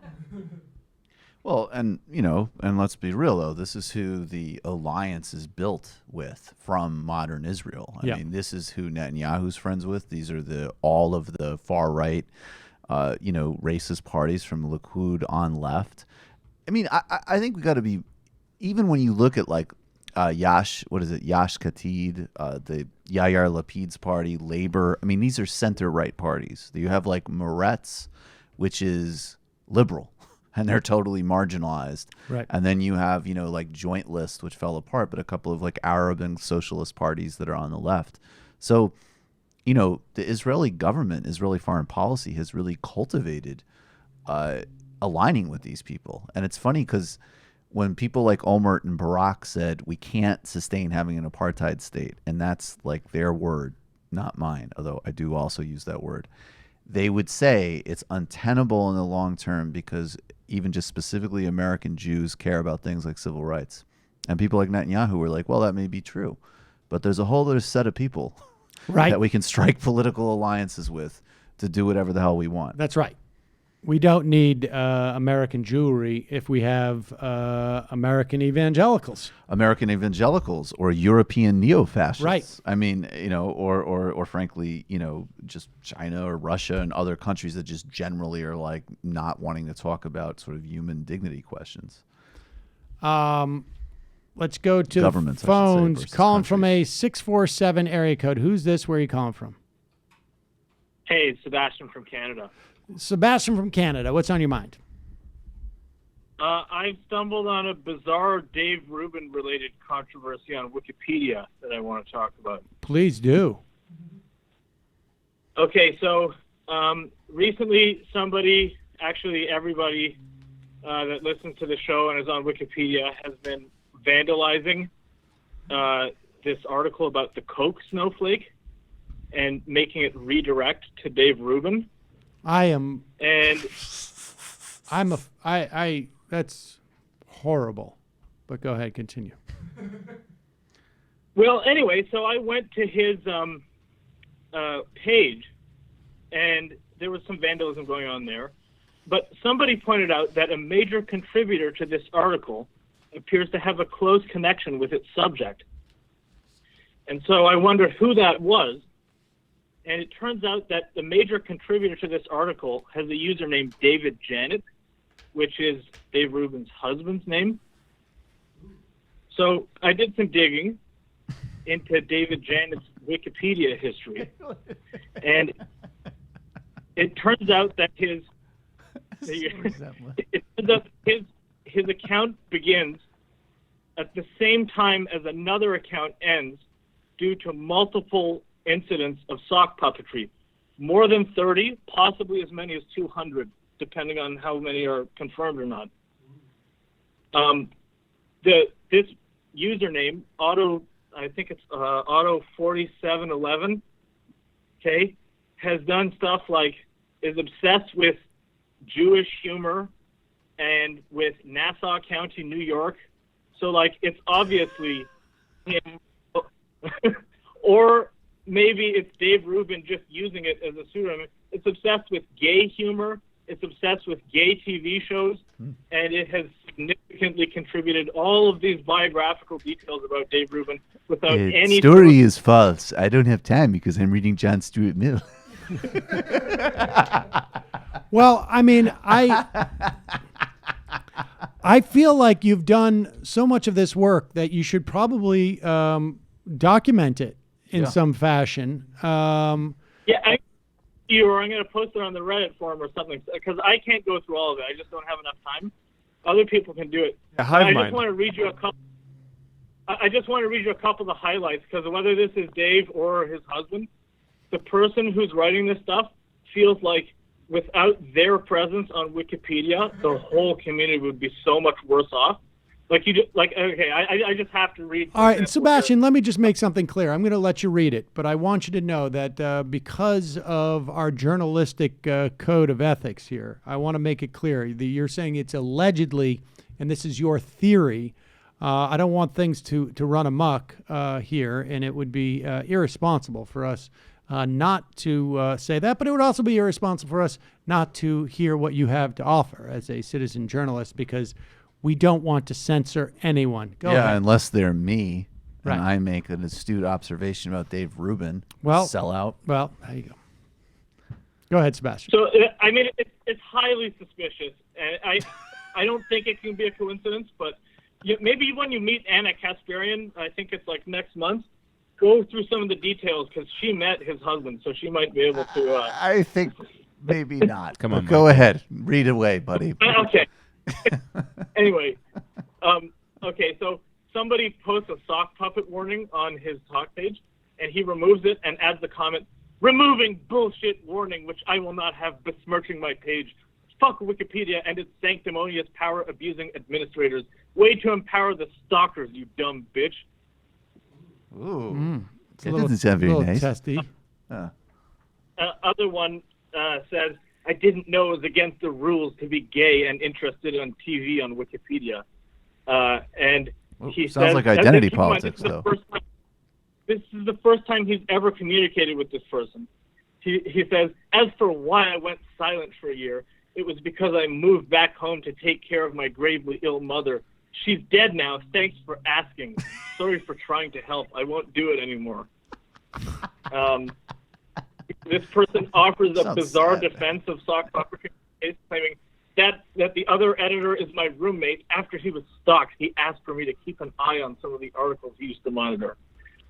Well, and let's be real, though. This is who the alliance is built with from modern Israel. I mean, this is who Netanyahu's friends with. These are all of the far-right, racist parties from Likud on left. I mean, I think we got to be, even when you look at Yash Katid, the Yair Lapid's party, Labor. I mean, these are center-right parties. You have Meretz, which is liberal, and they're totally marginalized. Right. And then you have, Joint List, which fell apart, but a couple of Arab and socialist parties that are on the left. So, the Israeli government, Israeli foreign policy has really cultivated aligning with these people. And it's funny because when people like Olmert and Barak said, we can't sustain having an apartheid state, and that's their word, not mine, although I do also use that word, they would say it's untenable in the long term because even just specifically American Jews care about things like civil rights. And people like Netanyahu were like, well, that may be true, but there's a whole other set of people that we can strike political alliances with to do whatever the hell we want. That's right. We don't need American Jewry if we have American evangelicals. American evangelicals or European neo-fascists. Right. I mean, or frankly, just China or Russia and other countries that just generally are not wanting to talk about sort of human dignity questions. Let's go to governments, the phones. Calling countries. From a 647 area code. Who's this? Where are you calling from? Hey, it's Sebastian from Canada. Sebastian from Canada. What's on your mind? I've stumbled on a bizarre Dave Rubin-related controversy on Wikipedia that I want to talk about. Please do. Okay, so recently somebody, actually everybody that listens to the show and is on Wikipedia has been vandalizing this article about the Koch snowflake and making it redirect to Dave Rubin. That's horrible. But go ahead, continue. Well, anyway, so I went to his page, and there was some vandalism going on there. But somebody pointed out that a major contributor to this article appears to have a close connection with its subject. And so I wondered who that was. And it turns out that the major contributor to this article has a username David Janet, which is Dave Rubin's husband's name. So I did some digging into David Janet's Wikipedia history. And it turns out that his account begins at the same time as another account ends due to multiple incidents of sock puppetry. More than 30, possibly as many as 200, depending on how many are confirmed or not. This username, I think it's Auto4711, okay, has done stuff like is obsessed with Jewish humor and with Nassau County, New York. So, like, it's obviously him. Or maybe it's Dave Rubin just using it as a pseudonym. It's obsessed with gay humor. It's obsessed with gay TV shows. And it has significantly contributed all of these biographical details about Dave Rubin without any... story is false. I don't have time because I'm reading John Stuart Mill. Well, I mean, I feel like you've done so much of this work that you should probably document it in some fashion. I'm going to post it on the Reddit forum or something, because I can't go through all of it. I just don't have enough time. Other people can do it. I just want to read you a couple. I just want to read you a couple of the highlights, because whether this is Dave or his husband, the person who's writing this stuff feels like without their presence on Wikipedia, the whole community would be so much worse off. Like I just have to read. All right, and Sebastian, let me just make something clear. I'm going to let you read it, but I want you to know that because of our journalistic code of ethics here, I want to make it clear that you're saying it's allegedly, and this is your theory. I don't want things to run amok here, and it would be irresponsible for us not to say that, but it would also be irresponsible for us not to hear what you have to offer as a citizen journalist, because we don't want to censor anyone. Go ahead. Unless they're me, and I make an astute observation about Dave Rubin. Sell out. Well, there you go. Go ahead, Sebastian. So, I mean, it's highly suspicious, and I don't think it can be a coincidence, but maybe when you meet Ana Kasparian, I think it's like next month, go through some of the details, because she met his husband, so she might be able to... I think maybe not. Come on, go ahead. Read away, buddy. Okay. Anyway, okay, so somebody posts a sock puppet warning on his talk page, and he removes it and adds the comment, "Removing bullshit warning, which I will not have besmirching my page. Fuck Wikipedia and its sanctimonious power-abusing administrators. Way to empower the stalkers, you dumb bitch." Ooh. That doesn't sound very nice. Testy. Other one says, "I didn't know it was against the rules to be gay and interested on TV on Wikipedia." And he sounds says, like identity politics, though. This is the first time he's ever communicated with this person. He says, "As for why I went silent for a year, it was because I moved back home to take care of my gravely ill mother. She's dead now. Thanks for asking. Sorry for trying to help. I won't do it anymore." This person offers a bizarre defense of sock puppetry, claiming that the other editor is my roommate. After he was stalked, he asked for me to keep an eye on some of the articles he used to monitor.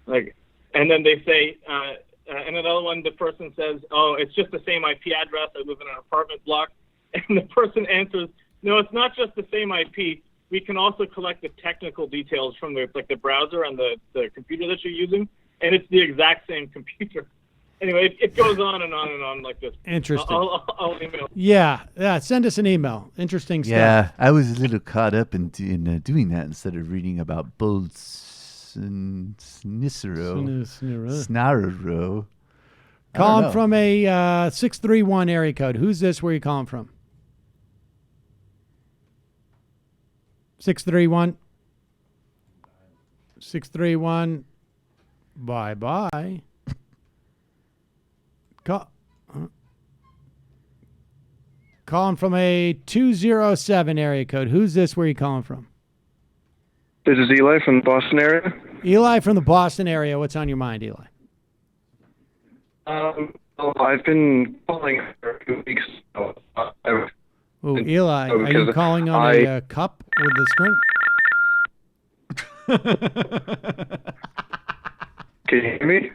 And then they say, and another one, the person says, "Oh, it's just the same IP address. I live in an apartment block." And the person answers, No, it's not just the same IP. We can also collect the technical details from the browser and the computer that you're using, and it's the exact same computer. Anyway, it goes on and on and on like this. Interesting. I'll email. Yeah. Send us an email. Interesting stuff. Yeah, I was a little caught up in doing that instead of reading about Bolsonaro. Calling from a 631 area code. Who's this? Where are you calling from? 631. 631. Bye-bye. Calling from a 207 area code. Who's this? Where are you calling from? This is Eli from the Boston area. Eli from the Boston area. What's on your mind, Eli? Well, I've been calling for a few weeks now. Ooh, Eli, are you calling on a cup with the string? Can you hear me?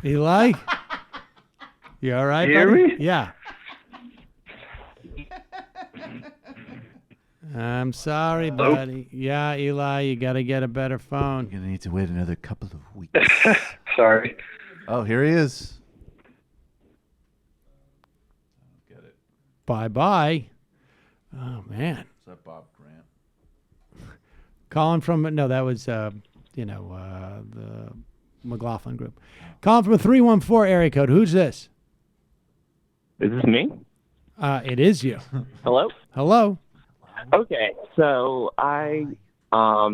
Eli? You all right, Can you hear buddy? me? Yeah. I'm sorry, Hello? buddy. Yeah, Eli, you got to get a better phone. You're going to need to wait another couple of weeks. Sorry. Oh, here he is. Bye-bye. Oh, man. Is that Bob Grant? Calling from, no, that was, the McLaughlin group. Calling from a 314 area code. Who's this? Is this me? It is you. Hello? Hello. Okay, so I saw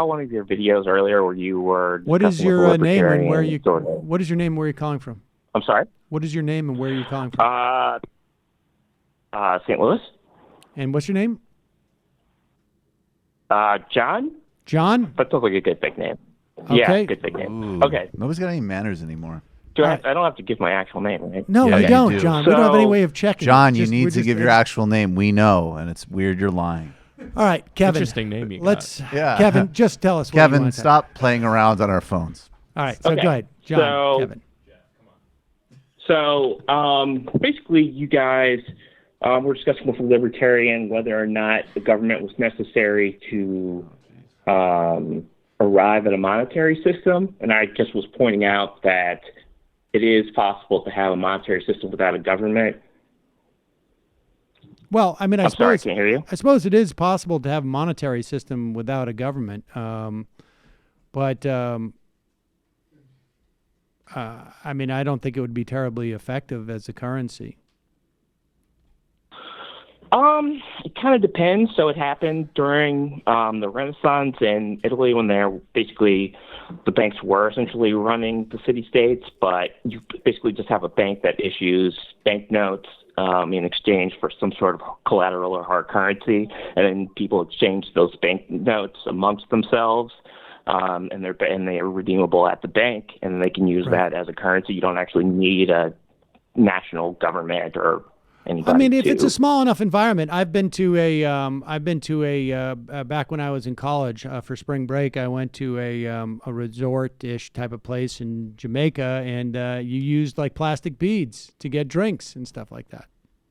one of your videos earlier where you were. What is discussing your with name and where libertarians you? sort of- What is your name? Where are you calling from? I'm sorry. What is your name and where are you calling from? St. Louis. And what's your name? John. John. That sounds like a good fake name. Okay. Yeah, good fake name. Ooh, Okay. Nobody's got any manners anymore. I don't have to give my actual name, right? No, Yeah, we you don't, do. John. We don't have any way of checking. John, it. you Just- need we're to just- give your actual name. We know, and it's weird you're lying. All right, Kevin. Interesting name you got. Let's. Yeah. Kevin, just tell us. What you Kevin, want to stop playing around on our phones. All right, so Okay. go ahead, John. So- Kevin. So basically, you guys were discussing with a libertarian whether or not the government was necessary to arrive at a monetary system, and I just was pointing out that it is possible to have a monetary system without a government. Well, I mean, I'm sorry, I can't hear you. I suppose it is possible to have a monetary system without a government, but I mean, I don't think it would be terribly effective as a currency. It kind of depends. So it happened during the Renaissance in Italy when they're basically the banks were essentially running the city-states, but you basically just have a bank that issues banknotes in exchange for some sort of collateral or hard currency, and then people exchange those banknotes amongst themselves, and they're redeemable at the bank, and they can use that as a currency. You don't actually need a national government or anybody. I mean, if to. it's a small enough environment, I've been to a back when I was in college for spring break, I went to a resort-ish type of place in Jamaica, and you used like plastic beads to get drinks and stuff like that.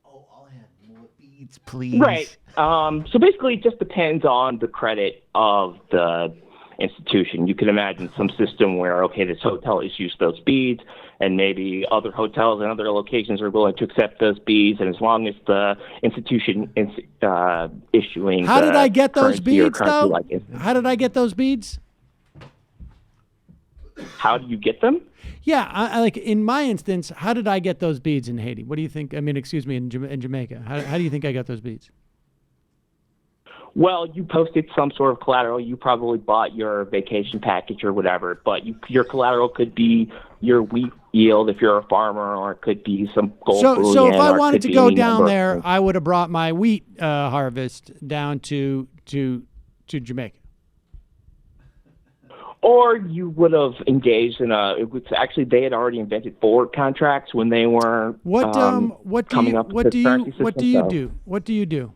Oh, I'll have more beads, please. Right. So basically, it just depends on the credit of the institution. You can imagine some system where, okay, this hotel issues those beads, and maybe other hotels and other locations are willing to accept those beads, and as long as the institution issuing How did the I get those currency or beads, currency though? like it. How did I get those beads? How do you get them? Yeah, I like in my instance, how did I get those beads in Haiti? What do you think? I mean, excuse me, in Jamaica. How do you think I got those beads? Well, you posted some sort of collateral. You probably bought your vacation package or whatever, but your collateral could be your wheat yield if you're a farmer, or it could be some gold bullion. So if I or it wanted could to be go any down number of there, things. I would have brought my wheat harvest down to Jamaica. Or you would have engaged in actually they had already invented forward contracts when they were coming up with the currency system. What do you do?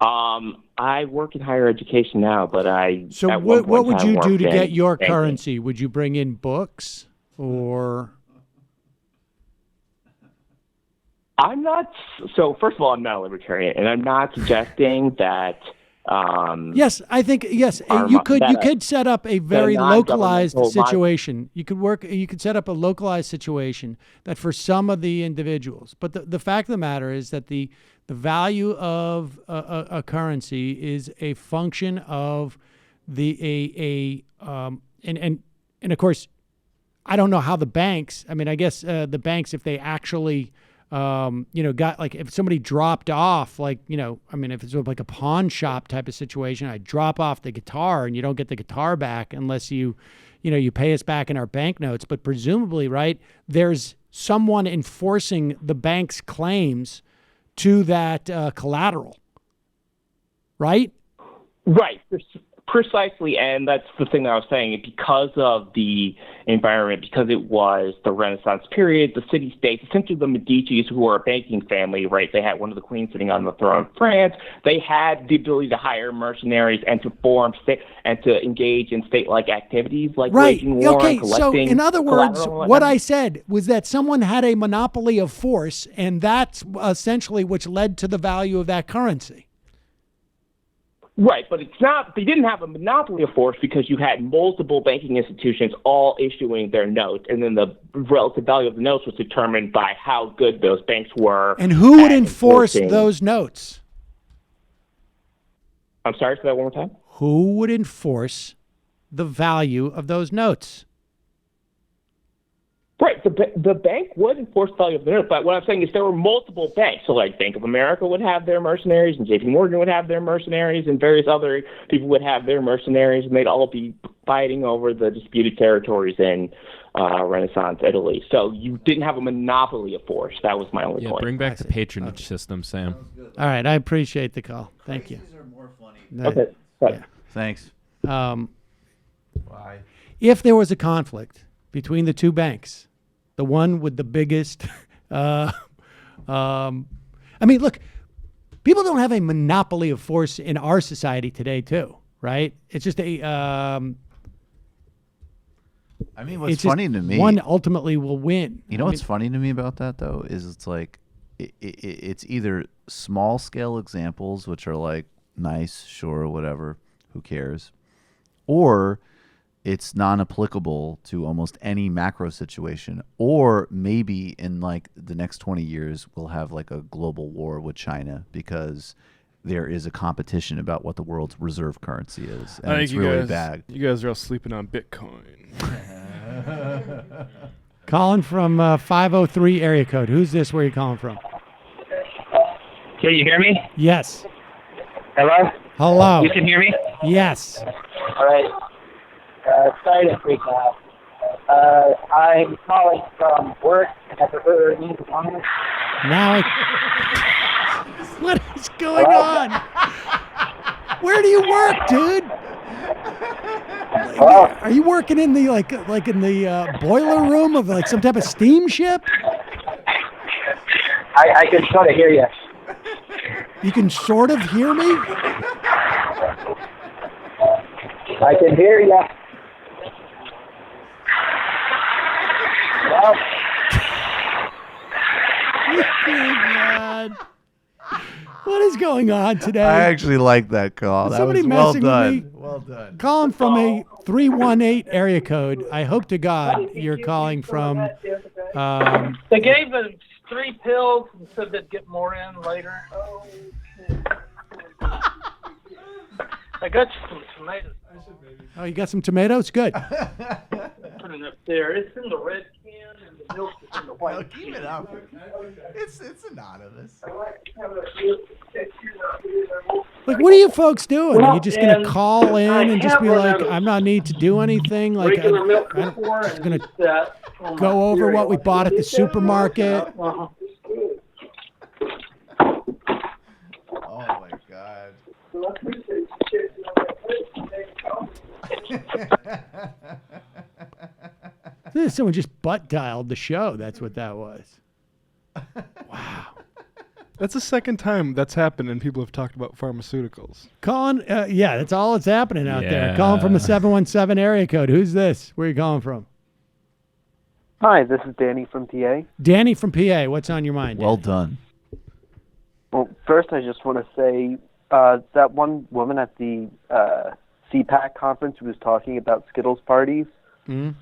I work in higher education now, but So at one what point would in you time do to worked get in your banking. currency? Would you bring in books or? I'm not. So first of all, I'm not a libertarian, and I'm not suggesting that. Yes, I think yes. You could set up a very localized situation. You could set up a localized situation that for some of the individuals. But the fact of the matter is that the value of a currency is a function of and of course, I don't know how the banks. I mean, I guess the banks, if they actually. Got like if somebody dropped off, like, I mean, if it's like a pawn shop type of situation, I drop off the guitar and you don't get the guitar back unless you pay us back in our banknotes. But presumably, right, there's someone enforcing the bank's claims to that collateral, right? Right. Precisely, and that's the thing that I was saying. Because of the environment, because it was the Renaissance period, the city-states, essentially the Medicis, who were a banking family, right? They had one of the queens sitting on the throne of France. They had the ability to hire mercenaries and to form and to engage in state-like activities like waging war, okay. And So, in other words, what I said was that someone had a monopoly of force, and that's essentially which led to the value of that currency. Right, but it's not. They didn't have a monopoly of force because you had multiple banking institutions all issuing their notes, and then the relative value of the notes was determined by how good those banks were. And who would enforce those notes? I'm sorry, say that one more time. Who would enforce the value of those notes? Right, the bank would enforce the value of the note, but what I'm saying is there were multiple banks. So like Bank of America would have their mercenaries, and JP Morgan would have their mercenaries, and various other people would have their mercenaries, and they'd all be fighting over the disputed territories in Renaissance Italy. So you didn't have a monopoly of force. That was my only point. Bring back the patronage system, Sam. All right, I appreciate the call. Thank you. Are more funny. Okay. Yeah. Thanks. Why? If there was a conflict between the two banks, the one with the biggest, I mean, look, people don't have a monopoly of force in our society today, too, right? It's just I mean, what's funny to me, one ultimately will win. You know what's funny to me about that, though, is it's like it's either small scale examples, which are like nice, sure, whatever, who cares, or it's non-applicable to almost any macro situation, or maybe in like the next 20 years we'll have like a global war with China because there is a competition about what the world's reserve currency is, and it's really bad. You guys are all sleeping on Bitcoin. Calling from 503 area code. Who's this? Where are you calling from? Can you hear me? Yes. Hello? Hello. You can hear me? Yes. All right. Sorry to freak out. I'm calling from work. Have you heard any comments? Now, what is going on? Where do you work, dude? Are you working in the like in the boiler room of like some type of steamship? I can sort of hear you. You can sort of hear me? I can hear you. Well, oh, God. What is going on today? I actually like that call. Is That somebody was well messing done. with me? Well done. Calling from a 318 area code. I hope to God you're calling from. They gave them 3 pills and said they'd get more in later. Oh, shit. I got you some tomatoes. Oh, you got some tomatoes? Good. Put it up there. It's in the red can and the milk is in the white can. Keep it up. It's anonymous. Like, what are you folks doing? Are you just going to call in I and just be have like, run out of I'm not need to do anything? Like, regular milk I'm before just going to and go over what we bought at the supermarket. Uh-huh. Oh my God. Someone just butt dialed the show. That's what that was. Wow. That's the second time that's happened and people have talked about pharmaceuticals. Calling, yeah, that's all that's happening out there. Yeah. Calling from a 717 area code. Who's this? Where are you calling from? Hi, this is Danny from PA. Danny from PA, what's on your mind? Well done. Well, first I just want to say that one woman at the CPAC conference who was talking about Skittles parties, Mm.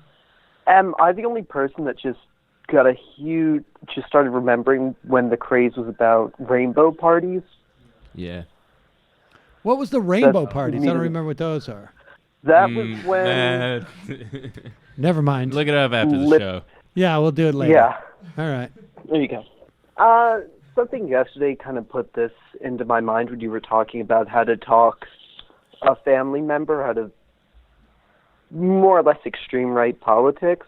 am I the only person that just started remembering when the craze was about rainbow parties? Yeah. What was the rainbow That's parties? I don't remember what those are. That was when... Never mind. Look it up after the show. Yeah, we'll do it later. Yeah. All right. There you go. Something yesterday kind of put this into my mind when you were talking about how to talk a family member out of more or less extreme right politics.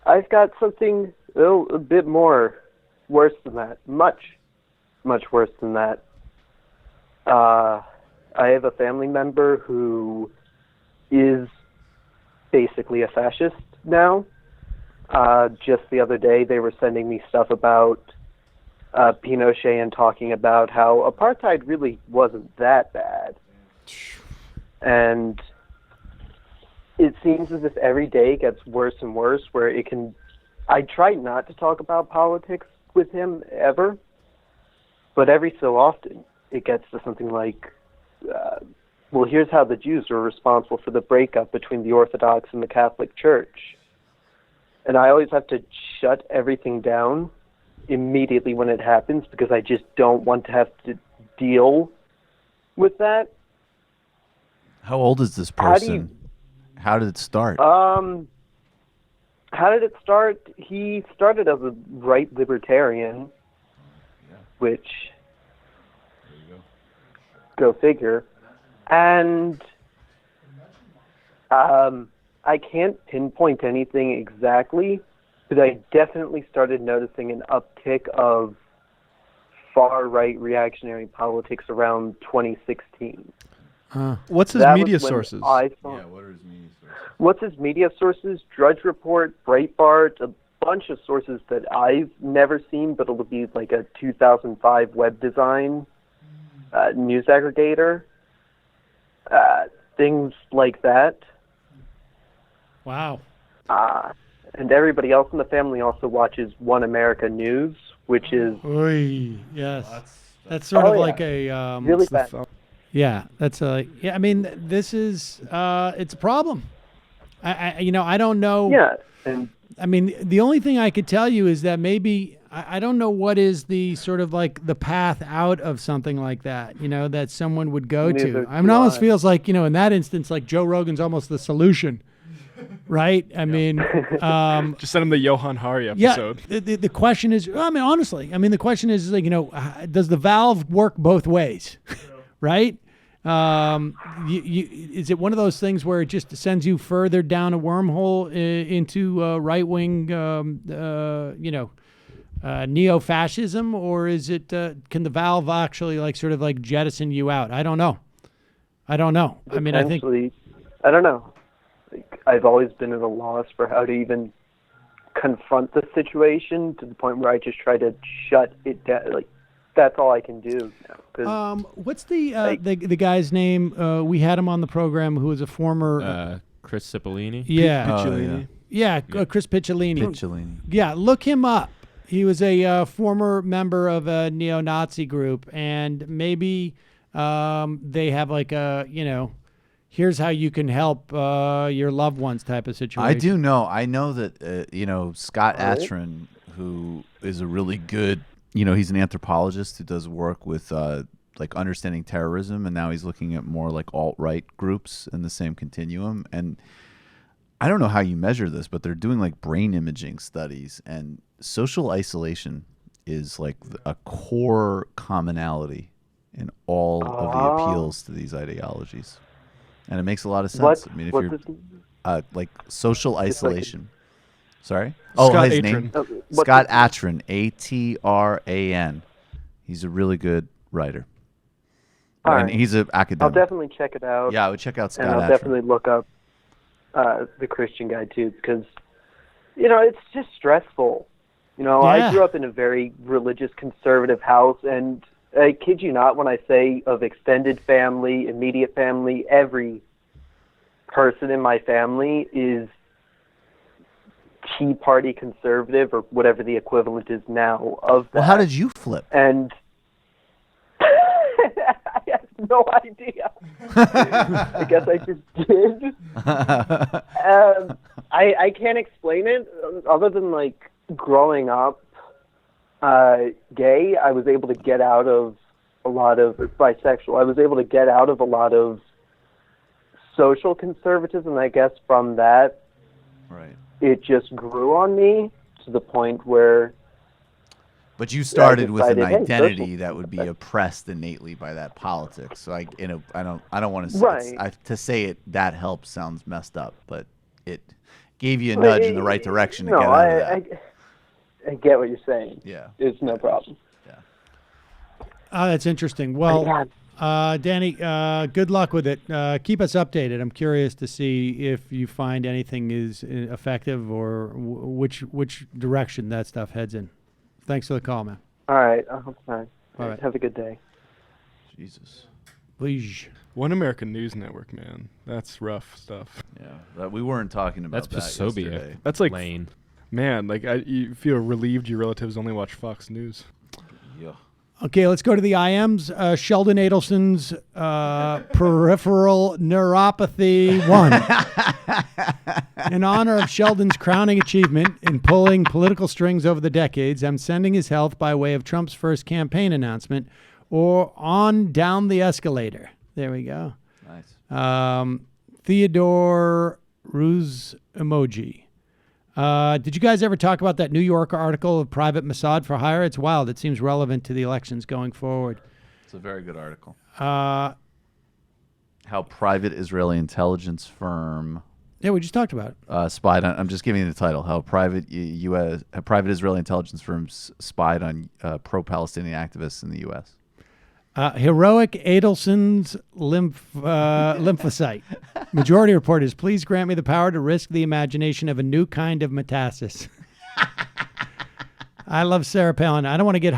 I've got something a bit more worse than that. Much worse than that. I have a family member who is basically a fascist now. Just the other day, they were sending me stuff about Pinochet and talking about how apartheid really wasn't that bad. And it seems as if every day gets worse and worse, where it can... I try not to talk about politics with him ever, but every so often it gets to something like, well, here's how the Jews are responsible for the breakup between the Orthodox and the Catholic Church. And I always have to shut everything down immediately when it happens because I just don't want to have to deal with that. How old is this person? How did it start? How did it start? He started as a right libertarian, which, go figure. And I can't pinpoint anything exactly, but I definitely started noticing an uptick of far-right reactionary politics around 2016. What's his media sources? what are his media sources? What's his media sources? Drudge Report, Breitbart, a bunch of sources that I've never seen, but it'll be like a 2005 web design news aggregator. Things like that. Wow. And everybody else in the family also watches One America News, which is... Oy, yes. That's sort of like a... really bad. Yeah, that's a... Yeah, I mean, this is... it's a problem. I don't know... Yeah. And I mean, the only thing I could tell you is that maybe... I don't know what is the sort of like the path out of something like that, that someone would go to. I mean, it almost feels like, in that instance, like Joe Rogan's almost the solution. Right? I mean, just send him the Johan Hari episode. Yeah. The question is, I mean, honestly, the question is like, does the valve work both ways? Right? Is it one of those things where it just sends you further down a wormhole into right-wing, neo-fascism, or is it? Can the valve actually like sort of like jettison you out? I don't know. I mean, I think I don't know. Like, I've always been at a loss for how to even confront the situation to the point where I just try to shut it down. Like, that's all I can do now. What's the guy's name? We had him on the program who was a former Chris Cipollini. Yeah. Picciolini. Chris Picciolini. Picciolini. Yeah, look him up. He was a former member of a neo-Nazi group, and maybe they have like a, here's how you can help your loved ones type of situation. I do know. I know that, Scott Atran, who is a really good, he's an anthropologist who does work with like understanding terrorism, and now he's looking at more like alt-right groups in the same continuum. And I don't know how you measure this, but they're doing like brain imaging studies, and social isolation is like a core commonality in all of the appeals to these ideologies. And it makes a lot of sense. I mean, if you're like social isolation. Sorry? Scott his Atran. name? Scott Atran, Atran. He's a really good writer. And he's an academic. I'll definitely check it out. Yeah, I would check out Scott Atran. And I'll definitely look up the Christian guy too, because, it's just stressful. I grew up in a very religious, conservative house, and I kid you not when I say of extended family, immediate family, every person in my family is Tea Party conservative, or whatever the equivalent is now of that. Well, how did you flip? And I have no idea. I guess I just did. I can't explain it other than, like, growing up gay. I was able to get out of a lot of bisexual. I was able to get out of a lot of social conservatism. I guess from that, right, it just grew on me to the point where. But you started with an decided, hey, identity social- that would be oppressed innately by that politics. So I don't want to Right. to say it that helps sounds messed up, but it gave you a nudge in the right direction to No, get out of that. I get what you're saying. Yeah, it's no problem. That's interesting. Well, Danny, good luck with it. Keep us updated. I'm curious to see if you find anything is effective or which direction that stuff heads in. Thanks for the call, man. All right. I hope so. All right. Have a good day. Jesus. Please. One American News Network, man. That's rough stuff. Yeah, we weren't talking about That's that Posobiec. yesterday. That's like, Lane. man, like you feel relieved your relatives only watch Fox News. Yeah. Okay, let's go to the IMs. Sheldon Adelson's peripheral neuropathy 1. In honor of Sheldon's crowning achievement in pulling political strings over the decades, I'm sending his health by way of Trump's first campaign announcement, or on down the escalator. There we go. Nice. Theodore Ruse emoji. Did you guys ever talk about that New Yorker article of private Mossad for hire? It's wild. It seems relevant to the elections going forward. It's a very good article. How private Israeli intelligence firm. Yeah, we just talked about it. Spied on. I'm just giving you the title. How private private Israeli intelligence firms spied on pro-Palestinian activists in the U.S. Heroic Adelson's lymphocyte. Majority Report is, please grant me the power to risk the imagination of a new kind of metastasis. I love Sarah Palin. I don't want to get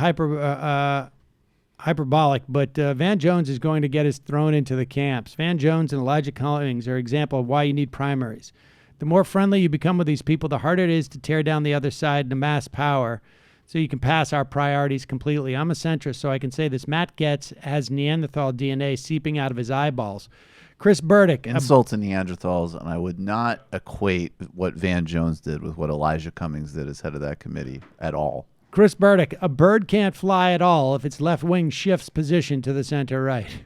hyperbolic, but Van Jones is going to get us thrown into the camps. Van Jones and Elijah Cummings are an example of why you need primaries. The more friendly you become with these people, the harder it is to tear down the other side and amass power, so you can pass our priorities completely. I'm a centrist, so I can say this. Matt Getz has Neanderthal DNA seeping out of his eyeballs. Chris Burdick. Insult to Neanderthals, and I would not equate what Van Jones did with what Elijah Cummings did as head of that committee at all. Chris Burdick. A bird can't fly at all if its left wing shifts position to the center right.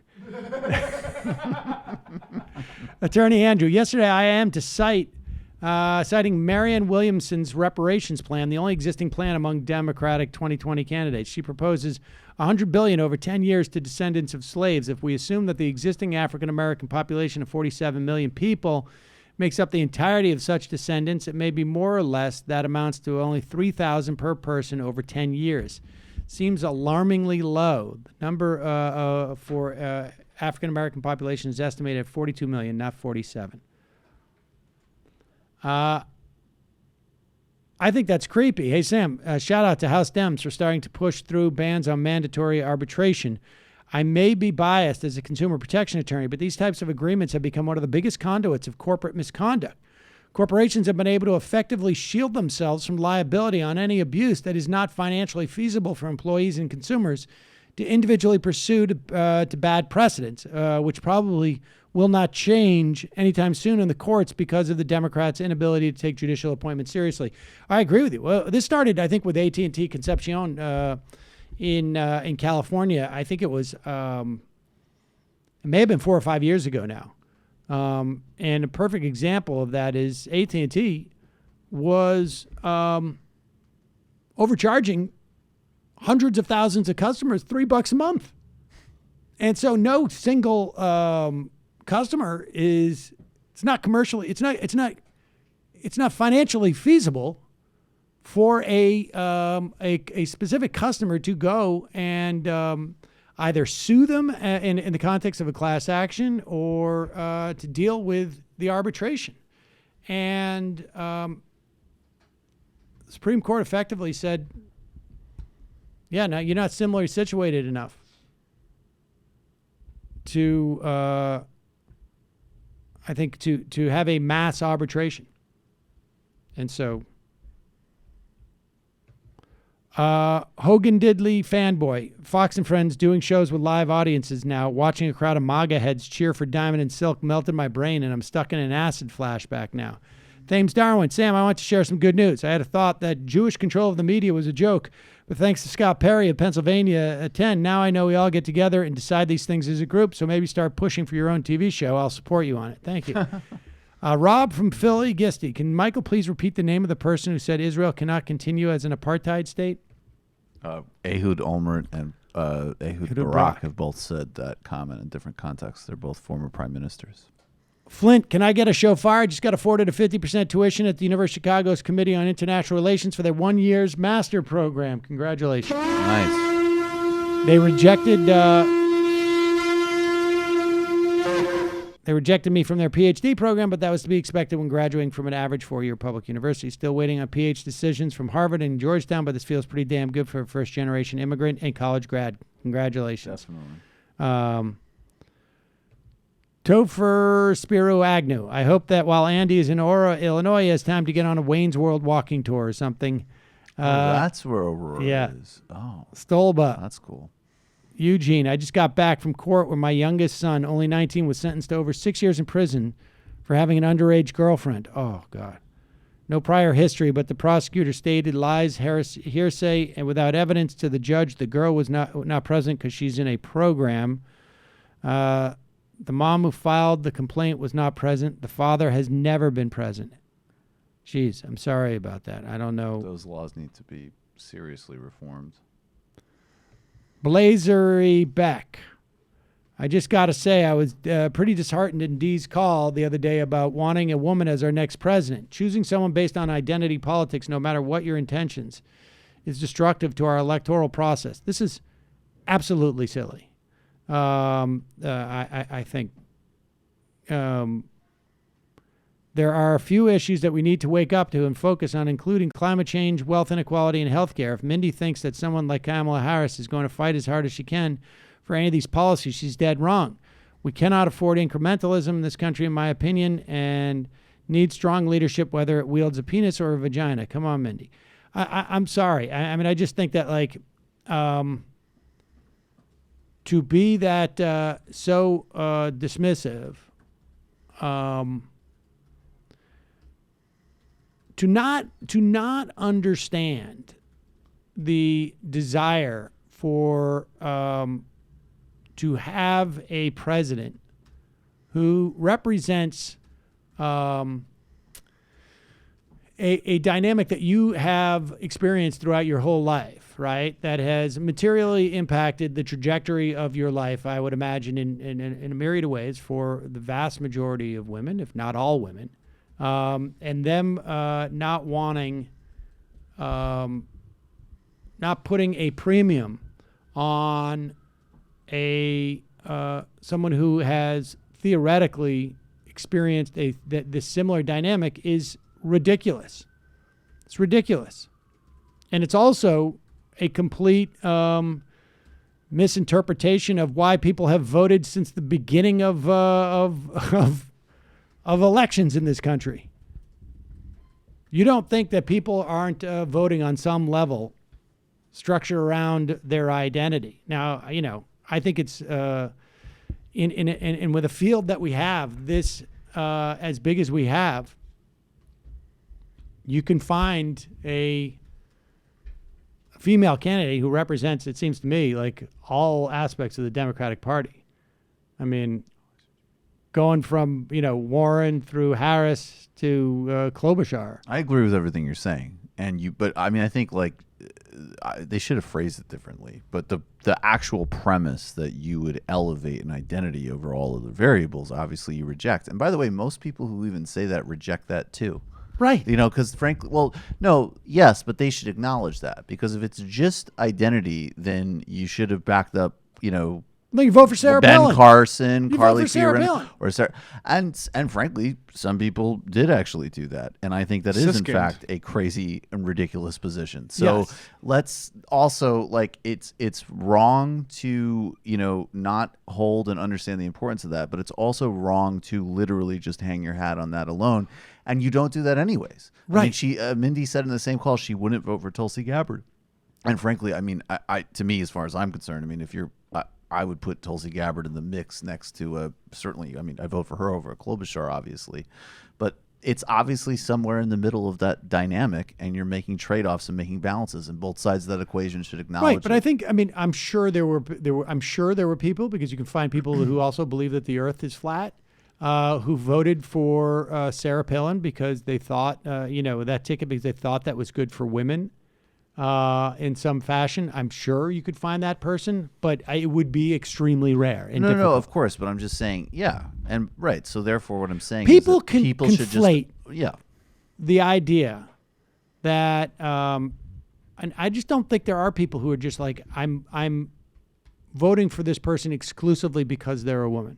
Attorney Andrew. Yesterday I am to citing Marianne Williamson's reparations plan, the only existing plan among Democratic 2020 candidates. She proposes $100 billion over 10 years to descendants of slaves. If we assume that the existing African-American population of 47 million people makes up the entirety of such descendants, it may be more or less that amounts to only $3,000 per person over 10 years. Seems alarmingly low. The number for African-American population is estimated at 42 million, not 47. I think that's creepy. Hey, Sam, shout out to House Dems for starting to push through bans on mandatory arbitration. I may be biased as a consumer protection attorney, but these types of agreements have become one of the biggest conduits of corporate misconduct. Corporations have been able to effectively shield themselves from liability on any abuse that is not financially feasible for employees and consumers to individually pursue to bad precedents, which probably will not change anytime soon in the courts because of the Democrats' inability to take judicial appointments seriously. I agree with you. Well, this started, I think, with AT&T Concepcion in California. I think it was, it may have been 4 or 5 years ago now. And a perfect example of that is AT&T was overcharging hundreds of thousands of customers $3 a month. And so no single customer it's not financially feasible for a specific customer to go and either sue them in the context of a class action or to deal with the arbitration. And the Supreme Court effectively said, yeah, no, you're not similarly situated enough to I think to have a mass arbitration. And so Hogan Diddley fanboy. Fox and Friends doing shows with live audiences now. Watching a crowd of MAGA heads cheer for Diamond and Silk melted my brain, and I'm stuck in an acid flashback now. Thames Darwin. Sam, I want to share some good news. I had a thought that Jewish control of the media was a joke, but thanks to Scott Perry of Pennsylvania at 10, now I know we all get together and decide these things as a group, so maybe start pushing for your own TV show. I'll support you on it. Thank you. Rob from Philly, Gisty. Can Michael please repeat the name of the person who said Israel cannot continue as an apartheid state? Ehud Olmert and Ehud Barak have both said that comment in different contexts. They're both former prime ministers. Flint, can I get a shofar? I just got afforded a 50% tuition at the University of Chicago's Committee on International Relations for their 1 year's master program. Congratulations. Nice. They rejected me from their PhD program, but that was to be expected when graduating from an average four-year public university. Still waiting on PhD decisions from Harvard and Georgetown, but this feels pretty damn good for a first-generation immigrant and college grad. Congratulations. Definitely. Topher Spiro Agnew. I hope that while Andy is in Aurora, Illinois, he has time to get on a Wayne's World walking tour or something. That's where Aurora is. Oh. Stolba. That's cool. Eugene, I just got back from court where my youngest son, only 19, was sentenced to over 6 years in prison for having an underage girlfriend. Oh, God. No prior history, but the prosecutor stated lies, hearsay, and without evidence to the judge, the girl was not present because she's in a program. The mom who filed the complaint was not present. The father has never been present. Jeez, I'm sorry about that. I don't know. Those laws need to be seriously reformed. Blazery Beck. I just got to say, I was pretty disheartened in Dee's call the other day about wanting a woman as our next president. Choosing someone based on identity politics, no matter what your intentions, is destructive to our electoral process. This is absolutely silly. I think there are a few issues that we need to wake up to and focus on, including climate change, wealth inequality, and healthcare. If Mindy thinks that someone like Kamala Harris is going to fight as hard as she can for any of these policies, she's dead wrong. We cannot afford incrementalism in this country, in my opinion, and need strong leadership, whether it wields a penis or a vagina. Come on, Mindy. I'm sorry. I mean, I just think that, like, to be that so dismissive, to not understand the desire for to have a president who represents a dynamic that you have experienced throughout your whole life, right? That has materially impacted the trajectory of your life, I would imagine, in a myriad of ways for the vast majority of women, if not all women. And them not wanting, not putting a premium on someone who has theoretically experienced this similar dynamic is ridiculous. It's ridiculous. And it's also a complete misinterpretation of why people have voted since the beginning of elections in this country. You don't think that people aren't voting on some level structured around their identity. Now, you know, I think it's in with a field that we have this as big as we have, you can find a female candidate who represents, it seems to me, like all aspects of the Democratic Party. I mean, going from, you know, Warren through Harris to Klobuchar. I agree with everything you're saying, but I mean, I think like they should have phrased it differently. But the actual premise that you would elevate an identity over all of the variables, obviously you reject. And by the way, most people who even say that reject that too. Right. You know, because frankly, well, no, yes, but they should acknowledge that, because if it's just identity, then you should have backed up, you know, you vote for Sarah Ben Palin. Carson, You Carly vote for Sarah Fiorina, Palin. or Sarah, and frankly, some people did actually do that, and I think that is in fact a crazy and ridiculous position. So Yes. let's also, like, it's wrong to, you know, not hold and understand the importance of that, but it's also wrong to literally just hang your hat on that alone, and you don't do that anyways. Right. I mean, Mindy said in the same call she wouldn't vote for Tulsi Gabbard. And frankly, I mean, I to me, as far as I'm concerned, I mean, if you're, I would put Tulsi Gabbard in the mix next to certainly. I mean, I vote for her over Klobuchar, obviously, but it's obviously somewhere in the middle of that dynamic, and you're making trade-offs and making balances, and both sides of that equation should acknowledge. Right, but I think, I mean, I'm sure there were people, because you can find people who also believe that the Earth is flat, who voted for Sarah Palin because they thought, that ticket because they thought that was good for women. In some fashion. I'm sure you could find that person, but it would be extremely rare. And No, of course. But I'm just saying, yeah. And right. So therefore what I'm saying people is that can people conflate should just, the idea that, and I just don't think there are people who are just like, I'm voting for this person exclusively because they're a woman.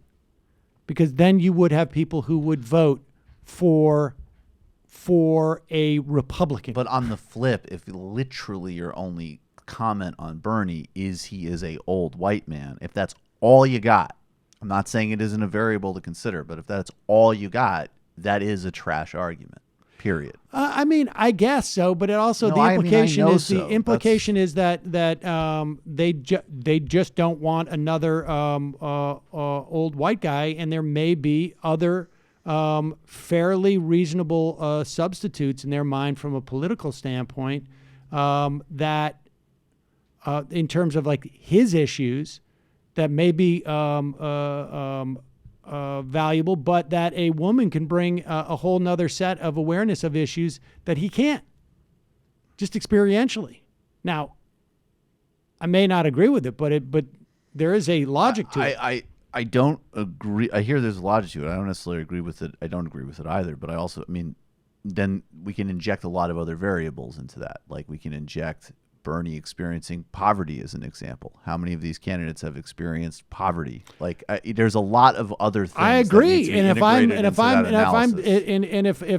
Because then you would have people who would vote for a Republican. But on the flip, if literally your only comment on Bernie is he is a old white man, if that's all you got, I'm not saying it isn't a variable to consider, but if that's all you got, that is a trash argument. Period. I mean, I guess so, but it also the implication is that they just don't want another old white guy, and there may be other fairly reasonable substitutes in their mind from a political standpoint that in terms of like his issues that may be valuable, but that a woman can bring a whole nother set of awareness of issues that he can't, just experientially. Now, I may not agree with it, but there is a logic to it. I don't agree. I hear there's a logic to it. I don't necessarily agree with it. I don't agree with it either. But I also, I mean, then we can inject a lot of other variables into that. Like we can inject Bernie experiencing poverty as an example. How many of these candidates have experienced poverty? Like there's a lot of other things. I agree. And if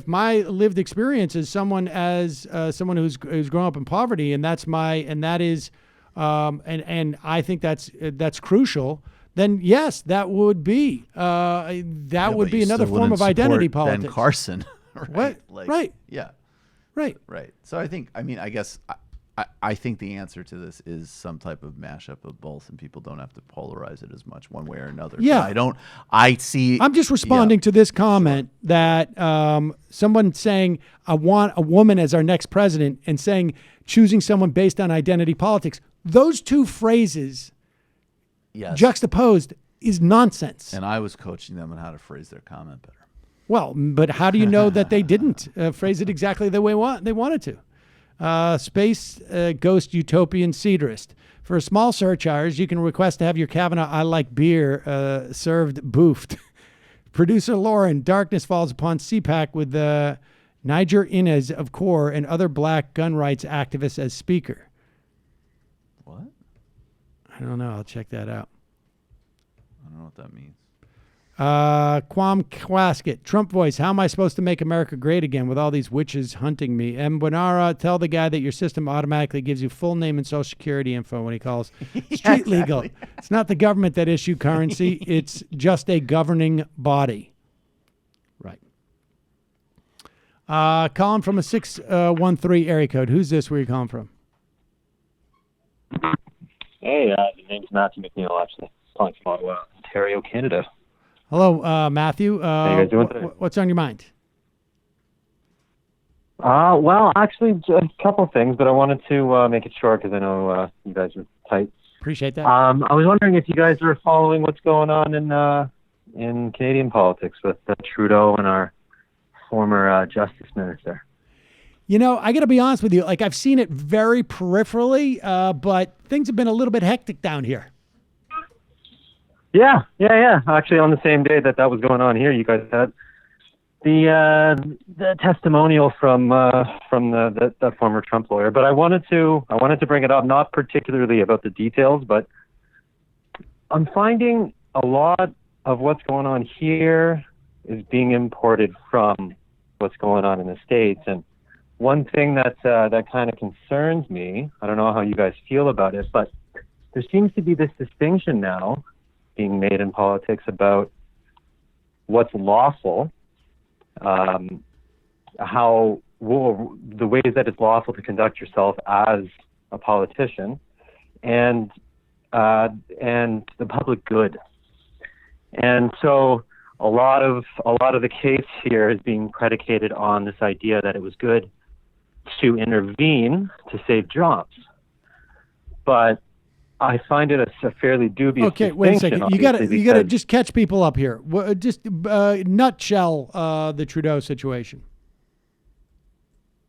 my lived experience is someone who's grown up in poverty, and that is I think that's crucial. Then yes, that would be would be another form of identity politics. Ben Carson, right? What? Like, right. Yeah. Right. Right. So I think, I mean, I guess I think the answer to this is some type of mashup of both, and people don't have to polarize it as much one way or another. Yeah. I'm just responding to this comment that someone saying, I want a woman as our next president, and saying choosing someone based on identity politics. Those two phrases juxtaposed is nonsense. And I was coaching them on how to phrase their comment better. Well, but how do you know that they didn't phrase it exactly the way they wanted to? Space Ghost Utopian Cederist. For a small surcharge, you can request to have your Kavanaugh I Like Beer served boofed. Producer Lauren, darkness falls upon CPAC with Niger Inez of CORE and other black gun rights activists as speaker. What? I don't know. I'll check that out. I don't know what that means. Quam Quasket, Trump voice. How am I supposed to make America great again with all these witches hunting me? M. Bonara, tell the guy that your system automatically gives you full name and social security info when he calls. Street legal. It's not the government that issue currency. It's just a governing body. Right. Calling from a 613 area code. Who's this? Where are you calling from? Hey, the name's Matthew McNeil, actually. Calling from Ottawa, Ontario, Canada. Hello, Matthew. How you guys doing today? What's on your mind? Well, actually, a couple of things, but I wanted to make it short because I know you guys are tight. Appreciate that. I was wondering if you guys are following what's going on in Canadian politics with Trudeau and our former Justice Minister. You know, I got to be honest with you. Like, I've seen it very peripherally, but things have been a little bit hectic down here. Yeah. Actually, on the same day that was going on here, you guys had the testimonial from the former Trump lawyer. But I wanted to bring it up, not particularly about the details, but I'm finding a lot of what's going on here is being imported from what's going on in the States. And one thing that kind of concerns me, I don't know how you guys feel about it, but there seems to be this distinction now being made in politics about what's lawful, the ways that it's lawful to conduct yourself as a politician, and the public good. And so a lot of the case here is being predicated on this idea that it was good to intervene to save jobs. But I find it a fairly dubious Okay, wait a second. You got to because- just catch people up here. Just nutshell the Trudeau situation.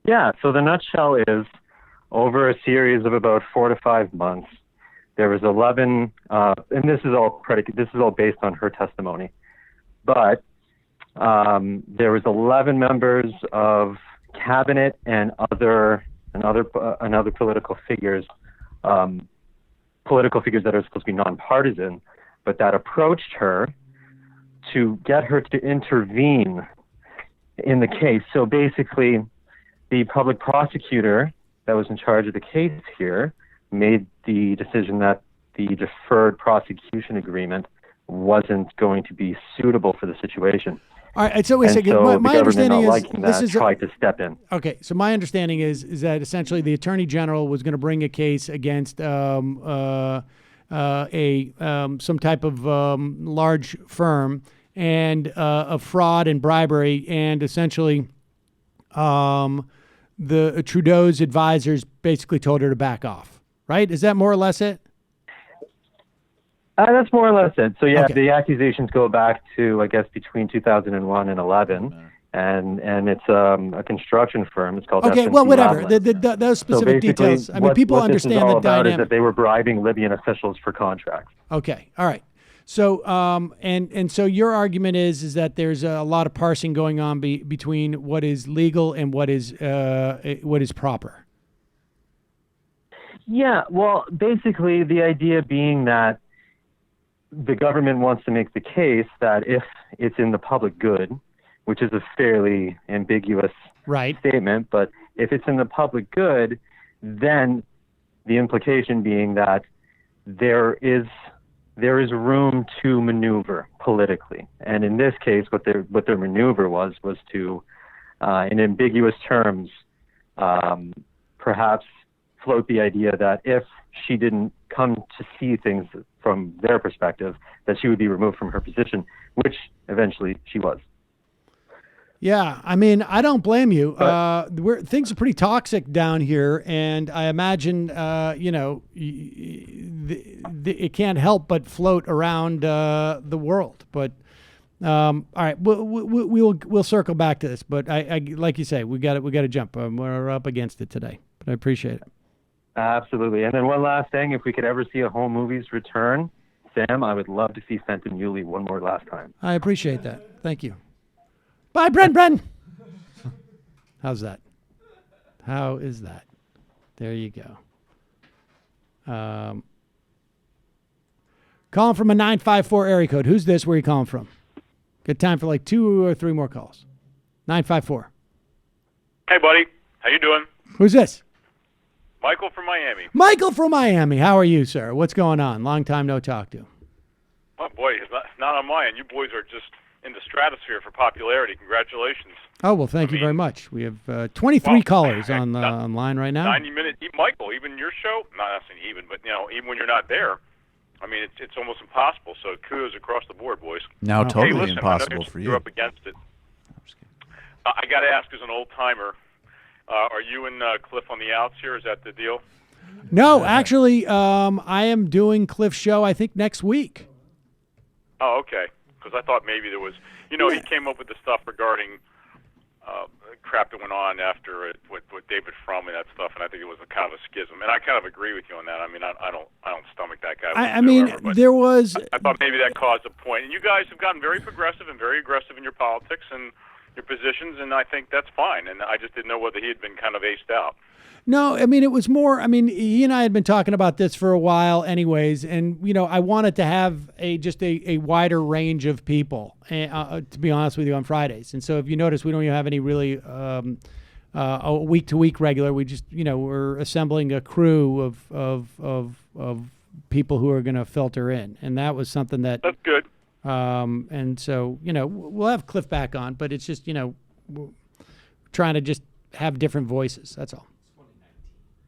Yeah, so the nutshell is, over a series of about 4 to 5 months, there was 11, and this is all based on her testimony, but there was 11 members of cabinet and other political figures that are supposed to be nonpartisan, but that approached her to get her to intervene in the case. So basically, the public prosecutor that was in charge of the case here made the decision that the deferred prosecution agreement wasn't going to be suitable for the situation. All right, so wait a second. So My the government, understanding not is liking this that, is tried to step in. Okay, so my understanding is that essentially the Attorney General was going to bring a case against some type of large firm and of fraud and bribery, and essentially the Trudeau's advisors basically told her to back off. Right? Is that more or less it? That's more or less it. So yeah, Okay. the accusations go back to, I guess, between 2001 and 11, and it's a construction firm. It's called. Okay, S&P well, whatever. Lavalin. Those So specific basically, details. I mean, people what this is understand all the about is dynamic. that they were bribing Libyan officials for contracts. Okay, all right. So, and so your argument is that there's a lot of parsing going on between what is legal and what is proper. Yeah, well, basically the idea being that the government wants to make the case that if it's in the public good, which is a fairly ambiguous statement, but if it's in the public good, then the implication being that there is room to maneuver politically. And in this case, what their maneuver was to, in ambiguous terms, perhaps float the idea that if she didn't come to see things from their perspective, that she would be removed from her position, which eventually she was. Yeah, I mean, I don't blame you. Things are pretty toxic down here, and I imagine, it can't help but float around the world. But all right, we'll circle back to this. But I like you say, we got to jump. We're up against it today, but I appreciate it. Absolutely. And then one last thing, if we could ever see a home movies return, Sam, I would love to see fentanyl one more last time. I appreciate that. Thank you. Bye, Bren. How's that? How is that? There you go. Calling from a 954 area code. Who's this? Where are you calling from? Good time for like 2 or 3 more calls. 954. Hey, buddy. How you doing? Who's this? Michael from Miami. Michael from Miami. How are you, sir? What's going on? Long time no talk to. Oh, boy, it's not on my end. You boys are just in the stratosphere for popularity. Congratulations. Oh, well, thank you very much. We have 23 callers on the line right now. 90-minute. Michael, even your show, not saying even, but, even when you're not there, I mean, it's almost impossible. So kudos across the board, boys. Now totally hey, listen, impossible I know for you're you. up against it. I got to ask, as an old-timer, are you and Cliff on the outs here? Is that the deal? No, actually, I am doing Cliff's show, I think, next week. Oh, okay. Because I thought maybe there was, he came up with the stuff regarding crap that went on after it with David Frum and that stuff, and I think it was a kind of a schism. And I kind of agree with you on that. I mean, I don't stomach that guy. I mean, there was. I thought maybe that caused a point. And you guys have gotten very progressive and very aggressive in your politics and your positions, and I think that's fine. And I just didn't know whether he had been kind of aced out. No, I mean, it was more, I mean, he and I had been talking about this for a while anyways, and, I wanted to have a wider range of people, to be honest with you, on Fridays. And so if you notice, we don't even have any really a week-to-week regular. We just, we're assembling a crew of people who are going to filter in. And that was something that... That's good. And so, we'll have Cliff back on, but it's just, we're trying to just have different voices. That's all.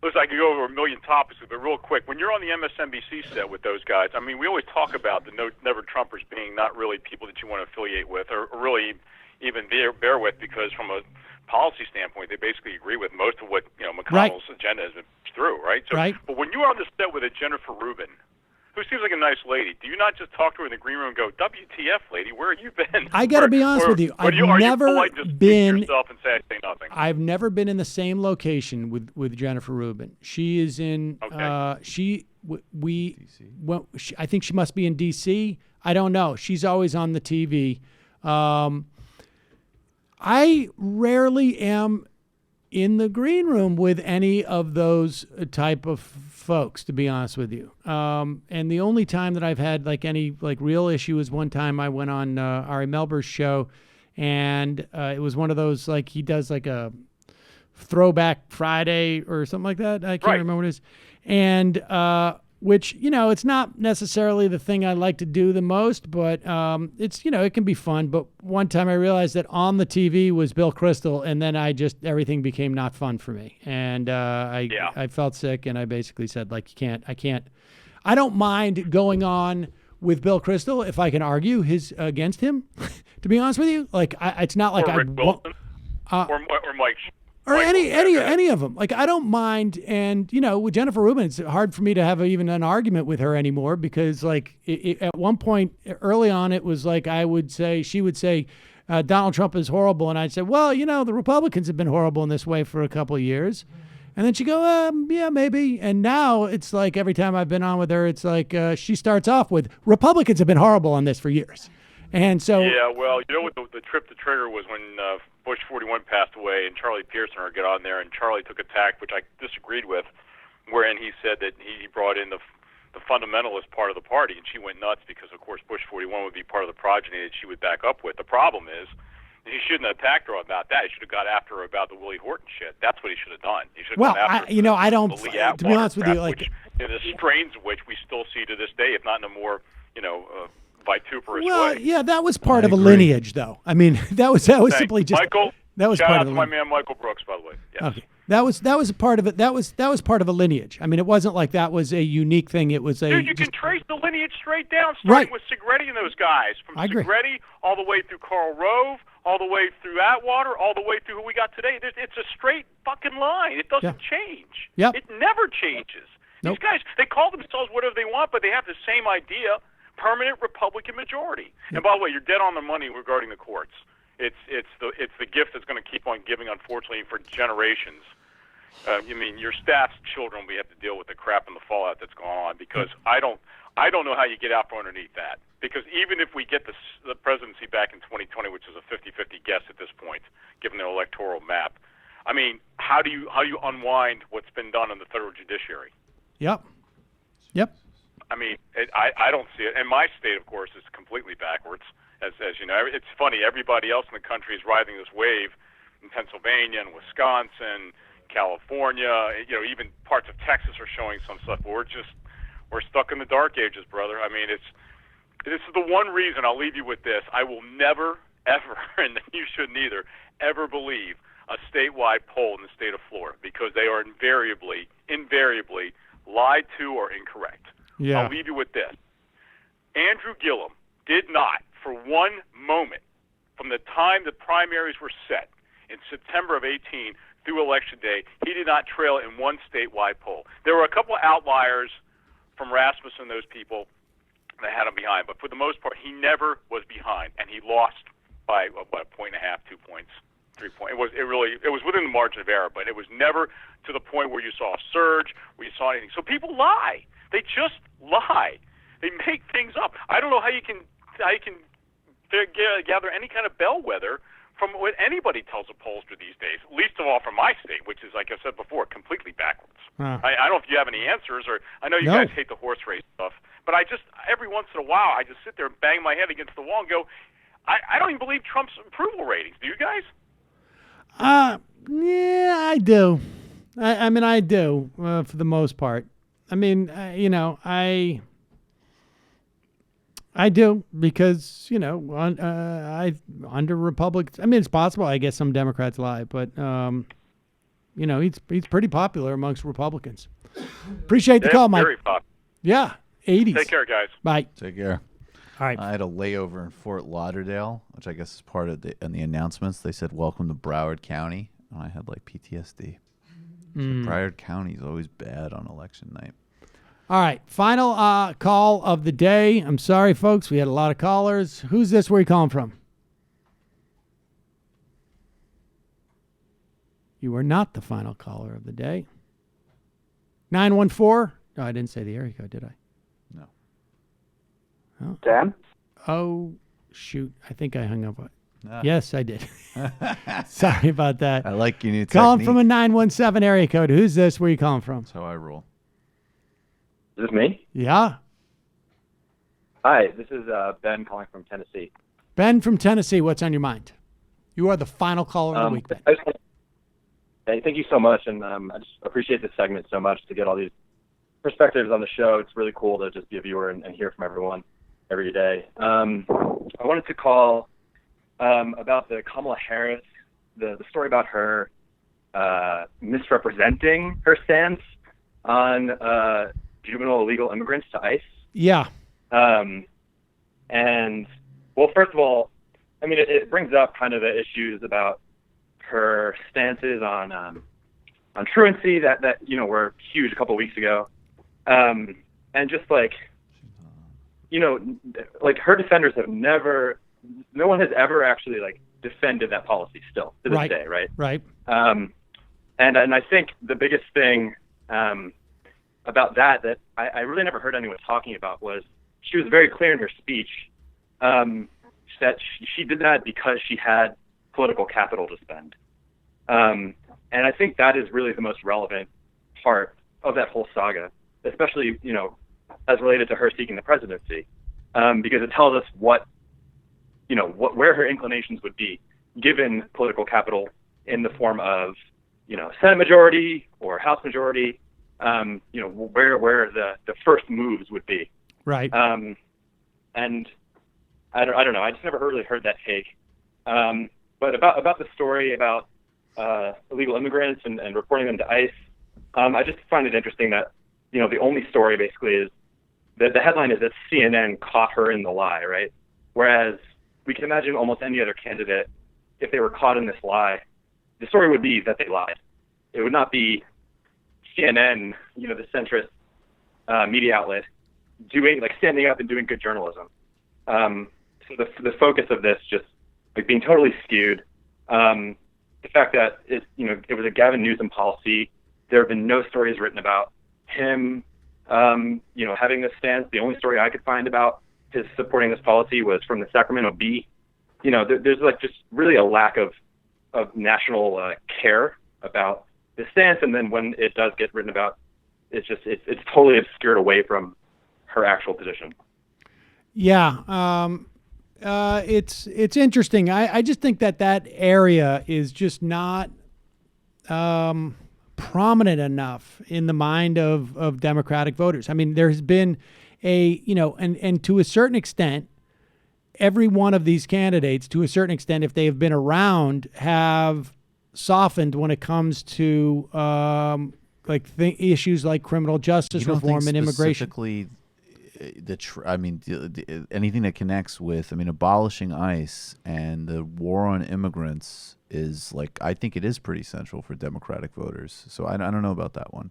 Listen, I could go over a million topics, but real quick, when you're on the MSNBC set with those guys, I mean, we always talk about the never Trumpers being not really people that you want to affiliate with or really even bear with, because from a policy standpoint, they basically agree with most of what McConnell's agenda has been pushed through, right? So, but when you are on the set with a Jennifer Rubin, who seems like a nice lady, do you not just talk to her in the green room and go, WTF, lady, where have you been? I got to be honest with you. I've never been. Yourself and say, I say nothing? I've never been in the same location with Jennifer Rubin. She is in. I think she must be in D.C. I don't know. She's always on the TV. I rarely am in the green room with any of those type of folks, to be honest with you. And the only time that I've had any real issue is one time I went on Ari Melber's show, and it was one of those he does a Throwback Friday or something like that. I can't remember what it is. And which, it's not necessarily the thing I like to do the most, but it's, it can be fun. But one time I realized that on the TV was Bill Kristol, and then everything became not fun for me. And I felt sick, and I basically said, I don't mind going on with Bill Kristol if I can argue against him, to be honest with you. It's not like Rick Wilson, or Mike or any of them. I don't mind. And, with Jennifer Rubin, it's hard for me to have even an argument with her anymore, because at one point early on, it was she would say, Donald Trump is horrible. And I'd say, well, the Republicans have been horrible in this way for a couple of years. And then she'd go, yeah, maybe. And now it's every time I've been on with her, it's she starts off with, Republicans have been horrible on this for years. And so. Yeah, well, what the trip to trigger was when Bush 41 passed away, and Charlie Pearson got on there, and Charlie took a tack, which I disagreed with, wherein he said that he brought in the fundamentalist part of the party, and she went nuts because, of course, Bush 41 would be part of the progeny that she would back up with. The problem is, he shouldn't have attacked her about that. He should have got after her about the Willie Horton shit. That's what he should have done. He should have gone after her. I don't. To be honest with you, the strains of which we still see to this day, if not in a more, vituperous way. Yeah, that was part of a lineage, though. I mean, that was simply just Michael. That was shout part out of to my man Michael Brooks, by the way. Yes. Okay. That was a part of it. That was part of a lineage. I mean, it wasn't like that was a unique thing. It was Dude, you can trace the lineage straight down, starting with Segretti and those guys. From Segretti all the way through Karl Rove, all the way through Atwater, all the way through who we got today. It's a straight fucking line. It doesn't change. Yep. It never changes. These guys, they call themselves whatever they want, but they have the same idea. Permanent Republican majority. And by the way, you're dead on the money regarding the courts. It's the gift that's going to keep on giving, unfortunately, for generations. Your staff's children will have to deal with the crap and the fallout that's going on, because I don't know how you get out from underneath that. Because even if we get the presidency back in 2020, which is a 50-50 guess at this point, given the electoral map, how do you unwind what's been done in the federal judiciary? Yep. I don't see it. And my state, of course, is completely backwards. As you know, it's funny. Everybody else in the country is riding this wave in Pennsylvania and Wisconsin, California. Even parts of Texas are showing some stuff. But we're stuck in the dark ages, brother. This is the one reason. I'll leave you with this. I will never, ever, and you shouldn't either, ever believe a statewide poll in the state of Florida, because they are invariably lied to or incorrect. Yeah. I'll leave you with this. Andrew Gillum did not, for one moment, from the time the primaries were set in September of 18 through Election Day, he did not trail in one statewide poll. There were a couple of outliers from Rasmussen and those people that had him behind, but for the most part, he never was behind, and he lost by a point and a half, 2 points, 3 points. It was within the margin of error, but it was never to the point where you saw a surge, where you saw anything. So people lie. They just lie. They make things up. I don't know how you can gather any kind of bellwether from what anybody tells a pollster these days, least of all from my state, which is, like I said before, completely backwards. I don't know if you have any answers, or I know you guys hate the horse race stuff, but every once in a while, I just sit there and bang my head against the wall and go, I don't even believe Trump's approval ratings. Do you guys? Yeah, I do. I do, for the most part. I do, because, under Republicans, it's possible, I guess some Democrats lie, but, he's pretty popular amongst Republicans. Appreciate the call, Mike. Very popular. Yeah, 80s. Take care, guys. Bye. Take care. All right. I had a layover in Fort Lauderdale, which I guess is part of in the announcements. They said, "Welcome to Broward County." And I had like PTSD. So Broward County is always bad on election night. All right. Final call of the day. I'm sorry, folks. We had a lot of callers. Who's this? Where are you calling from? You are not the final caller of the day. 914. No, I didn't say the area code, did I? No. Oh. Dan? Oh, shoot. I think I hung up. Yes, I did. Sorry about that. I like your new Calling technique. from a 917 area code. Who's this? Where are you calling from? That's how I roll. Is this me? Yeah. Hi, this is Ben calling from Tennessee. Ben from Tennessee, what's on your mind? You are the final caller of the week, Ben. Thank you so much, and I just appreciate this segment so much to get all these perspectives on the show. It's really cool to just be a viewer and hear from everyone every day. I wanted to call about the Kamala Harris, the story about her misrepresenting her stance on juvenile illegal immigrants to ICE. Yeah. And, well, first of all, I mean, it brings up kind of the issues about her stances on truancy that were huge a couple of weeks ago. And just like her defenders have no one has ever actually like defended that policy still to this day, right? Right. And I think the biggest thing about that I really never heard anyone talking about was she was very clear in her speech that she did that because she had political capital to spend. And I think that is really the most relevant part of that whole saga, especially, as related to her seeking the presidency, because it tells us where her inclinations would be given political capital in the form of, Senate majority or House majority, where the first moves would be. Right. And I don't know. I just never really heard that take. But about the story about illegal immigrants and reporting them to ICE, I just find it interesting that, the only story basically is that the headline is that CNN caught her in the lie, right? Whereas we can imagine almost any other candidate, if they were caught in this lie, the story would be that they lied. It would not be CNN, the centrist media outlet, standing up and doing good journalism. So the focus of this just being totally skewed. The fact that it was a Gavin Newsom policy. There have been no stories written about him, having this stance. The only story I could find about his supporting this policy was from the Sacramento Bee. There's just really a lack of national care about the stance. And then when it does get written about, it's totally obscured away from her actual position. Yeah. It's interesting. I just think that area is just not prominent enough in the mind of Democratic voters. I mean, there's been and to a certain extent, every one of these candidates, to a certain extent, if they have been around, have softened when it comes to issues like criminal justice reform and immigration. Anything that connects with, abolishing ICE and the war on immigrants is I think it is pretty central for Democratic voters. So I don't know about that one.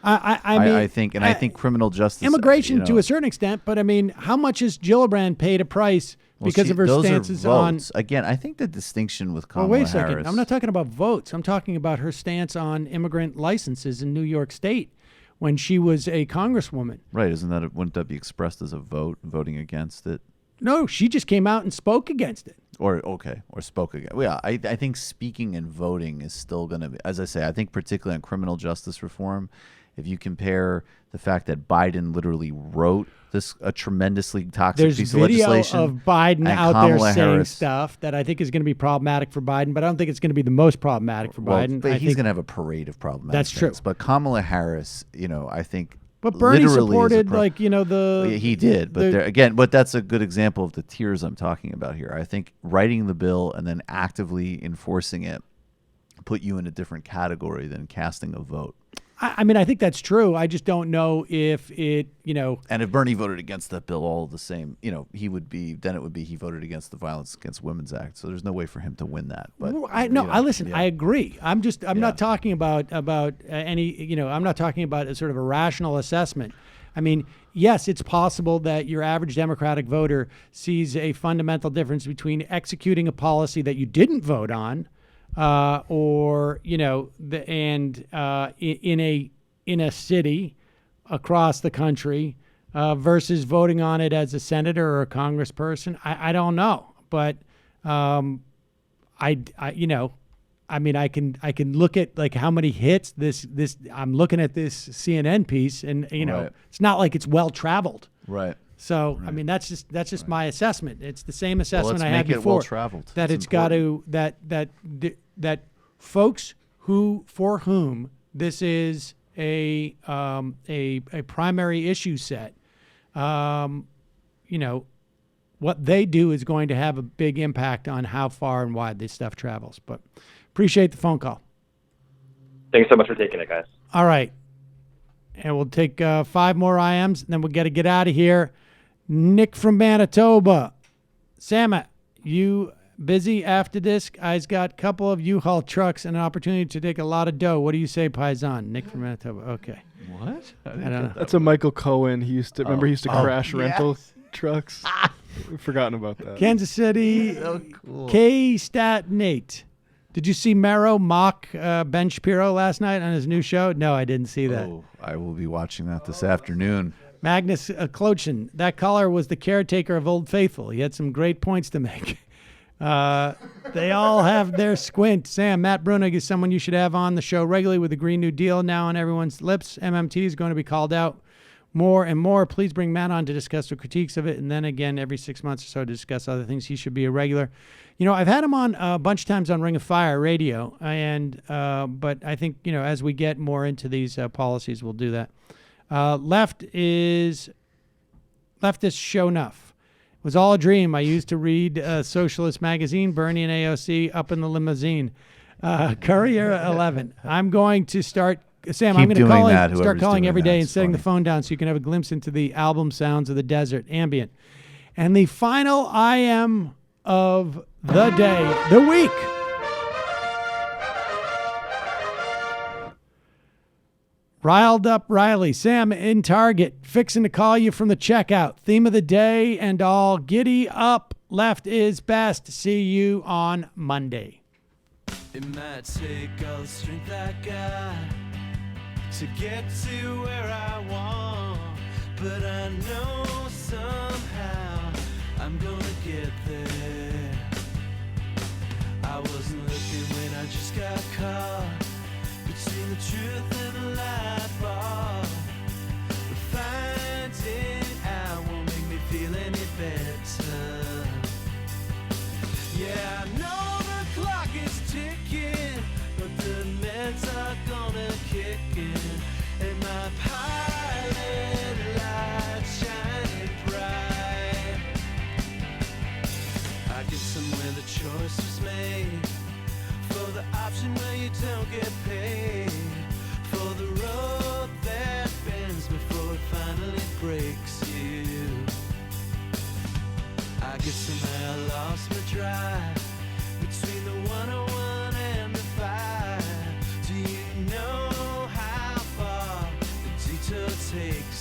I think criminal justice, immigration to a certain extent, but how much has Gillibrand paid a price because of her stances on? Again, I think the distinction with Kamala wait a second. Harris. I'm not talking about votes. I'm talking about her stance on immigrant licenses in New York State when she was a congresswoman. Right? Wouldn't that be expressed as a voting against it? No, she just came out and spoke against it. Or spoke against. Well, I think speaking and voting is still going to be, as I say, I think particularly on criminal justice reform. If you compare the fact that Biden literally wrote a tremendously toxic piece of legislation. There's video of Biden out Kamala there saying Harris, stuff that I think is going to be problematic for Biden, but I don't think it's going to be the most problematic for Biden. But he's going to have a parade of problematic That's things. true. But Kamala Harris, I think. But Bernie supported, he did. But that's a good example of the tiers I'm talking about here. I think writing the bill and then actively enforcing it put you in a different category than casting a vote. I mean, I think that's true. I just don't know if it, And if Bernie voted against that bill, all the same, he voted against the Violence Against Women's Act. So there's no way for him to win that. But I agree. I'm not talking about any, I'm not talking about a sort of a rational assessment. I mean, yes, it's possible that your average Democratic voter sees a fundamental difference between executing a policy that you didn't vote on, in a city across the country, versus voting on it as a senator or a congressperson. I don't know, but I can look at like how many hits this. I'm looking at this CNN piece, and Right. it's not like it's well traveled. Right. So I mean that's just my assessment. It's the same assessment I had make it before. well-traveled. That It's it's got to that folks for whom this is a primary issue set, what they do is going to have a big impact on how far and wide this stuff travels. But appreciate the phone call. Thanks so much for taking it, guys. All right. And we'll take 5 more IMs, and then we'll get out of here. Nick from Manitoba. Sam, you busy after this? I've got a couple of U-Haul trucks and an opportunity to take a lot of dough. What do you say, Paisan? Nick from Manitoba. Okay. What? I don't know. That's a Michael Cohen. He used to crash rental yes. trucks. We've forgotten about that. Kansas City. So cool. K-Stat Nate. Did you see Mero mock Ben Shapiro last night on his new show? No, I didn't see that. Oh, I will be watching that this afternoon. Magnus Klochin, that caller was the caretaker of Old Faithful. He had some great points to make. They all have their squint. Sam, Matt Brunig is someone you should have on the show regularly with the Green New Deal now on everyone's lips. MMT is going to be called out more and more. Please bring Matt on to discuss the critiques of it, and then again every 6 months or so to discuss other things. He should be a regular. I've had him on a bunch of times on Ring of Fire Radio, and but I think as we get more into these policies, we'll do that. Leftist show enough. It was all a dream. I used to read Socialist magazine, Bernie and AOC up in the limousine. Courier 11. I'm going to start. Sam, I'm going to start calling every day and setting the phone down so you can have a glimpse into the album sounds of the desert, ambient. And the final IM of the day, the week. Riled up Riley. Sam in Target, fixing to call you from the checkout. Theme of the day and all. Giddy up. Left is best. See you on Monday. It might take all the strength I got to get to where I want, but I know somehow I'm gonna get there. I wasn't looking when I just got caught between the truth and the lie bar, but finding out won't make me feel any better. Yeah, I know the clock is ticking, but the meds are gonna kick in, and my pilot light shining bright. I get somewhere the choice was made, for the option where you don't get paid, for the road that bends before it finally breaks you. I guess somehow I lost my drive between the 101 and the 5. Do you know how far the detour takes